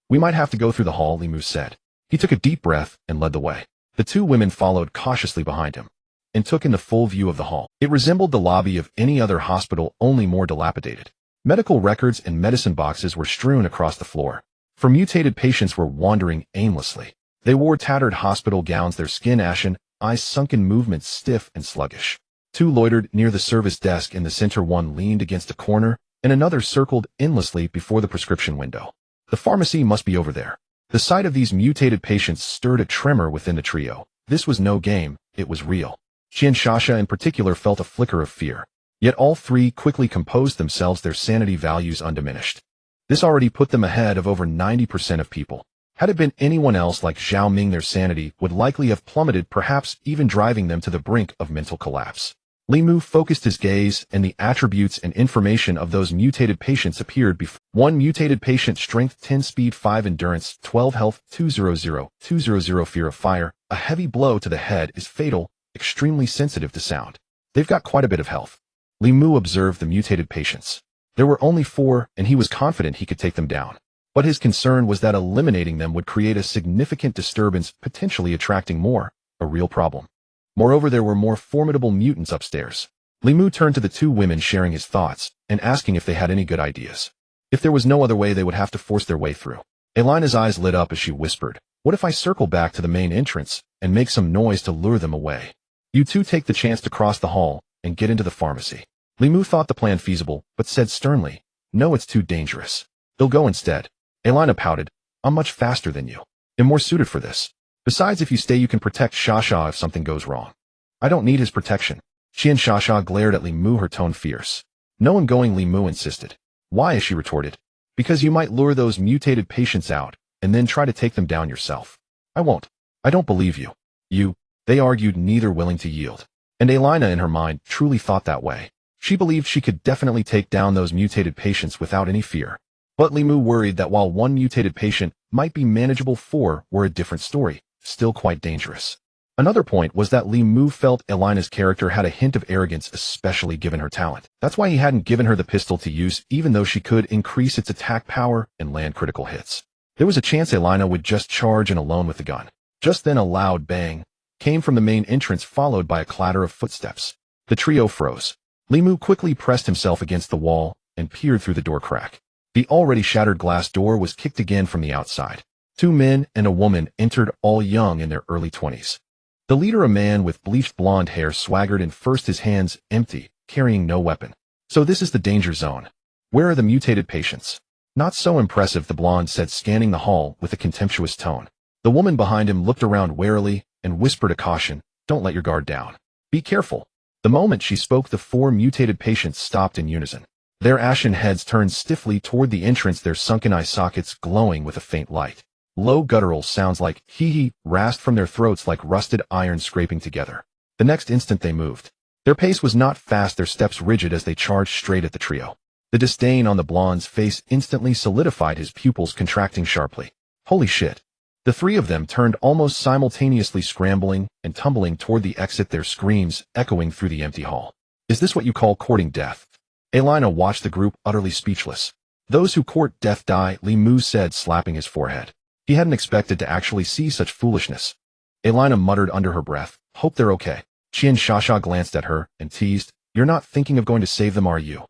"We might have to go through the hall," Li Mu said. He took a deep breath and led the way. The two women followed cautiously behind him and took in the full view of the hall. It resembled the lobby of any other hospital, only more dilapidated. Medical records and medicine boxes were strewn across the floor. For mutated patients were wandering aimlessly. They wore tattered hospital gowns, their skin ashen, eyes sunken, movements stiff and sluggish. Two loitered near the service desk in the center. One leaned against a corner, and another circled endlessly before the prescription window. The pharmacy must be over there. The sight of these mutated patients stirred a tremor within the trio. This was no game, it was real. Qian Shasha in particular felt a flicker of fear. Yet all three quickly composed themselves, their sanity values undiminished. This already put them ahead of over 90% of people. Had it been anyone else like Zhao Ming, their sanity would likely have plummeted, perhaps even driving them to the brink of mental collapse. Li Mu focused his gaze, and the attributes and information of those mutated patients appeared before. One mutated patient: strength 10, speed 5, endurance 12, health 200, 200, fear of fire. A heavy blow to the head is fatal, extremely sensitive to sound. They've got quite a bit of health. Li Mu observed the mutated patients. There were only 4, and he was confident he could take them down. But his concern was that eliminating them would create a significant disturbance, potentially attracting more, a real problem. Moreover, there were more formidable mutants upstairs. Li Mu turned to the two women, sharing his thoughts and asking if they had any good ideas. If there was no other way, they would have to force their way through. Elena's eyes lit up as she whispered, "What if I circle back to the main entrance and make some noise to lure them away? You two take the chance to cross the hall and get into the pharmacy." Li Mu thought the plan feasible, but said sternly, "No, it's too dangerous. They'll go instead." Elena pouted, "I'm much faster than you. I'm more suited for this. Besides, if you stay, you can protect Shasha if something goes wrong." "I don't need his protection." Qian Shasha glared at Li Mu, her tone fierce. "No one going," Li Mu insisted. "Why?" she retorted. "Because you might lure those mutated patients out and then try to take them down yourself." "I won't. I don't believe you." They argued, neither willing to yield. And Elena, in her mind, truly thought that way. She believed she could definitely take down those mutated patients without any fear. But Li Mu worried that while one mutated patient might be manageable, 4 were a different story, still quite dangerous. Another point was that Li Mu felt Elena's character had a hint of arrogance, especially given her talent. That's why he hadn't given her the pistol to use, even though she could increase its attack power and land critical hits. There was a chance Elena would just charge in alone with the gun. Just then a loud bang came from the main entrance, followed by a clatter of footsteps. The trio froze. Li Mu quickly pressed himself against the wall and peered through the door crack. The already shattered glass door was kicked again from the outside. 2 men and a woman entered, all young in their early 20s. The leader, a man with bleached blonde hair, swaggered in first, his hands empty, carrying no weapon. "So this is the danger zone. Where are the mutated patients?" "Not so impressive," the blonde said, scanning the hall with a contemptuous tone. The woman behind him looked around warily and whispered a caution, "Don't let your guard down. Be careful." The moment she spoke, the 4 mutated patients stopped in unison. Their ashen heads turned stiffly toward the entrance, their sunken eye sockets glowing with a faint light. Low guttural sounds like hee-hee rasped from their throats like rusted iron scraping together. The next instant they moved. Their pace was not fast, their steps rigid as they charged straight at the trio. The disdain on the blonde's face instantly solidified, his pupils contracting sharply. Holy shit. The 3 of them turned almost simultaneously, scrambling and tumbling toward the exit, their screams echoing through the empty hall. "Is this what you call courting death?" Elena watched the group, utterly speechless. "Those who court death die," Li Mu said, slapping his forehead. He hadn't expected to actually see such foolishness. Elena muttered under her breath, "Hope they're okay." Qian Shasha glanced at her and teased, "You're not thinking of going to save them, are you?"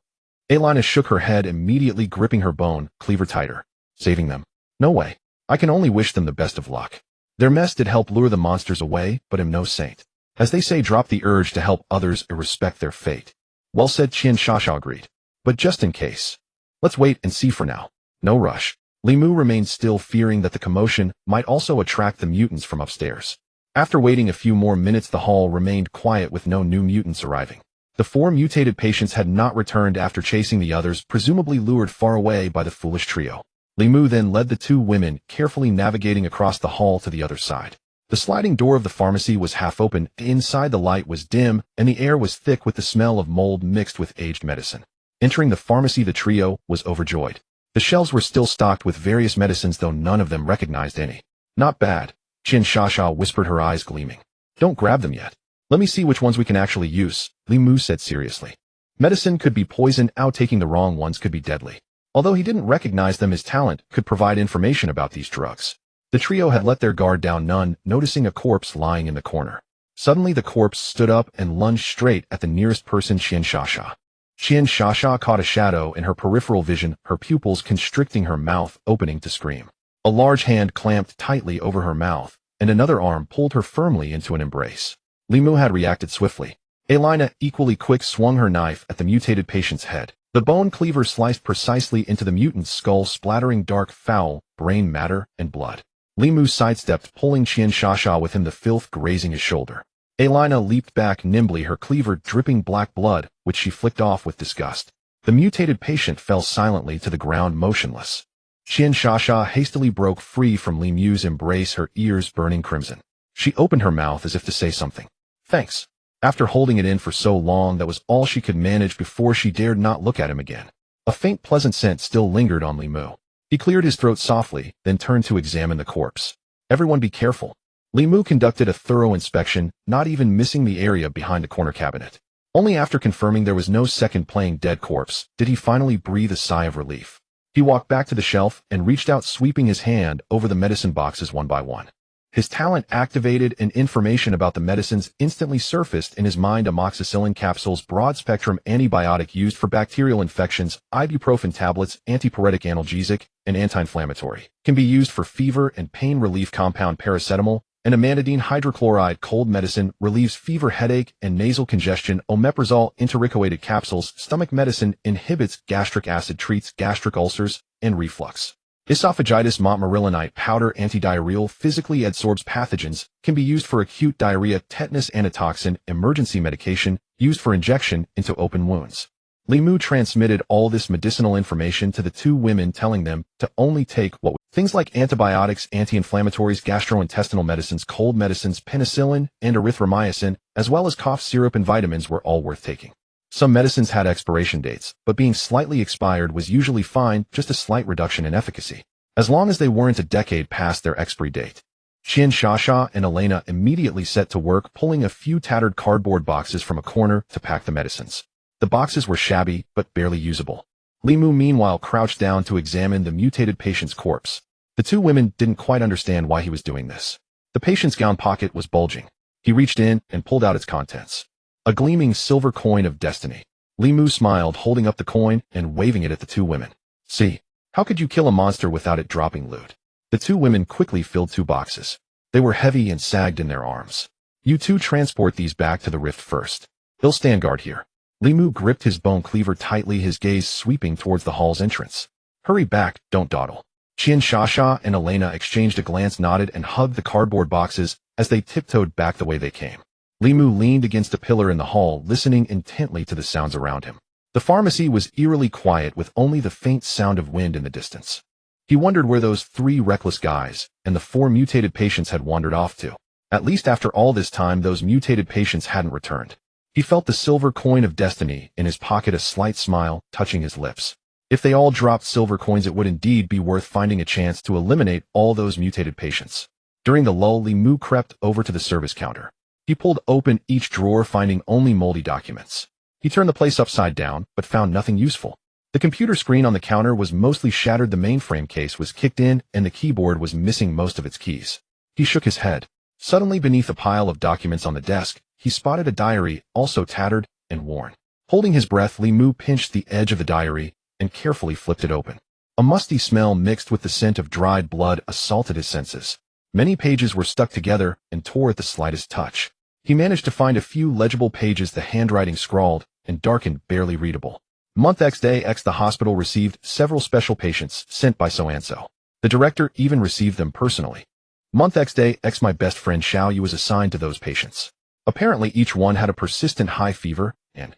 Elena shook her head, immediately gripping her bone cleaver tighter. "Saving them? No way. I can only wish them the best of luck. Their mess did help lure the monsters away, but I'm no saint." As they say, drop the urge to help others or respect their fate. Well said, Qian Shasha agreed. But just in case. Let's wait and see for now. No rush. Li Mu remained still, fearing that the commotion might also attract the mutants from upstairs. After waiting a few more minutes, the hall remained quiet with no new mutants arriving. The 4 mutated patients had not returned after chasing the others, presumably lured far away by the foolish trio. Li Mu then led the 2 women, carefully navigating across the hall to the other side. The sliding door of the pharmacy was half open, inside the light was dim, and the air was thick with the smell of mold mixed with aged medicine. Entering the pharmacy, the trio was overjoyed. The shelves were still stocked with various medicines, though none of them recognized any. Not bad, Qian Shasha whispered, her eyes gleaming. Don't grab them yet. Let me see which ones we can actually use, Li Mu said seriously. Medicine could be poison, taking the wrong ones could be deadly. Although he didn't recognize them, his talent could provide information about these drugs. The trio had let their guard down, none noticing a corpse lying in the corner. Suddenly the corpse stood up and lunged straight at the nearest person, Qian Shasha. Qian Shasha caught a shadow in her peripheral vision, her pupils constricting, her mouth opening to scream. A large hand clamped tightly over her mouth, and another arm pulled her firmly into an embrace. Li Mu had reacted swiftly. Elena, equally quick, swung her knife at the mutated patient's head. The bone cleaver sliced precisely into the mutant's skull, splattering dark, foul brain matter and blood. Li Mu sidestepped, pulling Qian Shasha with him, the filth grazing his shoulder. Elena leaped back nimbly, her cleaver dripping black blood, which she flicked off with disgust. The mutated patient fell silently to the ground, motionless. Qian Shasha hastily broke free from Li Mu's embrace, her ears burning crimson. She opened her mouth as if to say something. Thanks. After holding it in for so long, that was all she could manage before she dared not look at him again. A faint pleasant scent still lingered on Li Mu. He cleared his throat softly, then turned to examine the corpse. Everyone be careful. Li Mu conducted a thorough inspection, not even missing the area behind the corner cabinet. Only after confirming there was no second playing dead corpse did he finally breathe a sigh of relief. He walked back to the shelf and reached out, sweeping his hand over the medicine boxes one by one. His talent activated, and information about the medicines instantly surfaced in his mind. Amoxicillin capsules, broad-spectrum antibiotic used for bacterial infections, ibuprofen tablets, antipyretic analgesic, and anti-inflammatory. Can be used for fever and pain relief. Compound paracetamol and amantadine hydrochloride cold medicine relieves fever, headache, and nasal congestion. Omeprazole interliquated capsules, stomach medicine, inhibits gastric acid, treats gastric ulcers and reflux. Esophagitis. Montmorillonite powder, antidiarrheal, physically adsorbs pathogens, can be used for acute diarrhea. Tetanus antitoxin, emergency medication, used for injection into open wounds. Li Mu transmitted all this medicinal information to the 2 women, telling them to only take things like antibiotics, anti-inflammatories, gastrointestinal medicines, cold medicines, penicillin, and erythromycin, as well as cough syrup and vitamins were all worth taking. Some medicines had expiration dates, but being slightly expired was usually fine, just a slight reduction in efficacy, as long as they weren't a decade past their expiry date. Qian Shasha and Elena immediately set to work, pulling a few tattered cardboard boxes from a corner to pack the medicines. The boxes were shabby, but barely usable. Li Mu meanwhile crouched down to examine the mutated patient's corpse. The 2 women didn't quite understand why he was doing this. The patient's gown pocket was bulging. He reached in and pulled out its contents. A gleaming silver coin of destiny. Li Mu smiled, holding up the coin and waving it at the 2 women. See, how could you kill a monster without it dropping loot? The 2 women quickly filled 2 boxes. They were heavy and sagged in their arms. You 2 transport these back to the rift first. He'll stand guard here. Li Mu gripped his bone cleaver tightly, his gaze sweeping towards the hall's entrance. Hurry back, don't dawdle. Qian Shasha and Elena exchanged a glance, nodded, and hugged the cardboard boxes as they tiptoed back the way they came. Li Mu leaned against a pillar in the hall, listening intently to the sounds around him. The pharmacy was eerily quiet, with only the faint sound of wind in the distance. He wondered where those 3 reckless guys and the 4 mutated patients had wandered off to. At least after all this time, those mutated patients hadn't returned. He felt the silver coin of destiny in his pocket, a slight smile touching his lips. If they all dropped silver coins, it would indeed be worth finding a chance to eliminate all those mutated patients. During the lull, Li Mu crept over to the service counter. He pulled open each drawer, finding only moldy documents. He turned the place upside down, but found nothing useful. The computer screen on the counter was mostly shattered, the mainframe case was kicked in, and the keyboard was missing most of its keys. He shook his head. Suddenly, beneath a pile of documents on the desk, he spotted a diary, also tattered and worn. Holding his breath, Li Mu pinched the edge of the diary and carefully flipped it open. A musty smell mixed with the scent of dried blood assaulted his senses. Many pages were stuck together and tore at the slightest touch. He managed to find a few legible pages, the handwriting scrawled and darkened, barely readable. Month X day X, the hospital received several special patients sent by so-and-so. The director even received them personally. Month X day X, my best friend Xiao Yu was assigned to those patients. Apparently each one had a persistent high fever, and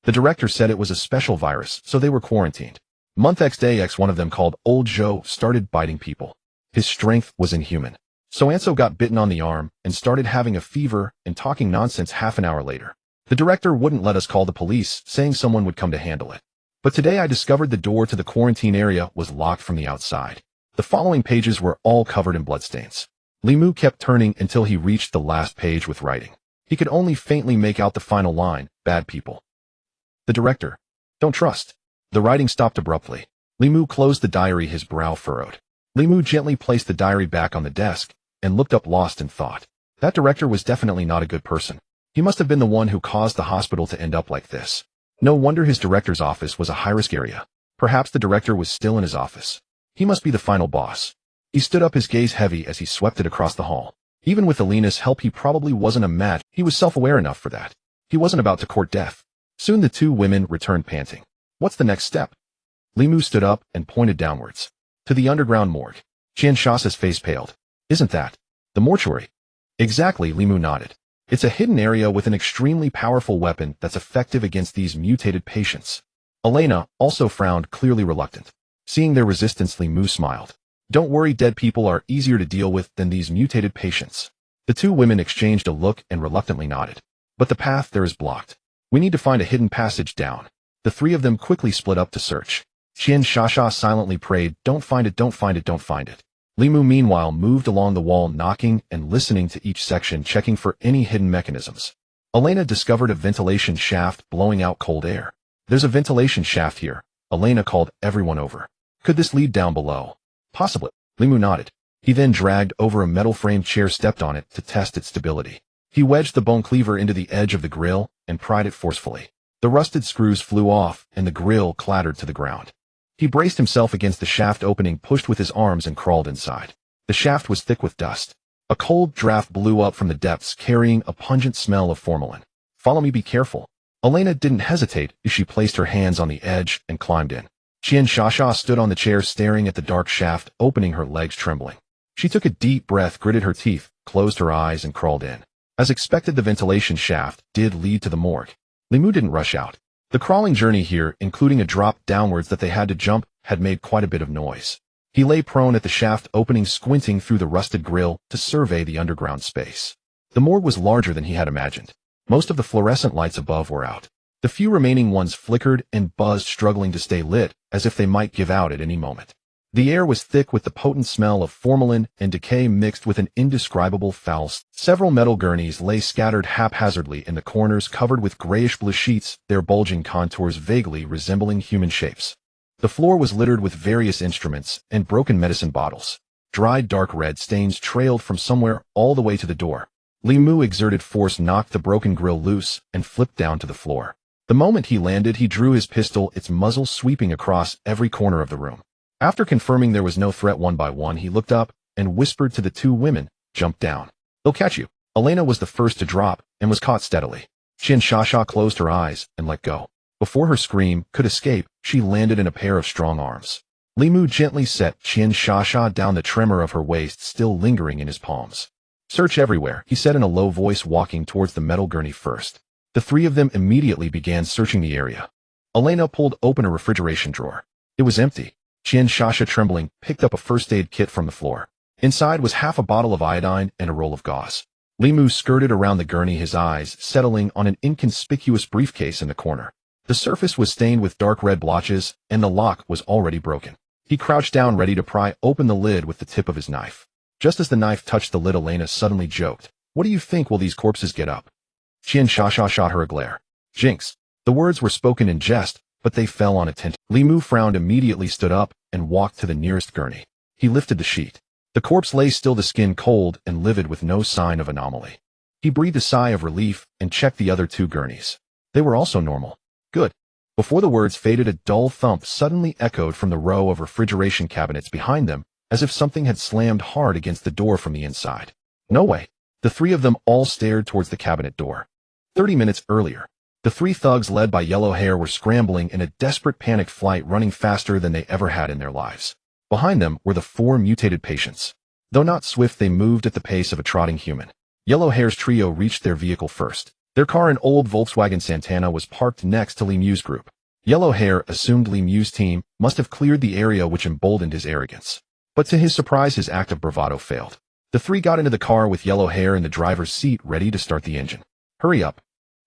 the director said it was a special virus, so they were quarantined. Month X day X, one of them, called Old Joe, started biting people. His strength was inhuman. So-and-so got bitten on the arm and started having a fever and talking nonsense. Half an hour later, the director wouldn't let us call the police, saying someone would come to handle it. But today I discovered the door to the quarantine area was locked from the outside. The following pages were all covered in bloodstains. Li Mu kept turning until he reached the last page with writing. He could only faintly make out the final line, bad people. The director. Don't trust. The writing stopped abruptly. Li Mu closed the diary, his brow furrowed. Li Mu gently placed the diary back on the desk and looked up, lost in thought. That director was definitely not a good person. He must have been the one who caused the hospital to end up like this. No wonder his director's office was a high-risk area. Perhaps the director was still in his office. He must be the final boss. He stood up, his gaze heavy as he swept it across the hall. Even with Elena's help, he probably wasn't a match. He was self-aware enough for that. He wasn't about to court death. Soon the two women returned panting. What's the next step? Li Mu stood up and pointed downwards. To the underground morgue. Qian Shasha's face paled. Isn't that the mortuary? Exactly, Li Mu nodded. It's a hidden area with an extremely powerful weapon that's effective against these mutated patients. Elena also frowned, clearly reluctant. Seeing their resistance, Li Mu smiled. Don't worry, dead people are easier to deal with than these mutated patients. The two women exchanged a look and reluctantly nodded. But the path there is blocked. We need to find a hidden passage down. The three of them quickly split up to search. Qian Shasha silently prayed, don't find it, don't find it, don't find it. Li Mu meanwhile moved along the wall, knocking and listening to each section, checking for any hidden mechanisms. Elena discovered a ventilation shaft blowing out cold air. There's a ventilation shaft here, Elena called everyone over. Could this lead down below? Possibly. Li Mu nodded. He then dragged over a metal-framed chair, stepped on it to test its stability. He wedged the bone cleaver into the edge of the grill and pried it forcefully. The rusted screws flew off and the grill clattered to the ground. He braced himself against the shaft opening, pushed with his arms, and crawled inside. The shaft was thick with dust. A cold draft blew up from the depths, carrying a pungent smell of formalin. Follow me, be careful. Elena didn't hesitate as she placed her hands on the edge and climbed in. Qian Shasha stood on the chair, staring at the dark shaft opening, her legs trembling. She took a deep breath, gritted her teeth, closed her eyes, and crawled in. As expected, the ventilation shaft did lead to the morgue. Li Mu didn't rush out. The crawling journey here, including a drop downwards that they had to jump, had made quite a bit of noise. He lay prone at the shaft opening, squinting through the rusted grill to survey the underground space. The morgue was larger than he had imagined. Most of the fluorescent lights above were out. The few remaining ones flickered and buzzed, struggling to stay lit, as if they might give out at any moment. The air was thick with the potent smell of formalin and decay mixed with an indescribable foul. Several metal gurneys lay scattered haphazardly in the corners, covered with grayish-blue sheets, their bulging contours vaguely resembling human shapes. The floor was littered with various instruments and broken medicine bottles. Dried dark red stains trailed from somewhere all the way to the door. Li Mu exerted force, knocked the broken grill loose, and flipped down to the floor. The moment he landed, he drew his pistol, its muzzle sweeping across every corner of the room. After confirming there was no threat, one by one he looked up and whispered to the two women, jump down. They'll catch you. Elena was the first to drop and was caught steadily. Qian Shasha closed her eyes and let go. Before her scream could escape, she landed in a pair of strong arms. Li Mu gently set Qian Shasha down, the tremor of her waist still lingering in his palms. Search everywhere, he said in a low voice, walking towards the metal gurney first. The three of them immediately began searching the area. Elena pulled open a refrigeration drawer. It was empty. Qian Shasha, trembling, picked up a first aid kit from the floor. Inside was half a bottle of iodine and a roll of gauze. Li Mu skirted around the gurney, his eyes settling on an inconspicuous briefcase in the corner. The surface was stained with dark red blotches, and the lock was already broken. He crouched down, ready to pry open the lid with the tip of his knife. Just as the knife touched the lid, Elena suddenly joked. What do you think? Will these corpses get up? Qian Shasha shot her a glare. Jinx. The words were spoken in jest, but they fell on attention. Li Mu frowned, immediately stood up and walked to the nearest gurney. He lifted the sheet. The corpse lay still, the skin cold and livid with no sign of anomaly. He breathed a sigh of relief and checked the other two gurneys. They were also normal. Good. Before the words faded, a dull thump suddenly echoed from the row of refrigeration cabinets behind them, as if something had slammed hard against the door from the inside. No way. The three of them all stared towards the cabinet door. 30 minutes earlier, the three thugs led by Yellow Hair were scrambling in a desperate panicked flight, running faster than they ever had in their lives. Behind them were the four mutated patients. Though not swift, they moved at the pace of a trotting human. Yellow Hair's trio reached their vehicle first. Their car, an old Volkswagen Santana, was parked next to Lemieux's group. Yellow Hair assumed Lemieux's team must have cleared the area, which emboldened his arrogance. But to his surprise, his act of bravado failed. The three got into the car with Yellow Hair in the driver's seat, ready to start the engine. "Hurry up."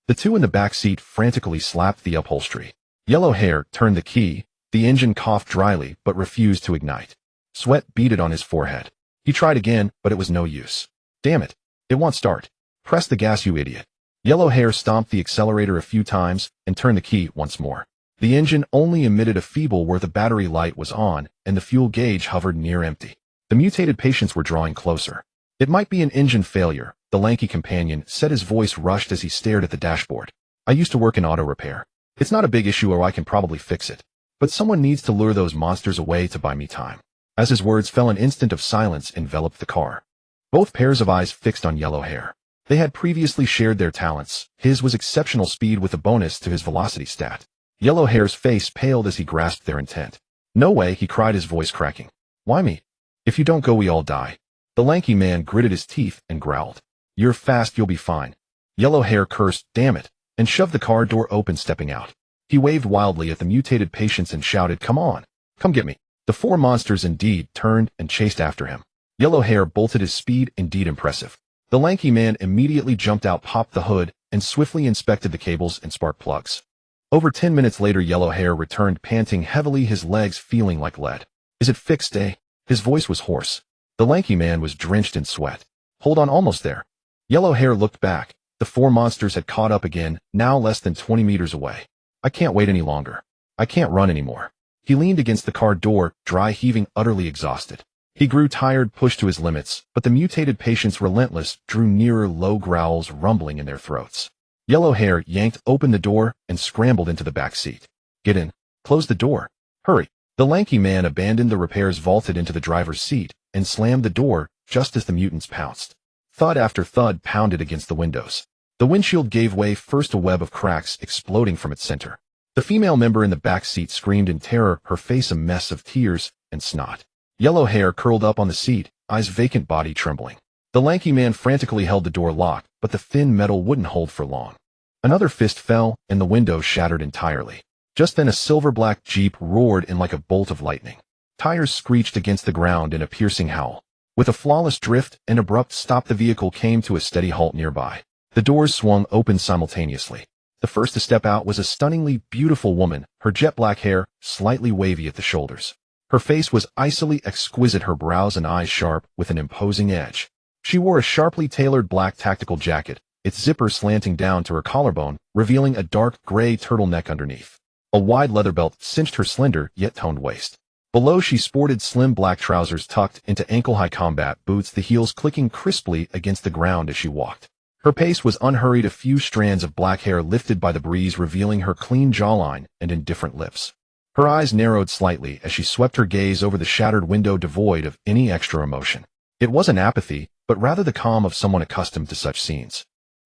The two in the back seat frantically slapped the upholstery. Yellow Hair turned the key. The engine coughed dryly but refused to ignite. Sweat beaded on his forehead. He tried again, but it was no use. "Damn it. It won't start. Press the gas, you idiot." Yellow Hair stomped the accelerator a few times and turned the key once more. The engine only emitted a feeble where the battery light was on and the fuel gauge hovered near empty. The mutated patients were drawing closer. "It might be an engine failure," the lanky companion said, his voice rushed as he stared at the dashboard. "I used to work in auto repair. It's not a big issue, or I can probably fix it. But someone needs to lure those monsters away to buy me time." As his words fell, an instant of silence enveloped the car. Both pairs of eyes fixed on Yellow Hair. They had previously shared their talents. His was exceptional speed with a bonus to his velocity stat. Yellow Hair's face paled as he grasped their intent. "No way," he cried, his voice cracking. "Why me? If you don't go, we all die." The lanky man gritted his teeth and growled. "You're fast, you'll be fine." Yellow Hair cursed, "Damn it," and shoved the car door open, stepping out. He waved wildly at the mutated patients and shouted, "Come on, come get me." The four monsters indeed turned and chased after him. Yellow Hair bolted, his speed indeed impressive. The lanky man immediately jumped out, popped the hood, and swiftly inspected the cables and spark plugs. Over 10 minutes later, Yellow Hair returned, panting heavily, his legs feeling like lead. "Is it fixed, eh?" His voice was hoarse. The lanky man was drenched in sweat. "Hold on, almost there." Yellow Hair looked back. The four monsters had caught up again, now less than 20 meters away. "I can't wait any longer. I can't run anymore." He leaned against the car door, dry heaving, utterly exhausted. He grew tired, pushed to his limits, but the mutated patients, relentless, drew nearer, low growls rumbling in their throats. Yellow Hair yanked open the door and scrambled into the back seat. "Get in. Close the door. Hurry." The lanky man abandoned the repairs, vaulted into the driver's seat, and slammed the door just as the mutants pounced. Thud after thud pounded against the windows. The windshield gave way, first a web of cracks exploding from its center. The female member in the back seat screamed in terror, her face a mess of tears and snot. Yellow Hair curled up on the seat, eyes vacant, body trembling. The lanky man frantically held the door locked, but the thin metal wouldn't hold for long. Another fist fell, and the window shattered entirely. Just then a silver-black Jeep roared in like a bolt of lightning. Tires screeched against the ground in a piercing howl. With a flawless drift and abrupt stop, the vehicle came to a steady halt nearby. The doors swung open simultaneously. The first to step out was a stunningly beautiful woman, her jet-black hair slightly wavy at the shoulders. Her face was icily exquisite, her brows and eyes sharp with an imposing edge. She wore a sharply tailored black tactical jacket, its zipper slanting down to her collarbone, revealing a dark gray turtleneck underneath. A wide leather belt cinched her slender yet toned waist. Below, she sported slim black trousers tucked into ankle-high combat boots, the heels clicking crisply against the ground as she walked. Her pace was unhurried, a few strands of black hair lifted by the breeze revealing her clean jawline and indifferent lips. Her eyes narrowed slightly as she swept her gaze over the shattered window, devoid of any extra emotion. It wasn't apathy, but rather the calm of someone accustomed to such scenes.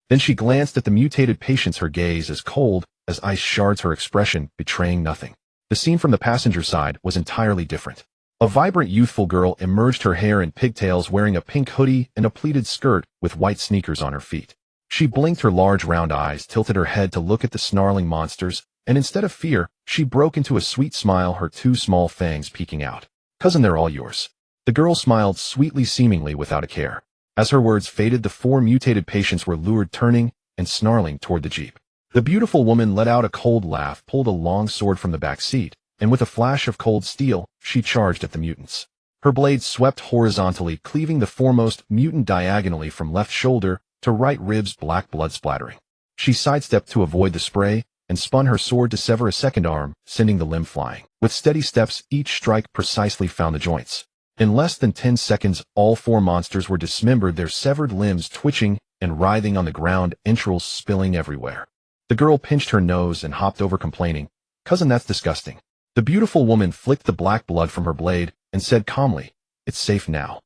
Then she glanced at the mutated patients, her gaze as cold as ice shards, her expression betraying nothing. The scene from the passenger side was entirely different. A vibrant youthful girl emerged, her hair in pigtails, wearing a pink hoodie and a pleated skirt with white sneakers on her feet. She blinked, her large round eyes, tilted her head to look at the snarling monsters, and instead of fear, she broke into a sweet smile, her two small fangs peeking out. "Cousin, they're all yours." The girl smiled sweetly, seemingly without a care. As her words faded, the four mutated patients were lured, turning and snarling toward the Jeep. The beautiful woman let out a cold laugh, pulled a long sword from the back seat, and with a flash of cold steel, she charged at the mutants. Her blade swept horizontally, cleaving the foremost mutant diagonally from left shoulder to right ribs, black blood splattering. She sidestepped to avoid the spray and spun her sword to sever a second arm, sending the limb flying. With steady steps, each strike precisely found the joints. In less than 10 seconds, all four monsters were dismembered, their severed limbs twitching and writhing on the ground, entrails spilling everywhere. The girl pinched her nose and hopped over, complaining, "Cousin, that's disgusting." The beautiful woman flicked the black blood from her blade and said calmly, "It's safe now."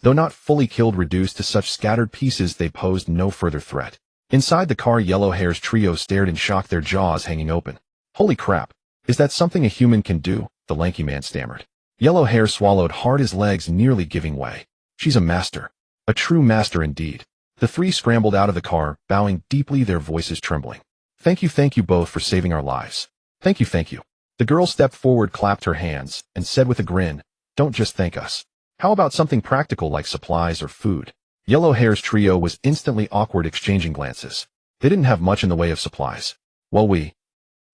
Though not fully killed, reduced to such scattered pieces they posed no further threat. Inside the car, Yellow Hair's trio stared in shock, their jaws hanging open. Holy crap! Is that something a human can do? The lanky man stammered. Yellow Hair swallowed hard, his legs nearly giving way. She's a master. A true master indeed. The three scrambled out of the car, bowing deeply, their voices trembling. Thank you both for saving our lives. Thank you. The girl stepped forward, clapped her hands, and said with a grin, don't just thank us. How about something practical like supplies or food? Yellow Hair's trio was instantly awkward, exchanging glances. They didn't have much in the way of supplies. Well,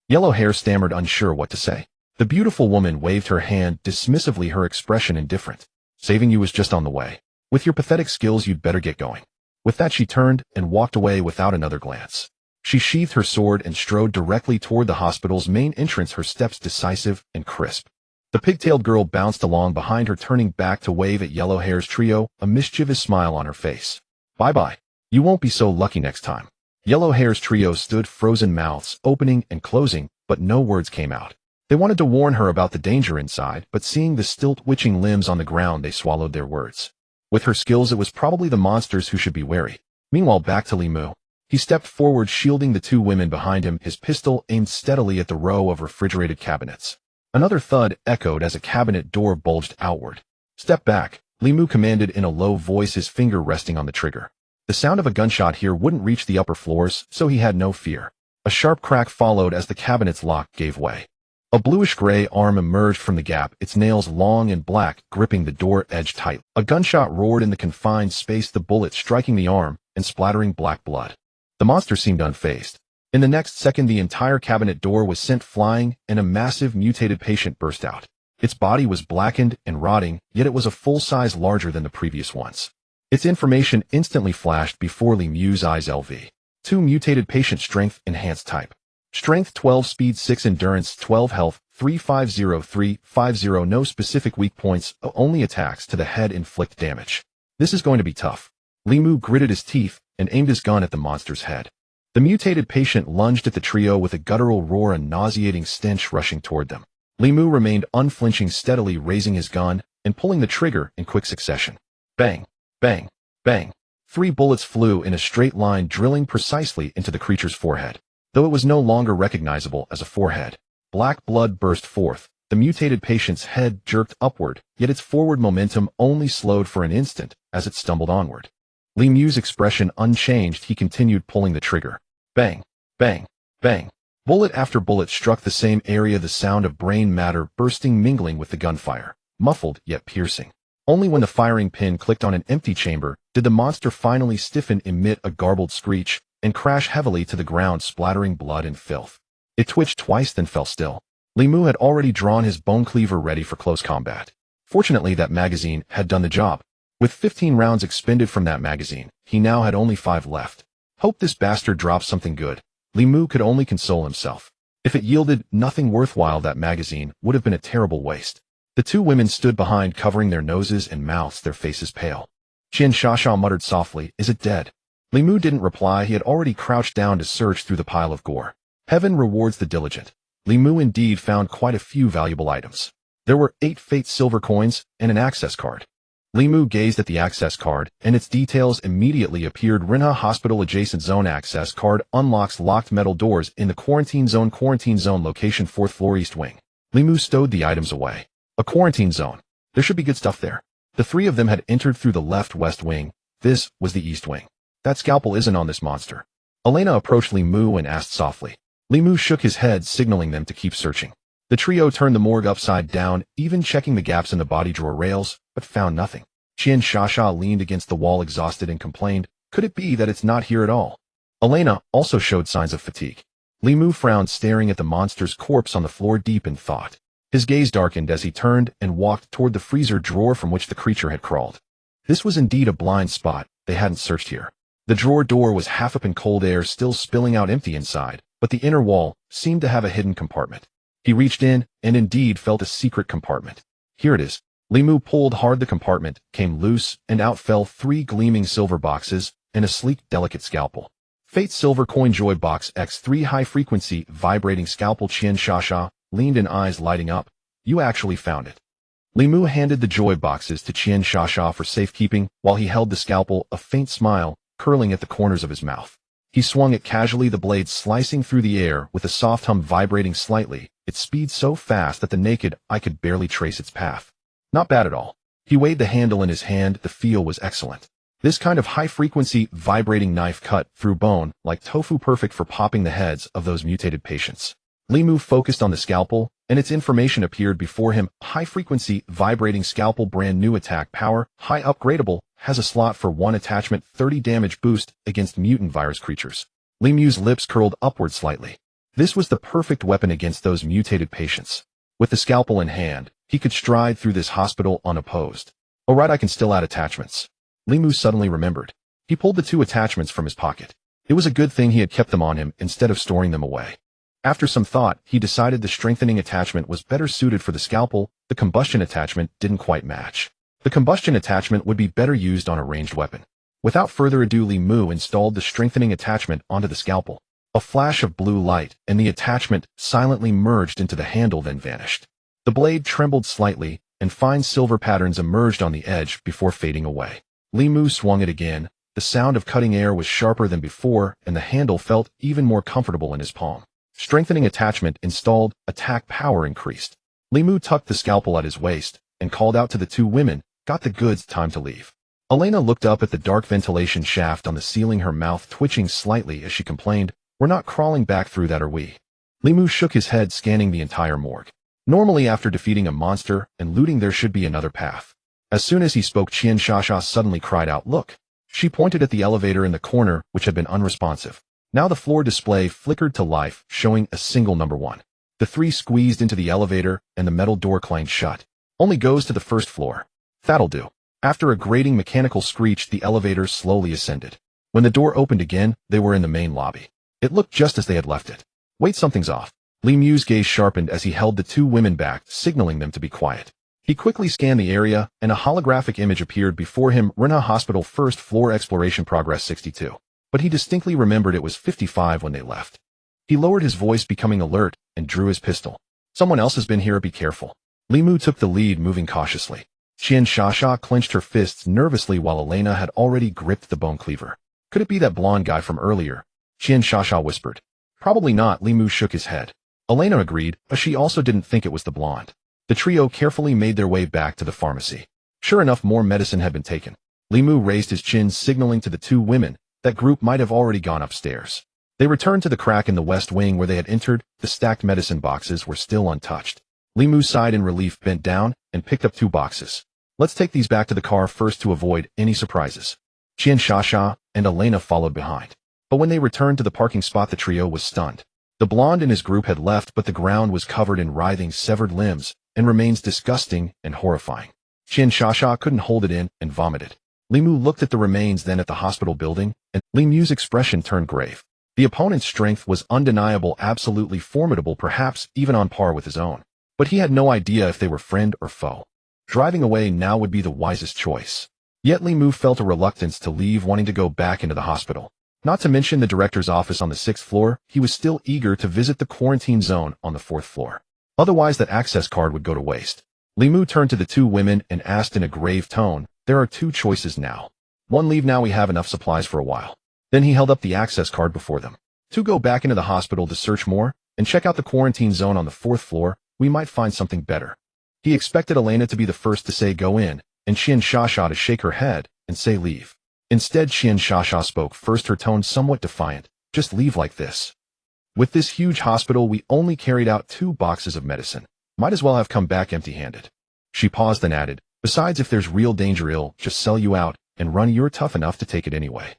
Yellow Hair stammered, unsure what to say. The beautiful woman waved her hand dismissively, her expression indifferent. Saving you is just on the way. With your pathetic skills, you'd better get going. With that, she turned and walked away without another glance. She sheathed her sword and strode directly toward the hospital's main entrance, her steps decisive and crisp. The pigtailed girl bounced along behind her, turning back to wave at Yellow Hair's trio, a mischievous smile on her face. Bye-bye. You won't be so lucky next time. Yellow Hair's trio stood frozen, mouths opening and closing, but no words came out. They wanted to warn her about the danger inside, but seeing the still twitching limbs on the ground, they swallowed their words. With her skills, it was probably the monsters who should be wary. Meanwhile, back to Limu. He stepped forward, shielding the two women behind him, his pistol aimed steadily at the row of refrigerated cabinets. Another thud echoed as a cabinet door bulged outward. Step back, Limu commanded in a low voice, his finger resting on the trigger. The sound of a gunshot here wouldn't reach the upper floors, so he had no fear. A sharp crack followed as the cabinet's lock gave way. A bluish-gray arm emerged from the gap, its nails long and black, gripping the door edge tight. A gunshot roared in the confined space, the bullet striking the arm and splattering black blood. The monster seemed unfazed. In the next second, the entire cabinet door was sent flying, and a massive mutated patient burst out. Its body was blackened and rotting, yet it was a full size larger than the previous ones. Its information instantly flashed before Limu's eyes. LV. 2 mutated patient, strength enhanced type. Strength 12, speed 6, endurance 12, health 350. No specific weak points, only attacks to the head inflict damage. This is going to be tough. Limu gritted his teeth and aimed his gun at the monster's head. The mutated patient lunged at the trio with a guttural roar, a nauseating stench rushing toward them. Limu remained unflinching, steadily raising his gun and pulling the trigger in quick succession. Bang, bang, bang. 3 bullets flew in a straight line, drilling precisely into the creature's forehead. Though it was no longer recognizable as a forehead, black blood burst forth. The mutated patient's head jerked upward, yet its forward momentum only slowed for an instant as it stumbled onward. Limu's expression unchanged, he continued pulling the trigger. Bang, bang, bang. Bullet after bullet struck the same area, the sound of brain matter bursting mingling with the gunfire, muffled yet piercing. Only when the firing pin clicked on an empty chamber did the monster finally stiffen, emit a garbled screech, and crash heavily to the ground, splattering blood and filth. It twitched twice, then fell still. Limu had already drawn his bone cleaver ready for close combat. Fortunately, that magazine had done the job. With 15 rounds expended from that magazine, he now had only 5 left. Hope this bastard drops something good. Limu could only console himself. If it yielded nothing worthwhile, that magazine would have been a terrible waste. The 2 women stood behind, covering their noses and mouths, their faces pale. Qian Shasha muttered softly, "Is it dead?" Limu didn't reply. He had already crouched down to search through the pile of gore. Heaven rewards the diligent. Limu indeed found quite a few valuable items. There were 8 fate silver coins and an access card. Limu gazed at the access card, and its details immediately appeared. Rinha Hospital Adjacent Zone access card unlocks locked metal doors in the quarantine zone. Quarantine zone location 4th floor east wing. Limu stowed the items away. A quarantine zone. There should be good stuff there. The 3 of them had entered through the left west wing. This was the east wing. That scalpel isn't on this monster. Elena approached Limu and asked softly. Limu shook his head, signaling them to keep searching. The trio turned the morgue upside down, even checking the gaps in the body drawer rails, but found nothing. Qian Shasha leaned against the wall, exhausted, and complained, "Could it be that it's not here at all?" Elena also showed signs of fatigue. Limu frowned, staring at the monster's corpse on the floor, deep in thought. His gaze darkened as he turned and walked toward the freezer drawer from which the creature had crawled. This was indeed a blind spot. They hadn't searched here. The drawer door was half open, cold air still spilling out empty inside, but the inner wall seemed to have a hidden compartment. He reached in and indeed felt a secret compartment. Here it is. Limu pulled hard. The compartment came loose, and out fell 3 gleaming silver boxes and a sleek, delicate scalpel. Fate Silver Coin Joy Box X3 High Frequency Vibrating Scalpel. Qian Shasha leaned in, eyes lighting up. "You actually found it." Li Mu handed the joy boxes to Qian Shasha for safekeeping while he held the scalpel, a faint smile curling at the corners of his mouth. He swung it casually, the blade slicing through the air with a soft hum vibrating slightly, its speed so fast that the naked eye could barely trace its path. Not bad at all. He weighed the handle in his hand, the feel was excellent. This kind of high-frequency, vibrating knife cut through bone, like tofu, perfect for popping the heads of those mutated patients. Li Mu focused on the scalpel, and its information appeared before him. High-frequency, vibrating scalpel, brand new attack power, high upgradable, has a slot for 1 attachment, 30 damage boost against mutant virus creatures. Li Mu's lips curled upward slightly. This was the perfect weapon against those mutated patients. With the scalpel in hand, he could stride through this hospital unopposed. Oh right, I can still add attachments. Li Mu suddenly remembered. He pulled the 2 attachments from his pocket. It was a good thing he had kept them on him instead of storing them away. After some thought, he decided the strengthening attachment was better suited for the scalpel. The combustion attachment didn't quite match. The combustion attachment would be better used on a ranged weapon. Without further ado, Li Mu installed the strengthening attachment onto the scalpel. A flash of blue light, and the attachment silently merged into the handle, then vanished. The blade trembled slightly, and fine silver patterns emerged on the edge before fading away. Li Mu swung it again. The sound of cutting air was sharper than before, and the handle felt even more comfortable in his palm. Strengthening attachment installed, attack power increased. Li Mu tucked the scalpel at his waist, and called out to the 2 women, "Got the goods, time to leave." Elena looked up at the dark ventilation shaft on the ceiling, her mouth twitching slightly as she complained, "We're not crawling back through that, are we?" Li Mu shook his head, scanning the entire morgue. Normally after defeating a monster and looting there should be another path. As soon as he spoke, Qian Shasha suddenly cried out, "Look!" She pointed at the elevator in the corner, which had been unresponsive. Now the floor display flickered to life, showing a single number 1. The 3 squeezed into the elevator, and the metal door clanged shut. "Only goes to the first floor." "That'll do." After a grating mechanical screech, the elevator slowly ascended. When the door opened again, they were in the main lobby. It looked just as they had left it. "Wait, something's off." Li Mu's gaze sharpened as he held the 2 women back, signaling them to be quiet. He quickly scanned the area, and a holographic image appeared before him. Rinha Hospital, first floor, exploration progress 62. But he distinctly remembered it was 55 when they left. He lowered his voice, becoming alert, and drew his pistol. "Someone else has been here, be careful." Li Mu took the lead, moving cautiously. Qian Shasha clenched her fists nervously while Elena had already gripped the bone cleaver. "Could it be that blonde guy from earlier?" Qian Shasha whispered. "Probably not," Li Mu shook his head. Elena agreed, but she also didn't think it was the blonde. The trio carefully made their way back to the pharmacy. Sure enough, more medicine had been taken. Li Mu raised his chin, signaling to the 2 women that group might have already gone upstairs. They returned to the crack in the west wing where they had entered. The stacked medicine boxes were still untouched. Li Mu sighed in relief, bent down, and picked up 2 boxes. "Let's take these back to the car first to avoid any surprises." Qian Shasha and Elena followed behind. But when they returned to the parking spot, the trio was stunned. The blonde and his group had left, but the ground was covered in writhing, severed limbs, and remains disgusting and horrifying. Qian Shasha couldn't hold it in and vomited. Li Mu looked at the remains, then at the hospital building, and Li Mu's expression turned grave. The opponent's strength was undeniable, absolutely formidable, perhaps even on par with his own. But he had no idea if they were friend or foe. Driving away now would be the wisest choice. Yet Li Mu felt a reluctance to leave, wanting to go back into the hospital. Not to mention the director's office on the 6th floor, he was still eager to visit the quarantine zone on the 4th floor. Otherwise that access card would go to waste. Li Mu turned to the 2 women and asked in a grave tone, "There are 2 choices now. 1, leave now, we have enough supplies for a while." Then he held up the access card before them. 2, go back into the hospital to search more, and check out the quarantine zone on the 4th floor, we might find something better. He expected Elena to be the first to say go in, and Qian Shasha to shake her head and say leave. Instead, Qian Shasha spoke first, her tone somewhat defiant. "Just leave like this? With this huge hospital, we only carried out 2 boxes of medicine. Might as well have come back empty-handed." She paused, then added, "Besides, if there's real danger, I'll just sell you out and run. You're tough enough to take it anyway."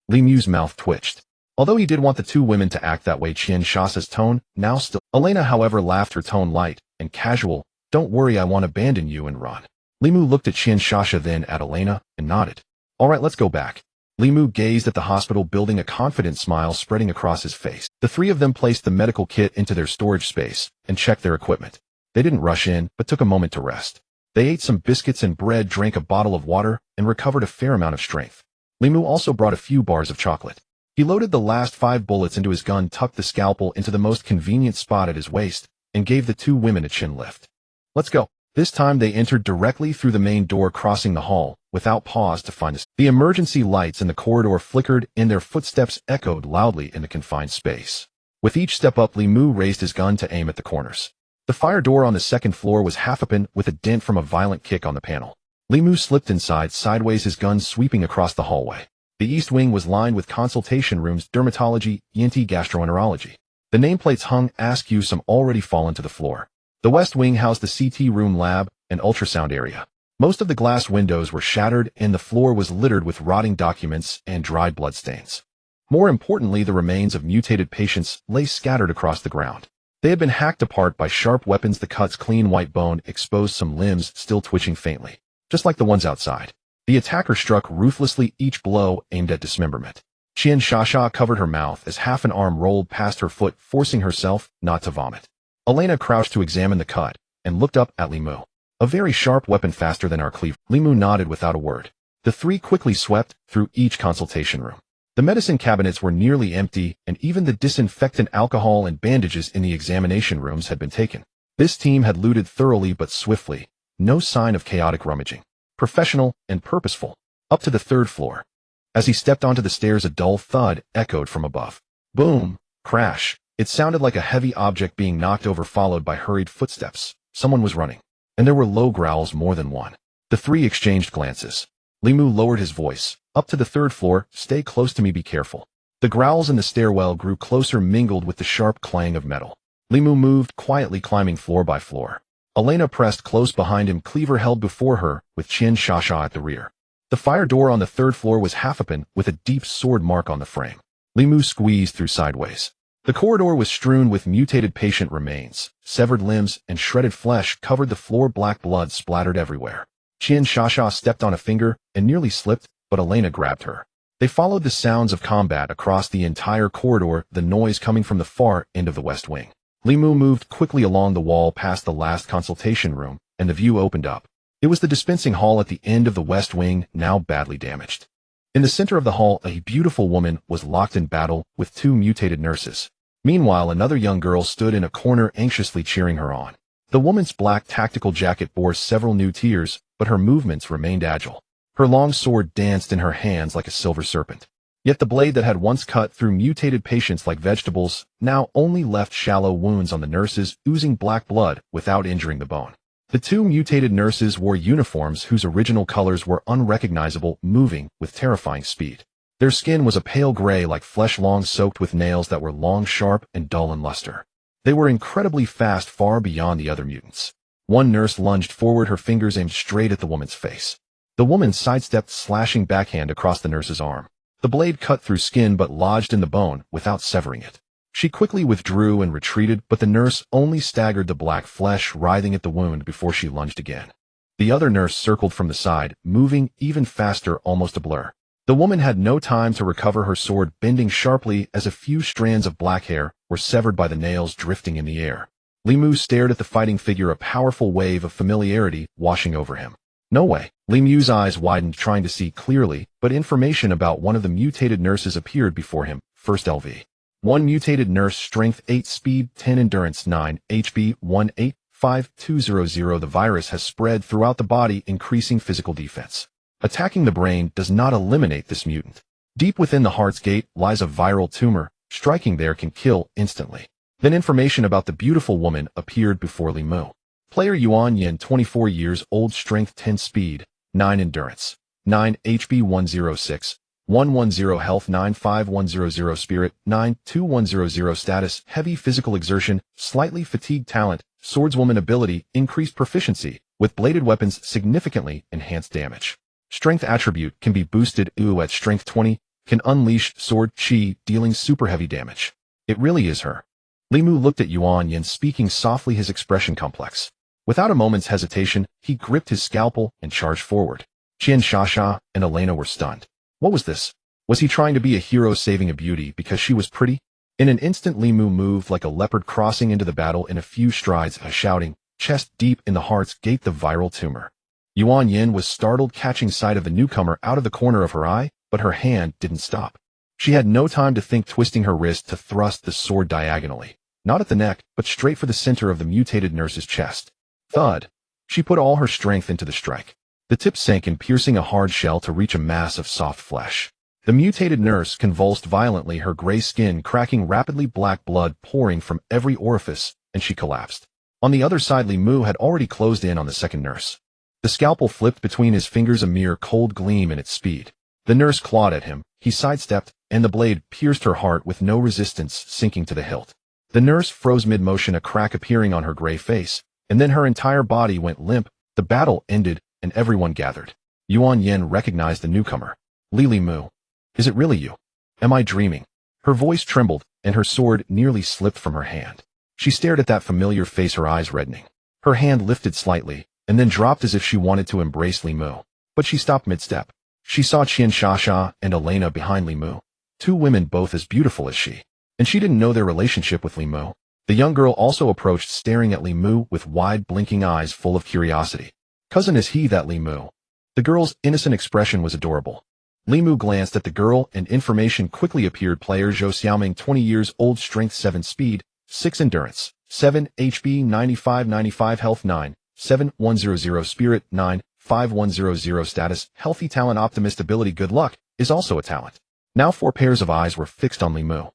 Li Mu's mouth twitched. Although he did want the 2 women to act that way, Qian Shasha's tone now still. Elena, however, laughed, her tone light and casual. "Don't worry, I won't abandon you and run." Li Mu looked at Qian Shasha, then at Elena, and nodded. "All right, let's go back." Li Mu gazed at the hospital building, a confident smile spreading across his face. The 3 of them placed the medical kit into their storage space and checked their equipment. They didn't rush in, but took a moment to rest. They ate some biscuits and bread, drank a bottle of water, and recovered a fair amount of strength. Li Mu also brought a few bars of chocolate. He loaded the last 5 bullets into his gun, tucked the scalpel into the most convenient spot at his waist, and gave the 2 women a chin lift. "Let's go." This time they entered directly through the main door, crossing the hall, without pause to find us. The emergency lights in the corridor flickered, and their footsteps echoed loudly in the confined space. With each step up, Li Mu raised his gun to aim at the corners. The fire door on the second floor was half open, with a dent from a violent kick on the panel. Li Mu slipped inside, sideways, his gun sweeping across the hallway. The east wing was lined with consultation rooms, dermatology, ENT, gastroenterology. The nameplates hung, "Ask You Some," already fallen to the floor. The west wing housed the CT room, lab, and ultrasound area. Most of the glass windows were shattered, and the floor was littered with rotting documents and dried bloodstains. More importantly, the remains of mutated patients lay scattered across the ground. They had been hacked apart by sharp weapons. The cuts, clean white bone, exposed some limbs still twitching faintly, just like the ones outside. The attacker struck ruthlessly, each blow aimed at dismemberment. Qian Shasha covered her mouth as half an arm rolled past her foot, forcing herself not to vomit. Elena crouched to examine the cut and looked up at Li Mu. "A very sharp weapon, faster than our cleaver." Li Mu nodded without a word. The three quickly swept through each consultation room. The medicine cabinets were nearly empty, and even the disinfectant, alcohol, and bandages in the examination rooms had been taken. This team had looted thoroughly but swiftly, no sign of chaotic rummaging. Professional and purposeful. Up to the third floor. As he stepped onto the stairs, a dull thud echoed from above. Boom! Crash! It sounded like a heavy object being knocked over, followed by hurried footsteps. Someone was running. And there were low growls, more than one. The three exchanged glances. Li Mu lowered his voice. "Up to the third floor, stay close to me, be careful." The growls in the stairwell grew closer, mingled with the sharp clang of metal. Li Mu moved quietly, climbing floor by floor. Elena pressed close behind him, cleaver held before her, with Qian Shasha at the rear. The fire door on the third floor was half open, with a deep sword mark on the frame. Li Mu squeezed through sideways. The corridor was strewn with mutated patient remains. Severed limbs and shredded flesh covered the floor, black blood splattered everywhere. Qian Shasha stepped on a finger and nearly slipped, but Elena grabbed her. They followed the sounds of combat across the entire corridor, the noise coming from the far end of the west wing. Li Mu moved quickly along the wall past the last consultation room, and the view opened up. It was the dispensing hall at the end of the west wing, now badly damaged. In the center of the hall, a beautiful woman was locked in battle with two mutated nurses. Meanwhile, another young girl stood in a corner, anxiously cheering her on. The woman's black tactical jacket bore several new tiers, but her movements remained agile. Her long sword danced in her hands like a silver serpent. Yet the blade that had once cut through mutated patients like vegetables now only left shallow wounds on the nurses, oozing black blood without injuring the bone. The two mutated nurses wore uniforms whose original colors were unrecognizable, moving with terrifying speed. Their skin was a pale gray like flesh, long soaked with nails that were long, sharp, and dull in luster. They were incredibly fast, far beyond the other mutants. One nurse lunged forward, her fingers aimed straight at the woman's face. The woman sidestepped, slashing backhand across the nurse's arm. The blade cut through skin but lodged in the bone without severing it. She quickly withdrew and retreated, but the nurse only staggered, the black flesh writhing at the wound before she lunged again. The other nurse circled from the side, moving even faster, almost a blur. The woman had no time to recover, her sword bending sharply as a few strands of black hair were severed by the nails drifting in the air. Li Mu stared at the fighting figure, a powerful wave of familiarity washing over him. No way. Li Mu's eyes widened, trying to see clearly, but information about one of the mutated nurses appeared before him. First LV. 1 mutated nurse, strength 8, speed 10, endurance 9, HB 185-200. The virus has spread throughout the body, increasing physical defense. Attacking the brain does not eliminate this mutant. Deep within the heart's gate lies a viral tumor. Striking there can kill instantly. Then information about the beautiful woman appeared before Li Mu. Player Yuan Yin, 24 years old, strength 10, speed 9, endurance 9, HB 106, 110, health 95100, spirit 92100, status heavy physical exertion, slightly fatigued, talent swordswoman, ability increased proficiency with bladed weapons, significantly enhanced damage. Strength attribute can be boosted. At strength 20, can unleash sword chi, dealing super heavy damage. It really is her. Li Mu looked at Yuan Yin, speaking softly, his expression complex. Without a moment's hesitation, he gripped his scalpel and charged forward. Qian Shasha and Elena were stunned. What was this? Was he trying to be a hero, saving a beauty because she was pretty? In an instant, Li Mu moved like a leopard, crossing into the battle in a few strides, shouting, chest deep in the heart's gate, the viral tumor. Yuan Yin was startled, catching sight of the newcomer out of the corner of her eye, but her hand didn't stop. She had no time to think, twisting her wrist to thrust the sword diagonally, not at the neck, but straight for the center of the mutated nurse's chest. Thud! She put all her strength into the strike. The tip sank in, piercing a hard shell to reach a mass of soft flesh. The mutated nurse convulsed violently, her gray skin cracking rapidly, black blood pouring from every orifice, and she collapsed. On the other side, Li Mu had already closed in on the second nurse. The scalpel flipped between his fingers, a mere cold gleam in its speed. The nurse clawed at him, he sidestepped, and the blade pierced her heart with no resistance, sinking to the hilt. The nurse froze mid-motion, a crack appearing on her gray face, and then her entire body went limp. The battle ended, and everyone gathered. Yuan Yin recognized the newcomer. Li Mu. Is it really you? Am I dreaming? Her voice trembled, and her sword nearly slipped from her hand. She stared at that familiar face, her eyes reddening. Her hand lifted slightly, and then dropped as if she wanted to embrace Li Mu. But she stopped mid-step. She saw Qian Shasha and Elena behind Li Mu. Two women both as beautiful as she. And she didn't know their relationship with Li Mu. The young girl also approached, staring at Li Mu with wide, blinking eyes full of curiosity. Cousin, is he that Li Mu? The girl's innocent expression was adorable. Li Mu glanced at the girl, and information quickly appeared. Player Zhou Xiaoming, 20 years old, strength 7, speed 6, endurance 7, HP 95 health 9, 7100, spirit 9, 5100, status healthy, talent optimist, ability good luck is also a talent. Now 4 pairs of eyes were fixed on Li Mu.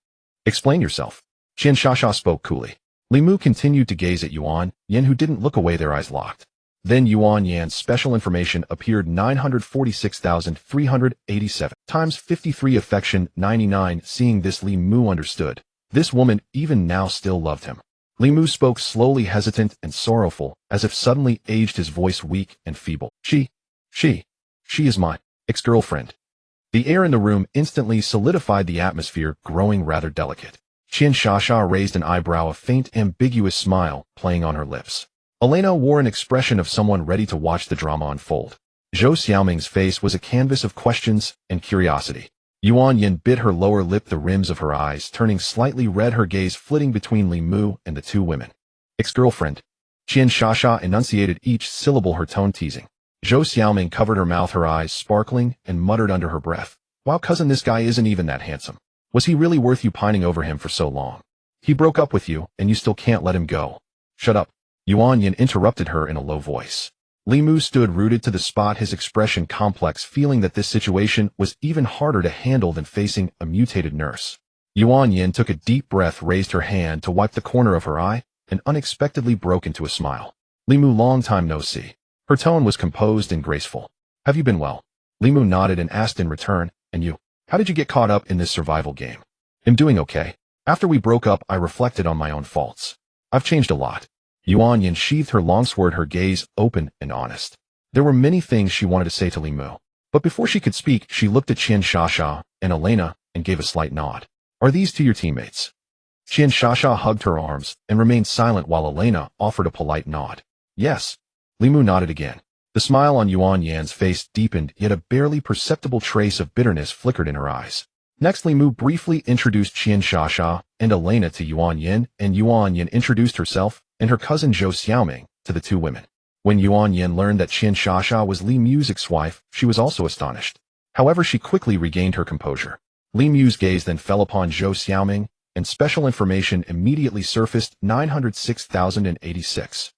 Explain yourself. Qian Shasha spoke coolly. Li Mu continued to gaze at Yuan Yin, who didn't look away, their eyes locked. Then Yuan Yan's special information appeared: 946,387 times 53, affection 99. Seeing this, Li Mu understood. This woman even now still loved him. Li Mu spoke slowly, hesitant and sorrowful, as if suddenly aged, his voice weak and feeble. She is my ex-girlfriend. The air in the room instantly solidified, the atmosphere growing rather delicate. Qian Shasha raised an eyebrow, a faint, ambiguous smile playing on her lips. Elena wore an expression of someone ready to watch the drama unfold. Zhou Xiaoming's face was a canvas of questions and curiosity. Yuan Yin bit her lower lip, the rims of her eyes turning slightly red, her gaze flitting between Li Mu and the two women. Ex-girlfriend. Qian Shasha enunciated each syllable, her tone teasing. Zhou Xiaoming covered her mouth, her eyes sparkling, and muttered under her breath. Wow, cousin, this guy isn't even that handsome. Was he really worth you pining over him for so long? He broke up with you, and you still can't let him go. Shut up. Yuan Yin interrupted her in a low voice. Li Mu stood rooted to the spot, his expression complex, feeling that this situation was even harder to handle than facing a mutated nurse. Yuan Yin took a deep breath, raised her hand to wipe the corner of her eye, and unexpectedly broke into a smile. Li Mu, long time no see. Her tone was composed and graceful. Have you been well? Li Mu nodded and asked in return, and you? How did you get caught up in this survival game? I'm doing okay. After we broke up, I reflected on my own faults. I've changed a lot. Yuan Yin sheathed her long sword, her gaze open and honest. There were many things she wanted to say to Li Mu. But before she could speak, she looked at Qian Shasha and Elena and gave a slight nod. Are these two your teammates? Qian Shasha hugged her arms and remained silent while Elena offered a polite nod. Yes. Li Mu nodded again. The smile on Yuan Yan's face deepened, yet a barely perceptible trace of bitterness flickered in her eyes. Next, Li Mu briefly introduced Qian Shasha and Elena to Yuan Yin, and Yuan Yin introduced herself and her cousin Zhou Xiaoming to the two women. When Yuan Yin learned that Qian Shasha was Li Mu's ex-wife, she was also astonished. However, she quickly regained her composure. Li Mu's gaze then fell upon Zhou Xiaoming, and special information immediately surfaced: 906,086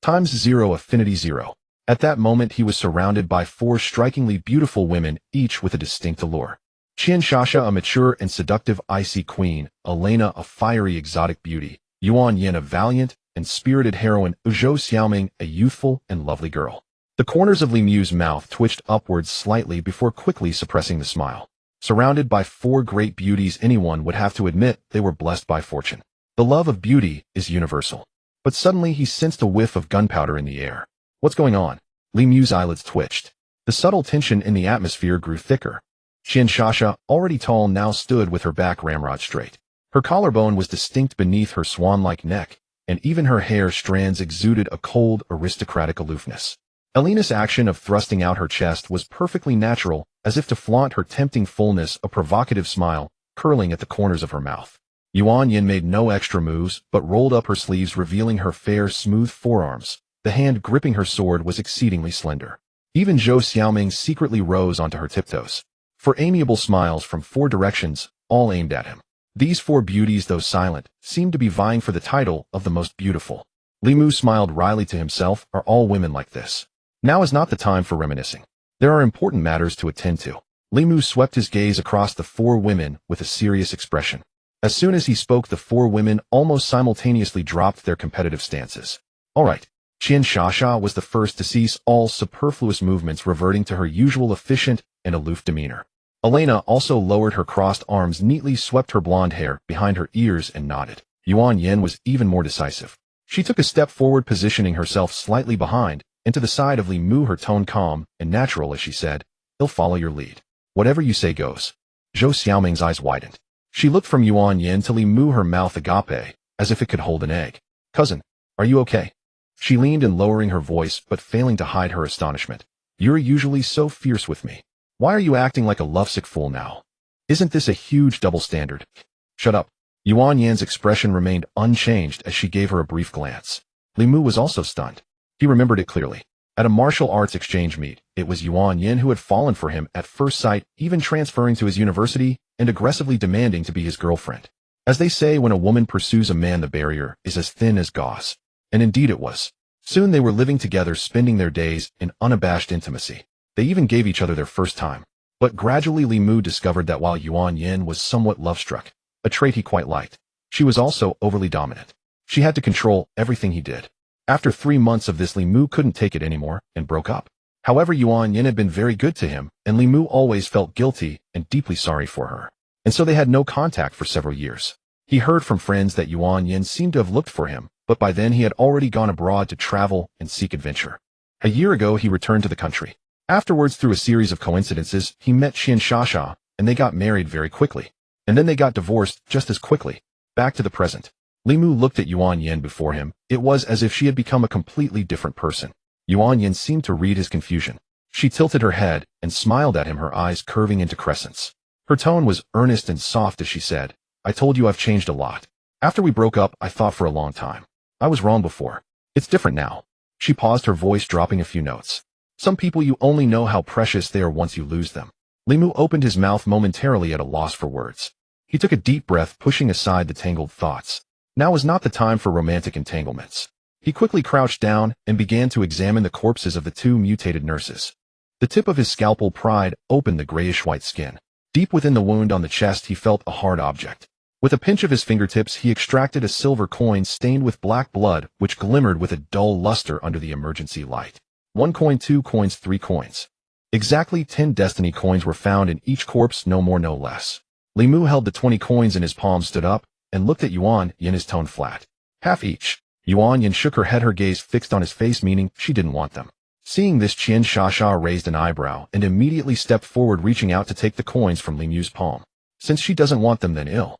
times 0, affinity 0. At that moment, he was surrounded by 4 strikingly beautiful women, each with a distinct allure. Qian Shasha, a mature and seductive icy queen; Elena, a fiery exotic beauty; Yuan Yin, a valiant and spirited heroine; Zhou Xiaoming, a youthful and lovely girl. The corners of Li Mu's mouth twitched upwards slightly before quickly suppressing the smile. Surrounded by 4 great beauties, anyone would have to admit they were blessed by fortune. The love of beauty is universal. But suddenly he sensed a whiff of gunpowder in the air. What's going on? Li Mu's eyelids twitched. The subtle tension in the atmosphere grew thicker. Qian Shasha, already tall, now stood with her back ramrod straight. Her collarbone was distinct beneath her swan-like neck, and even her hair strands exuded a cold, aristocratic aloofness. Elena's action of thrusting out her chest was perfectly natural, as if to flaunt her tempting fullness, a provocative smile curling at the corners of her mouth. Yuan Yin made no extra moves, but rolled up her sleeves, revealing her fair, smooth forearms. The hand gripping her sword was exceedingly slender. Even Zhou Xiaoming secretly rose onto her tiptoes. 4 amiable smiles from 4 directions, all aimed at him. These 4 beauties, though silent, seemed to be vying for the title of the most beautiful. Li Mu smiled wryly to himself. Are all women like this? Now is not the time for reminiscing. There are important matters to attend to. Li Mu swept his gaze across the four women with a serious expression. As soon as he spoke, the four women almost simultaneously dropped their competitive stances. All right. Qian Shasha was the first to cease all superfluous movements, reverting to her usual efficient and aloof demeanor. Elena also lowered her crossed arms, neatly swept her blonde hair behind her ears, and nodded. Yuan Yin was even more decisive. She took a step forward, positioning herself slightly behind and to the side of Li Mu, her tone calm and natural as she said, "He'll follow your lead. Whatever you say goes." Zhou Xiaoming's eyes widened. She looked from Yuan Yin to Li Mu, her mouth agape, as if it could hold an egg. "Cousin, are you okay?" She leaned in, lowering her voice but failing to hide her astonishment. "You're usually so fierce with me. Why are you acting like a lovesick fool now? Isn't this a huge double standard?" "Shut up." Yuan Yan's expression remained unchanged as she gave her a brief glance. Li Mu was also stunned. He remembered it clearly. At a martial arts exchange meet, it was Yuan Yin who had fallen for him at first sight, even transferring to his university and aggressively demanding to be his girlfriend. As they say, when a woman pursues a man, the barrier is as thin as gauze. And indeed it was. Soon they were living together, spending their days in unabashed intimacy. They even gave each other their first time. But gradually Li Mu discovered that while Yuan Yin was somewhat love-struck, a trait he quite liked, she was also overly dominant. She had to control everything he did. After 3 months of this, Li Mu couldn't take it anymore and broke up. However, Yuan Yin had been very good to him, and Li Mu always felt guilty and deeply sorry for her. And so they had no contact for several years. He heard from friends that Yuan Yin seemed to have looked for him, but by then he had already gone abroad to travel and seek adventure. A year ago he returned to the country. Afterwards, through a series of coincidences, he met Qian Shasha, and they got married very quickly. And then they got divorced just as quickly. Back to the present. Li Mu looked at Yuan Yin before him. It was as if she had become a completely different person. Yuan Yin seemed to read his confusion. She tilted her head and smiled at him, her eyes curving into crescents. Her tone was earnest and soft as she said, "I told you I've changed a lot. After we broke up, I thought for a long time. I was wrong before. It's different now." She paused, her voice dropping a few notes. "Some people, you only know how precious they are once you lose them." Li Mu opened his mouth, momentarily at a loss for words. He took a deep breath, pushing aside the tangled thoughts. Now was not the time for romantic entanglements. He quickly crouched down and began to examine the corpses of the 2 mutated nurses. The tip of his scalpel pried open the grayish-white skin. Deep within the wound on the chest he felt a hard object. With a pinch of his fingertips he extracted a silver coin stained with black blood, which glimmered with a dull luster under the emergency light. 1 coin, 2 coins, 3 coins. Exactly 10 destiny coins were found in each corpse, no more no less. Li Mu held the 20 coins in his palm, stood up, and looked at Yuan Yin, his tone flat. "Half each." Yuan Yin shook her head, her gaze fixed on his face, meaning she didn't want them. Seeing this, Qian Shasha raised an eyebrow and immediately stepped forward, reaching out to take the coins from Li Mu's palm. "Since she doesn't want them, then ill."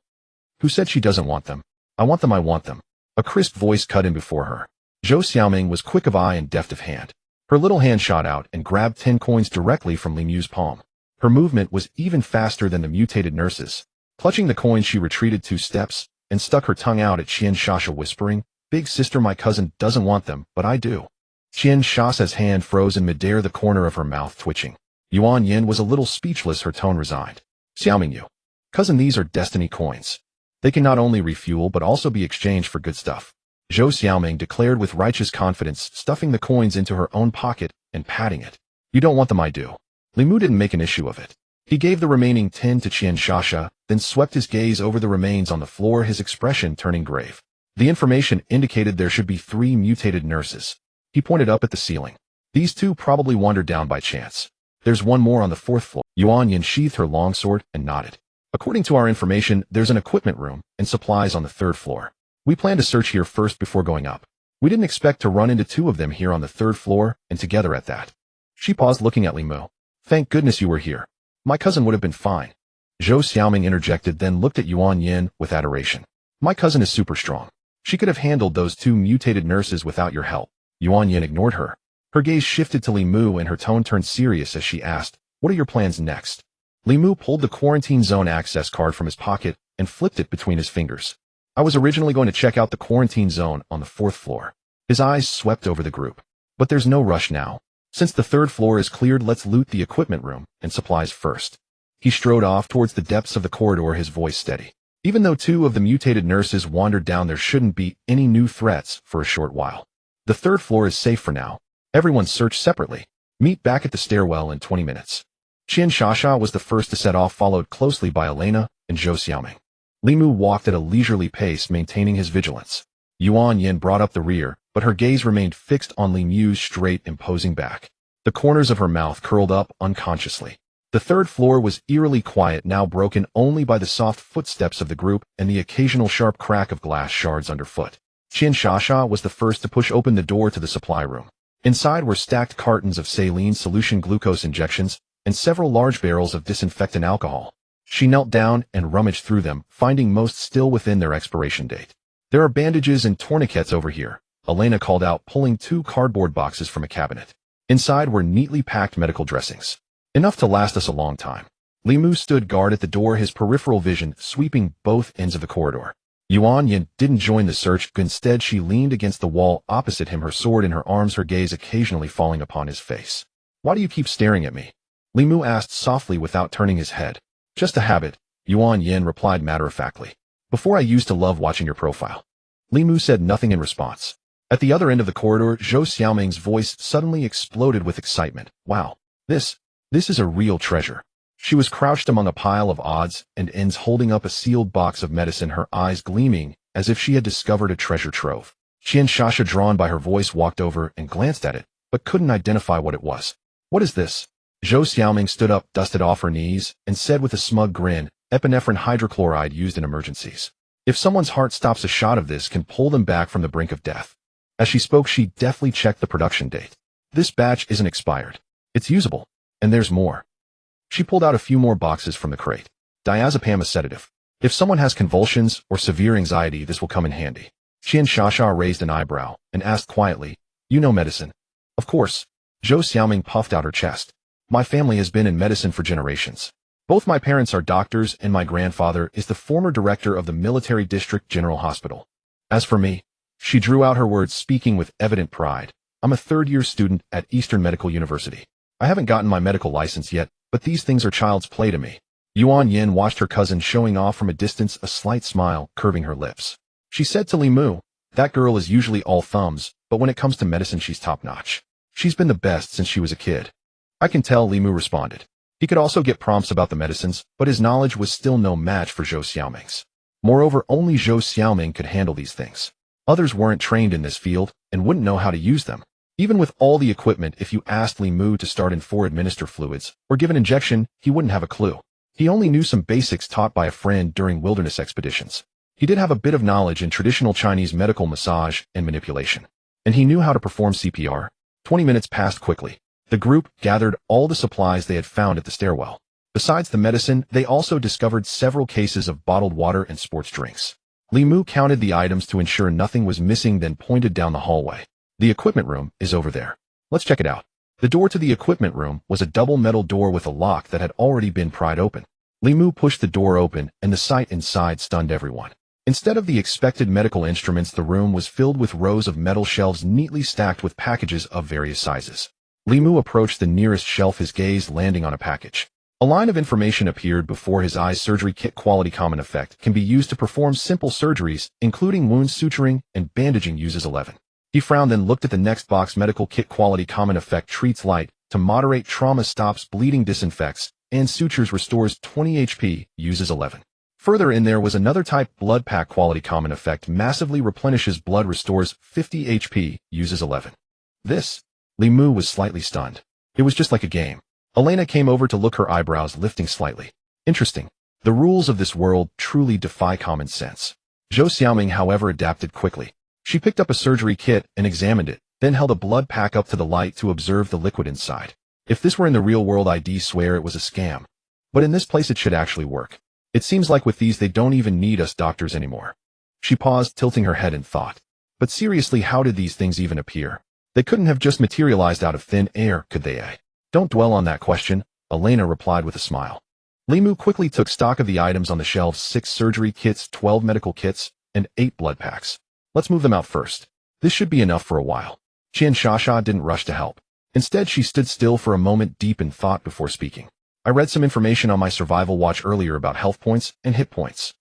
"Who said she doesn't want them?" "I want them, I want them." A crisp voice cut in before her. Zhou Xiaoming was quick of eye and deft of hand. Her little hand shot out and grabbed 10 coins directly from Li Mu's palm. Her movement was even faster than the mutated nurses. Clutching the coins, she retreated 2 steps and stuck her tongue out at Qian Shasha, whispering, "Big sister, my cousin doesn't want them, but I do." Qian Shasha's hand froze in midair, the corner of her mouth twitching. Yuan Yin was a little speechless, her tone resigned. "Xiaoming, you. Cousin, these are destiny coins. They can not only refuel but also be exchanged for good stuff." Zhou Xiaoming declared with righteous confidence, stuffing the coins into her own pocket and patting it. "You don't want them, I do." Li Mu didn't make an issue of it. He gave the remaining 10 to Qian Shasha, then swept his gaze over the remains on the floor, his expression turning grave. The information indicated there should be 3 mutated nurses. He pointed up at the ceiling. "These 2 probably wandered down by chance. There's 1 more on the 4th floor." Yuan Yin sheathed her longsword and nodded. "According to our information, there's an equipment room and supplies on the 3rd floor. We plan to search here first before going up. We didn't expect to run into 2 of them here on the 3rd floor, and together at that." She paused, looking at Li Mu. "Thank goodness you were here. My cousin would have been fine." Zhou Xiaoming interjected, then looked at Yuan Yin with adoration. "My cousin is super strong. She could have handled those 2 mutated nurses without your help." Yuan Yin ignored her. Her gaze shifted to Li Mu and her tone turned serious as she asked, "What are your plans next?" Li Mu pulled the quarantine zone access card from his pocket and flipped it between his fingers. "I was originally going to check out the quarantine zone on the 4th floor." His eyes swept over the group. "But there's no rush now. Since the 3rd floor is cleared, let's loot the equipment room and supplies first." He strode off towards the depths of the corridor, his voice steady. Even though two of the mutated nurses wandered down, there shouldn't be any new threats for a short while. The third floor is safe for now. Everyone search separately. Meet back at the stairwell in 20 minutes. Qian Shasha was the first to set off, followed closely by Elena and Zhou Xiaoming. Li Mu walked at a leisurely pace, maintaining his vigilance. Yuan Yin brought up the rear, but her gaze remained fixed on Li Mu's straight, imposing back. The corners of her mouth curled up unconsciously. The third floor was eerily quiet, now broken only by the soft footsteps of the group and the occasional sharp crack of glass shards underfoot. Qian Shasha was the first to push open the door to the supply room. Inside were stacked cartons of saline solution glucose injections and several large barrels of disinfectant alcohol. She knelt down and rummaged through them, finding most still within their expiration date. There are bandages and tourniquets over here, Elena called out, pulling 2 cardboard boxes from a cabinet. Inside were neatly packed medical dressings. Enough to last us a long time. Li Mu stood guard at the door, his peripheral vision sweeping both ends of the corridor. Yuan Yin didn't join the search. Instead, she leaned against the wall opposite him, her sword in her arms, her gaze occasionally falling upon his face. "Why do you keep staring at me?" Li Mu asked softly without turning his head. "Just a habit," Yuan Yin replied matter-of-factly. "Before I used to love watching your profile." Li Mu said nothing in response. At the other end of the corridor, Zhou Xiaoming's voice suddenly exploded with excitement. "Wow, this is a real treasure." She was crouched among a pile of odds and ends, holding up a sealed box of medicine, her eyes gleaming as if she had discovered a treasure trove. Qian Shasha, drawn by her voice, walked over and glanced at it, but couldn't identify what it was. "What is this?" Zhou Xiaoming stood up, dusted off her knees, and said with a smug grin, "Epinephrine hydrochloride used in emergencies. If someone's heart stops, a shot of this can pull them back from the brink of death." As she spoke, she deftly checked the production date. "This batch isn't expired. It's usable. And there's more." She pulled out a few more boxes from the crate. "Diazepam, a sedative. If someone has convulsions or severe anxiety, this will come in handy." Qian Shasha raised an eyebrow and asked quietly, "You know medicine?" "Of course." Zhou Xiaoming puffed out her chest. "My family has been in medicine for generations. Both my parents are doctors, and my grandfather is the former director of the Military District General Hospital. As for me," she drew out her words, speaking with evident pride, "I'm a third-year student at Eastern Medical University. I haven't gotten my medical license yet, but these things are child's play to me." Yuan Yin watched her cousin showing off from a distance, a slight smile curving her lips. She said to Li Mu, "That girl is usually all thumbs, but when it comes to medicine, she's top-notch. She's been the best since she was a kid." "I can tell," Li Mu responded. He could also get prompts about the medicines, but his knowledge was still no match for Zhou Xiaoming's. Moreover, only Zhou Xiaoming could handle these things. Others weren't trained in this field and wouldn't know how to use them. Even with all the equipment, if you asked Li Mu to start in 4 administer fluids or give an injection, he wouldn't have a clue. He only knew some basics taught by a friend during wilderness expeditions. He did have a bit of knowledge in traditional Chinese medical massage and manipulation. And he knew how to perform CPR. 20 minutes passed quickly. The group gathered all the supplies they had found at the stairwell. Besides the medicine, they also discovered several cases of bottled water and sports drinks. Li Mu counted the items to ensure nothing was missing, then pointed down the hallway. "The equipment room is over there. Let's check it out." The door to the equipment room was a double metal door with a lock that had already been pried open. Li Mu pushed the door open, and the sight inside stunned everyone. Instead of the expected medical instruments, the room was filled with rows of metal shelves neatly stacked with packages of various sizes. Li Mu approached the nearest shelf, his gaze landing on a package. A line of information appeared before his eyes. "Surgery kit, quality, common effect, can be used to perform simple surgeries, including wound suturing and bandaging, uses 11. He frowned, then looked at the next box. "Medical kit, quality, common effect, treats light to moderate trauma, stops bleeding, disinfects, and sutures, restores 20 HP, uses 11. Further in there was another type, blood pack, quality, common effect, massively replenishes blood, restores 50 HP, uses 11. This? Li Mu was slightly stunned. It was just like a game. Elena came over to look, her eyebrows lifting slightly. Interesting. The rules of this world truly defy common sense. Zhou Xiaoming, however, adapted quickly. She picked up a surgery kit and examined it, then held a blood pack up to the light to observe the liquid inside. If this were in the real world, I'd swear it was a scam. But in this place it should actually work. It seems like with these they don't even need us doctors anymore. She paused, tilting her head in thought. But seriously, how did these things even appear? They couldn't have just materialized out of thin air, could they? Don't dwell on that question, Elena replied with a smile. Li Mu quickly took stock of the items on the shelves: 6 surgery kits, 12 medical kits, and 8 blood packs. Let's move them out first. This should be enough for a while. Qian Shasha didn't rush to help. Instead, she stood still for a moment, deep in thought before speaking. I read some information on my survival watch earlier about health points and hit points.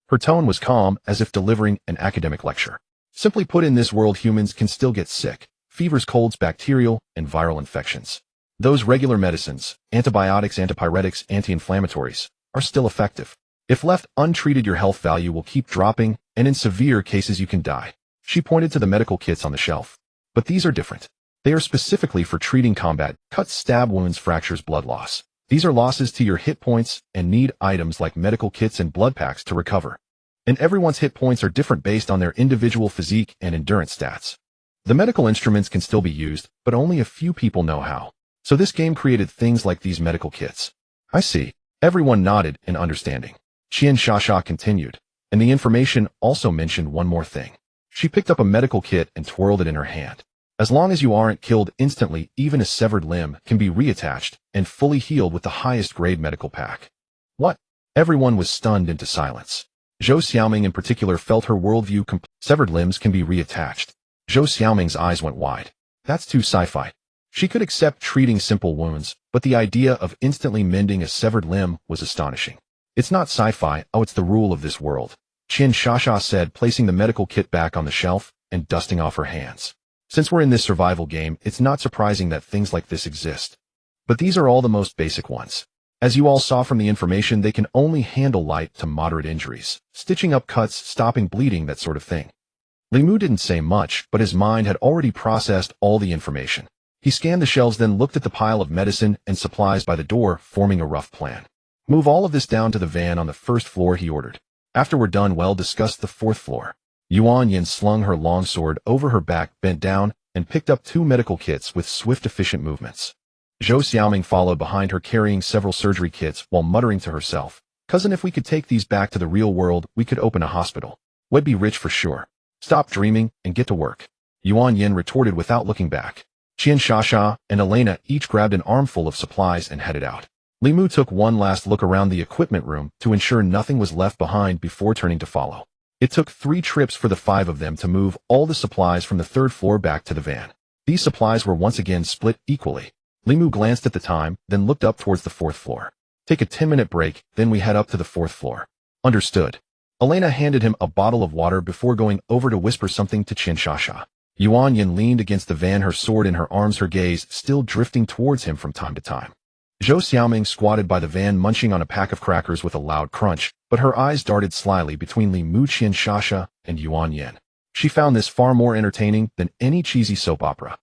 Her tone was calm, as if delivering an academic lecture. Simply put, in this world humans can still get sick. Fevers, colds, bacterial, and viral infections. Those regular medicines, antibiotics, antipyretics, anti-inflammatories, are still effective. If left untreated, your health value will keep dropping, and in severe cases you can die. She pointed to the medical kits on the shelf. But these are different. They are specifically for treating combat, cuts, stab wounds, fractures, blood loss. These are losses to your hit points and need items like medical kits and blood packs to recover. And everyone's hit points are different based on their individual physique and endurance stats. The medical instruments can still be used, but only a few people know how. So this game created things like these medical kits. I see. Everyone nodded in understanding. Qian Shasha continued, and the information also mentioned one more thing. She picked up a medical kit and twirled it in her hand. As long as you aren't killed instantly, even a severed limb can be reattached and fully healed with the highest grade medical pack. What? Everyone was stunned into silence. Zhou Xiaoming in particular felt her worldview severed limbs can be reattached. Zhou Xiaoming's eyes went wide. That's too sci-fi. She could accept treating simple wounds, but the idea of instantly mending a severed limb was astonishing. It's not sci-fi, oh, it's the rule of this world, Qian Shasha said, placing the medical kit back on the shelf and dusting off her hands. Since we're in this survival game, it's not surprising that things like this exist. But these are all the most basic ones. As you all saw from the information, they can only handle light to moderate injuries, stitching up cuts, stopping bleeding, that sort of thing. Li Mu didn't say much, but his mind had already processed all the information. He scanned the shelves, then looked at the pile of medicine and supplies by the door, forming a rough plan. Move all of this down to the van on the first floor, he ordered. After we're done, we'll discuss the fourth floor. Yuan Yin slung her longsword over her back, bent down, and picked up 2 medical kits with swift, efficient movements. Zhou Xiaoming followed behind her, carrying several surgery kits while muttering to herself, "Cousin, if we could take these back to the real world, we could open a hospital. We'd be rich for sure. Stop dreaming and get to work." Yuan Yin retorted without looking back. Qian Shasha and Elena each grabbed an armful of supplies and headed out. Li Mu took one last look around the equipment room to ensure nothing was left behind before turning to follow. It took 3 trips for the 5 of them to move all the supplies from the 3rd floor back to the van. These supplies were once again split equally. Li Mu glanced at the time, then looked up towards the 4th floor. "Take a 10-minute break, then we head up to the 4th floor. Understood." Elena handed him a bottle of water before going over to whisper something to Qian Shasha. Yuan Yin leaned against the van, her sword in her arms, her gaze still drifting towards him from time to time. Zhou Xiaoming squatted by the van, munching on a pack of crackers with a loud crunch, but her eyes darted slyly between Li Mu, Qian Shasha, and Yuan Yin. She found this far more entertaining than any cheesy soap opera.